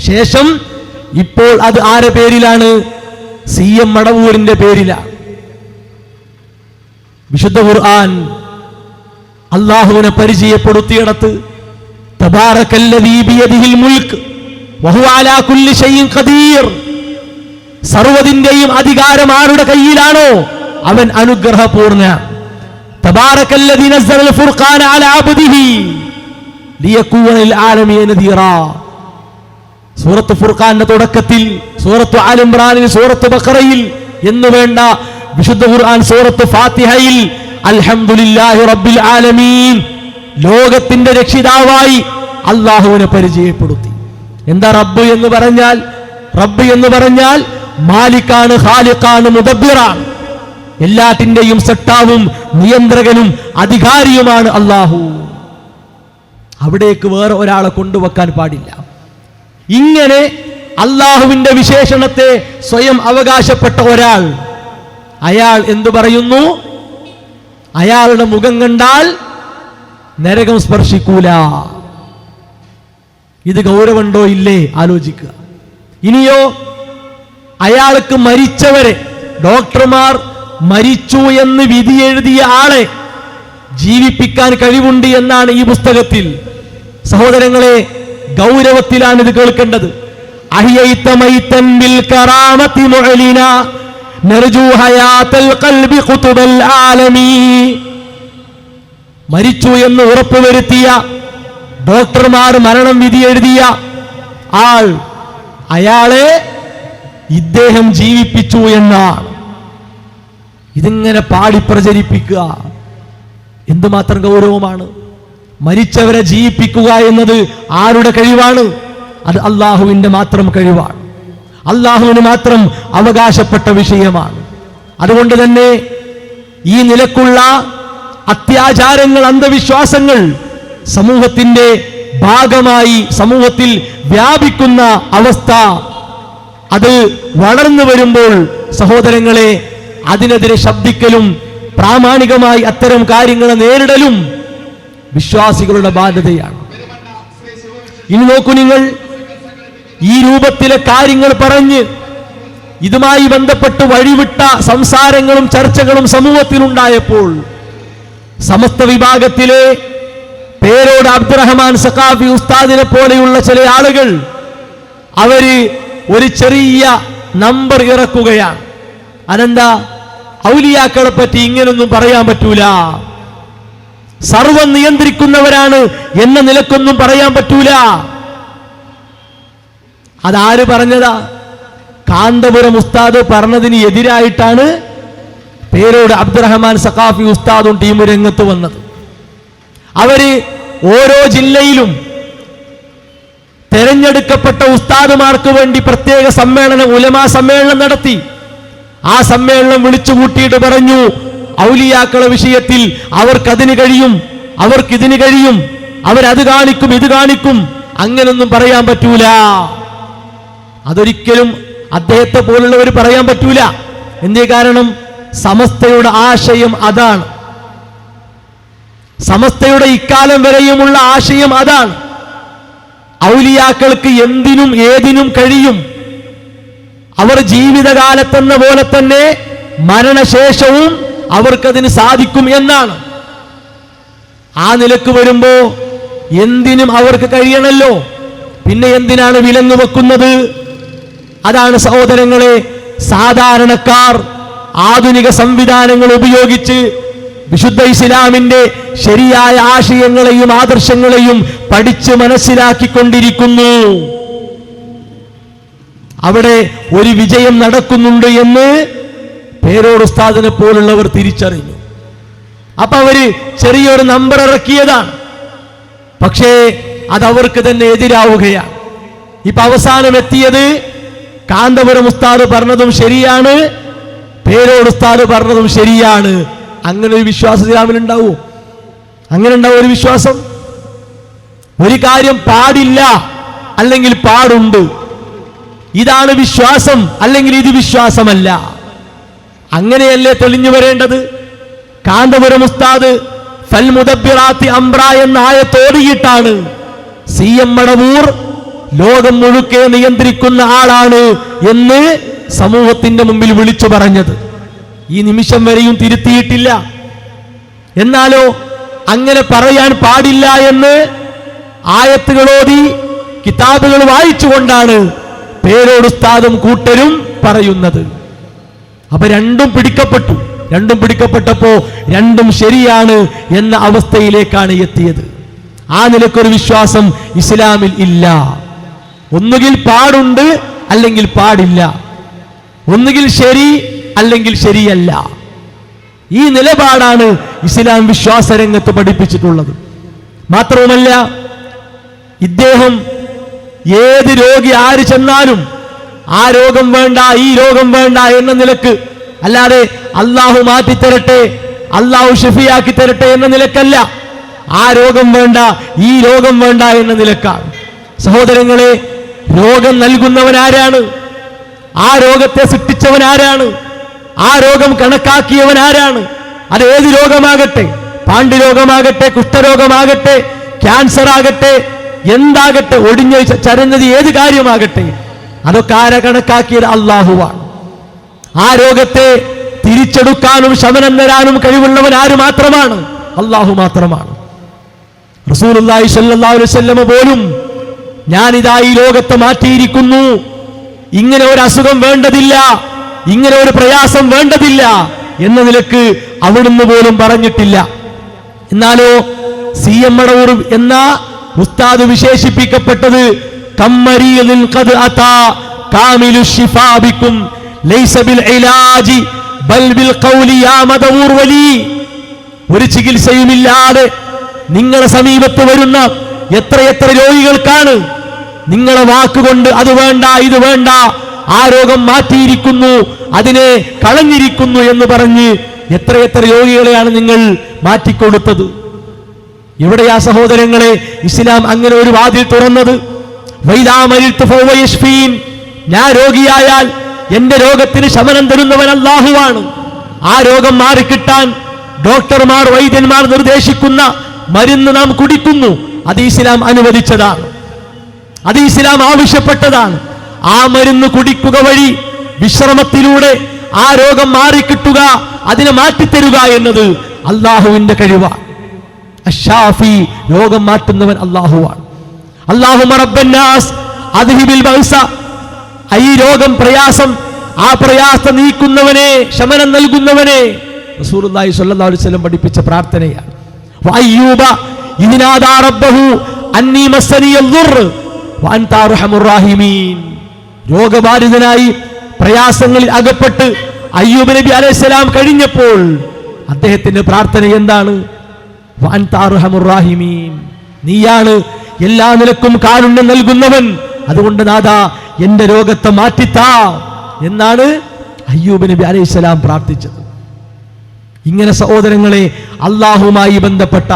ശേഷം ഇപ്പോൾ അത് ആരുടെ പേരിലാണ്? CM മടവൂരിന്റെ പേരിലാണ്. വിശുദ്ധ ഖുർആൻ അല്ലാഹുവിനെ പരിചയപ്പെടുത്തിയിടത്ത് തബാറകല്ലദീ ബിയദിഹിൽ മുൽക്ക് വഹുവ അലാ കുല്ലി ഷൈഇൻ ഖദീർ, സർവ്വതിന്റെയും അധികാരം ആരുടെ കയ്യിലാണോ അവൻ അനുഗ്രഹപൂർണ്ണനാണ്. തബാറകല്ലദീ നസ്സലൽ ഫുർഖാന അലാ അബ്ദിഹി ലിയകൂന ലിൽ ആലമീന നദീറാ. സൂറത്ത് ഫുർഖാന്റെ തുടക്കത്തിൽ, സൂറത്ത് ആൽ ഇംറാനിൽ, സൂറത്ത് ബഖറയിൽ എന്ന് വേണ്ട വിശുദ്ധ ഖുർആൻ സൂറത്ത് ഫാത്തിഹയിൽ അൽഹംദുലില്ലാഹി റബ്ബിൽ ആലമീൻ, ലോകത്തിന്റെ രക്ഷിതാവായി അല്ലാഹുവിനെ പരിചയപ്പെടുത്തി. എന്താ റബ്ബ് എന്ന് പറഞ്ഞാൽ? റബ്ബ് എന്ന് പറഞ്ഞാൽ മാലിക്കാണ്, ഖാലിഖാണ്, മുദബ്ബിറാണ്. എല്ലാറ്റിന്റെയും സട്ടാവും നിയന്ത്രകനും അധികാരിയുമാണ് അല്ലാഹു. അവിടേക്ക് വേറെ ഒരാളെ കൊണ്ടുവെക്കാൻ പാടില്ല. ഇങ്ങനെ അല്ലാഹുവിന്റെ വിശേഷണത്തെ സ്വയം അവകാശപ്പെട്ട ഒരാൾ, അയാൾ എന്തു പറയുന്നു? അയാളുടെ മുഖം കണ്ടാൽ നരകം സ്പർശിക്കൂല. ഇത് ഗൗരവമുണ്ടോ ഇല്ലേ ആലോചിക്കുക. ഇനിയോ അയാൾക്ക് മരിച്ചവരെ, ഡോക്ടർമാർ മരിച്ചു എന്ന് വിധി എഴുതിയ ആളെ ജീവിപ്പിക്കാൻ കഴിവുണ്ട് എന്നാണ് ഈ പുസ്തകത്തിൽ. സഹോദരങ്ങളെ, ഗൗരവത്തിലാണ് ഇത് കേൾക്കേണ്ടത്. അഹ്യൈത മൈതൻ ബിൽ കറാമത്തി മുഅലിന നർജു ഹയാത്തൽ ഖൽബി ഖുതുബൽ ആലമീ. മരിച്ചു എന്ന് ഉറപ്പുവരുത്തിയ ഡോക്ടർമാർ മരണം വിധി എഴുതിയ ആൾ, അയാളെ ഇദ്ദേഹം ജീവിപ്പിച്ചു എന്നാണ്. ഇതിങ്ങനെ പാടി പ്രചരിപ്പിക്കുക എന്തുമാത്രം ഗൗരവമാണ്. മരിച്ചവരെ ജീവിപ്പിക്കുക എന്നത് ആരുടെ കഴിവാണ്? അത് അള്ളാഹുവിന്റെ മാത്രം കഴിവാണ്. അള്ളാഹുവിന് മാത്രം അവകാശപ്പെട്ട വിഷയമാണ്. അതുകൊണ്ട് തന്നെ ഈ നിലക്കുള്ള അത്യാചാരങ്ങൾ, അന്ധവിശ്വാസങ്ങൾ സമൂഹത്തിന്റെ ഭാഗമായി സമൂഹത്തിൽ വ്യാപിക്കുന്ന അവസ്ഥ, അത് വളർന്നു വരുമ്പോൾ സഹോദരങ്ങളെ, അതിനെതിരെ ശബ്ദിക്കലും പ്രാമാണികമായി അത്തരം കാര്യങ്ങളെ നേരിടലും വിശ്വാസികളുടെ ബാധ്യതയാണ്. ഇനി നോക്കൂ നിങ്ങൾ, ഈ രൂപത്തിലെ കാര്യങ്ങൾ പറഞ്ഞ് ഇതുമായി ബന്ധപ്പെട്ട് വഴിവിട്ട സംസാരങ്ങളും ചർച്ചകളും സമൂഹത്തിലുണ്ടായപ്പോൾ സമസ്ത വിഭാഗത്തിലെ പേരോട് അബ്ദുറഹ്മാൻ സഖാഫി ഉസ്താദിനെ പോലെയുള്ള ചില ആളുകൾ അവര് ഒരു ചെറിയ നമ്പർ ഇറക്കുകയാണ്. അതെന്താ? ഔലിയാക്കളെ പറ്റി ഇങ്ങനൊന്നും പറയാൻ പറ്റൂല, സർവം നിയന്ത്രിക്കുന്നവരാണ് എന്ന നിലക്കൊന്നും പറയാൻ പറ്റൂല. അതാര് പറഞ്ഞതാ? കാന്തപുരം ഉസ്താദ് പറഞ്ഞതിന് എതിരായിട്ടാണ് പേരോട് അബ്ദുറഹ്മാൻ സഖാഫി ഉസ്താദും ടീമും രംഗത്ത് വന്നത്. അവര് ഓരോ ജില്ലയിലും തെരഞ്ഞെടുക്കപ്പെട്ട ഉസ്താദുമാർക്ക് വേണ്ടി പ്രത്യേക സമ്മേളനം, ഉലമാ സമ്മേളനം നടത്തി. ആ സമ്മേളനം വിളിച്ചു കൂട്ടിയിട്ട് പറഞ്ഞു, ഔലിയാക്കളെ വിഷയത്തിൽ അവർക്കതിന് കഴിയും, അവർക്കിതിന് കഴിയും, അവരത് കാണിക്കും, ഇത് കാണിക്കും, അങ്ങനൊന്നും പറയാൻ പറ്റൂല. അതൊരിക്കലും അദ്ദേഹത്തെ പോലുള്ളവർ പറയാൻ പറ്റൂല. എന്തേ കാരണം? സമസ്തയുടെ ആശയം അതാണ്. സമസ്തയുടെ ഇക്കാലം വരെയുമുള്ള ആശയം അതാണ്. ഔലിയാക്കൾക്ക് എന്തിനും ഏതിനും കഴിയും. അവർ ജീവിതകാലത്തെന്ന പോലെ തന്നെ മരണശേഷവും അവർക്കതിന് സാധിക്കും എന്നാണ്. ആ നിലക്ക് വരുമ്പോ എന്തിനും അവർക്ക് കഴിയണല്ലോ, പിന്നെ എന്തിനാണ് വിലങ്ങ് വെക്കുന്നത്? അതാണ് സഹോദരങ്ങളെ, സാധാരണക്കാർ ആധുനിക സംവിധാനങ്ങൾ ഉപയോഗിച്ച് വിശുദ്ധ ഇസ്ലാമിന്റെ ശരിയായ ആശയങ്ങളെയും ആദർശങ്ങളെയും പഠിച്ച് മനസ്സിലാക്കിക്കൊണ്ടിരിക്കുന്നു. അവിടെ ഒരു വിജയം നടക്കുന്നുണ്ട് എന്ന് പേരോട് ഉസ്താദിനെ പോലുള്ളവർ തിരിച്ചറിഞ്ഞു. അപ്പൊ അവര് ചെറിയൊരു നമ്പർ ഇറക്കിയതാണ്. പക്ഷേ അതവർക്ക് തന്നെ എതിരാവുകയാണ്. ഇപ്പൊ അവസാനം എത്തിയത് കാന്തപുരം ഉസ്താദ് പറഞ്ഞതും ശരിയാണ്, പേരോട് ഉസ്താദ് പറഞ്ഞതും ശരിയാണ്. അങ്ങനെ ഒരു വിശ്വാസം ഇസ്ലാമിലുണ്ടാവൂ? അങ്ങനെ ഉണ്ടാവും ഒരു വിശ്വാസം? ഒരു കാര്യം പാടില്ല അല്ലെങ്കിൽ പാടുണ്ട്, ഇതാണ് വിശ്വാസം അല്ലെങ്കിൽ ഇത് വിശ്വാസമല്ല, അങ്ങനെയല്ലേ തെളിഞ്ഞു വരേണ്ടത്? കാന്തപുരം ഉസ്താദ് ഫൽ മുദബ്ബിറാത്തി അംറ എന്ന ആയത്തോടിയിട്ടാണ് CM മടവൂർ ലോകം മുഴുക്കെ നിയന്ത്രിക്കുന്ന ആളാണ് എന്ന് സമൂഹത്തിന്റെ മുമ്പിൽ വിളിച്ചു പറഞ്ഞത്. ഈ നിമിഷം വരെയും തിരുത്തിയിട്ടില്ല. എന്നാലോ അങ്ങനെ പറയാൻ പാടില്ല എന്ന് ആയത്തുകളോതി കിതാബുകൾ വായിച്ചുകൊണ്ടാണ് പേരോട് ഉസ്താദും കൂട്ടരും പറയുന്നത്. അപ്പൊ രണ്ടും പിടിക്കപ്പെട്ടപ്പോ രണ്ടും ശരിയാണ് എന്ന അവസ്ഥയിലേക്കാണ് എത്തിയത്. ആ നിലക്കൊരു വിശ്വാസം ഇസ്ലാമിൽ ഇല്ല. ഒന്നുകിൽ പാടുണ്ട് അല്ലെങ്കിൽ പാടില്ല, ഒന്നുകിൽ ശരി അല്ലെങ്കിൽ ശരിയല്ല. ഈ നിലപാടാണ് ഇസ്ലാം വിശ്വാസരംഗത്ത് പഠിപ്പിച്ചിട്ടുള്ളത്. മാത്രവുമല്ല, ഇദ്ദേഹം ഏത് രോഗി ആര് ചെന്നാലും ആ രോഗം വേണ്ട, ഈ രോഗം വേണ്ട എന്ന നിലക്ക്, അല്ലാതെ അള്ളാഹു മാറ്റിത്തരട്ടെ, അള്ളാഹു ഷഫിയാക്കി തരട്ടെ എന്ന നിലക്കല്ല. ആ രോഗം വേണ്ട, ഈ രോഗം വേണ്ട എന്ന നിലക്കാണ്. സഹോദരങ്ങളെ, രോഗം നൽകുന്നവൻ ആരാണ്? ആ രോഗത്തെ സൃഷ്ടിച്ചവൻ ആരാണ്? ആ രോഗം കണക്കാക്കിയവൻ ആരാണ്? അത് ഏത് രോഗമാകട്ടെ, പാണ്ഡുരോഗമാകട്ടെ, കുഷ്ഠരോഗമാകട്ടെ, ക്യാൻസർ ആകട്ടെ, എന്താകട്ടെ, ഒടിഞ്ഞ ചരഞ്ഞത് ഏത് കാര്യമാകട്ടെ, അതൊക്കെ ആരെ കണക്കാക്കിയത്? അള്ളാഹുവാണ്. ആ രോഗത്തെ തിരിച്ചെടുക്കാനും ശമനം തരാനും കഴിവുള്ളവൻ ആര് മാത്രമാണ്? അള്ളാഹു മാത്രമാണ്. റസൂലുള്ളാഹി സ്വല്ലല്ലാഹു അലൈഹി വസല്ലം പോലും ഞാനിതാ ഈ ലോകത്തെ മാറ്റിയിരിക്കുന്നു, ഇങ്ങനെ ഒരു അസുഖം വേണ്ടതില്ല, ഇങ്ങനെ ഒരു പ്രയാസം വേണ്ടതില്ല എന്ന നിലക്ക് അവിടുന്ന് പോലും പറഞ്ഞിട്ടില്ല. എന്നാലോ CM മടവൂർ എന്ന ഉസ്താദ് വിശേഷിപ്പിക്കപ്പെട്ടത് കമ്മരീദിൻ ഖദ് അതാ കാമിലു ശിഫാ ബികും ലൈസ ബിൽ ഇലാജി ബൽ ബിൽ ഖൗലി യാ മദവൂർ വലി. ഒരു ചികിത്സയുമില്ലാതെ നിങ്ങളെ സമീപത്ത് വരുന്ന എത്രയെത്ര രോഗികൾക്കാണ് നിങ്ങളെ വാക്കുകൊണ്ട് അത് വേണ്ട ഇത് വേണ്ട, ആ രോഗം മാറ്റിയിരിക്കുന്നു, അതിനെ കളഞ്ഞിരിക്കുന്നു എന്ന് പറഞ്ഞ് എത്രയെത്ര രോഗികളെയാണ് നിങ്ങൾ മാറ്റിക്കൊടുത്തത്. എവിടെയാ സഹോദരങ്ങളെ ഇസ്ലാം അങ്ങനെ ഒരു വാതിൽ തുറന്നത്? ഞാൻ രോഗിയായാൽ എന്റെ രോഗത്തിന് ശമനം തരുന്നവൻ അല്ലാഹുവാണ്. ആ രോഗം മാറിക്കിട്ടാൻ ഡോക്ടർമാർ വൈദ്യന്മാർ നിർദ്ദേശിക്കുന്ന മരുന്ന് നാം കുടിക്കുന്നു. അത് ഇസ്ലാം അനുവദിച്ചതാണ്, അത് ഇസ്ലാം ആവശ്യപ്പെട്ടതാണ്. ആ മരുന്ന് കുടിക്കുക വഴി വിശ്രമത്തിലൂടെ ആ രോഗം മാറിക്കിട്ടുക, അതിനെ മാറ്റിത്തരുക എന്നത് അല്ലാഹുവിന്റെ കഴിവാണ്. അശ്ശാഫി, രോഗം മാറ്റുന്നവൻ അല്ലാഹുവാണ്. അല്ലാഹുമ്മ റബ്ബന്നാസ് അദ്ഹിബിൽ ബഅസ, ഈ രോഗം പ്രയാസം, ആ പ്രയാസം നീക്കുന്നവനെ, ശമനം നൽകുന്നവനെ റസൂലുള്ളാഹി സ്വല്ലല്ലാഹു അലൈഹി വസല്ലം പഠിപ്പിച്ച പ്രാർത്ഥനയാണ്. വഅയ്യൂബ ഇദ്നാദാ റബ്ബഹു അന്നി മസ്സനിയൽ ദുർർ വഅൻത അർഹമുർ റഹീമീൻ. രോഗബാധിതനായി പ്രയാസങ്ങളിൽ അകപ്പെട്ട് അയ്യൂബ് നബി അലൈഹിസ്സലാം കഴിഞ്ഞപ്പോൾ അദ്ദേഹത്തിന്റെ പ്രാർത്ഥന എന്താണ്? വഅൻത അർഹമുർ റഹീമീൻ, നീയാണ് എല്ലാ നിലക്കും കാരുണ്യം നൽകുന്നവൻ, അതുകൊണ്ട് നാഥാ എന്റെ രോഗത്തെ മാറ്റിത്താ എന്നാണ് അയ്യൂബ് നബി അലൈഹിസ്സലാം പ്രാർത്ഥിച്ചത്. ഇങ്ങനെ സഹോദരങ്ങളെ, അള്ളാഹുമായി ബന്ധപ്പെട്ട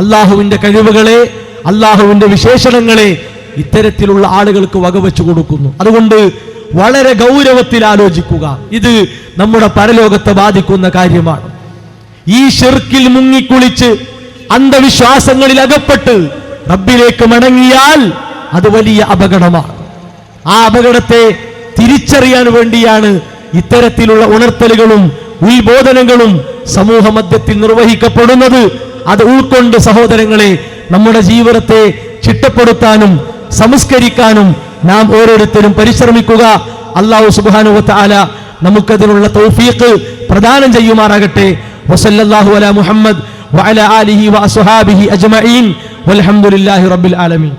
അള്ളാഹുവിന്റെ കഴിവുകളെ, അള്ളാഹുവിന്റെ വിശേഷണങ്ങളെ ഇത്തരത്തിലുള്ള ആളുകൾക്ക് വകവെച്ചു കൊടുക്കുന്നു. അതുകൊണ്ട് വളരെ ഗൗരവത്തിൽ ആലോചിക്കുക. ഇത് നമ്മുടെ പരലോകത്തെ ബാധിക്കുന്ന കാര്യമാണ്. ഈ ശിർക്കിൽ മുങ്ങിക്കുളിച്ച് അന്ധവിശ്വാസങ്ങളിൽ അകപ്പെട്ട് റബ്ബിലേക്ക് മടങ്ങിയാൽ അത് വലിയ അപകടമാണ്. ആ അപകടത്തെ തിരിച്ചറിയാൻ വേണ്ടിയാണ് ഇത്തരത്തിലുള്ള ഉണർത്തലുകളും ഉത്ബോധനങ്ങളും സമൂഹ മധ്യത്തിൽ നിർവഹിക്കപ്പെടുന്നത്. അത് ഉൾക്കൊണ്ട് സഹോദരങ്ങളെ, നമ്മുടെ ജീവിതത്തെ ചിട്ടപ്പെടുത്താനും സംസ്കരിക്കാനും നാം ഓരോരുത്തരും പരിശ്രമിക്കുക. അല്ലാഹു സുബ്ഹാനഹു വ തആല നമുക്കതിനുള്ള തൗഫീഖ് പ്രദാനം ചെയ്യുമാറാകട്ടെ. വസല്ലല്ലാഹു അലാ മുഹമ്മദ് വഅലാ ആലിഹി വഅസ്ഹാബിഹി അജ്മഈൻ വൽഹംദുലില്ലാഹി റബ്ബിൽ ആലമീൻ.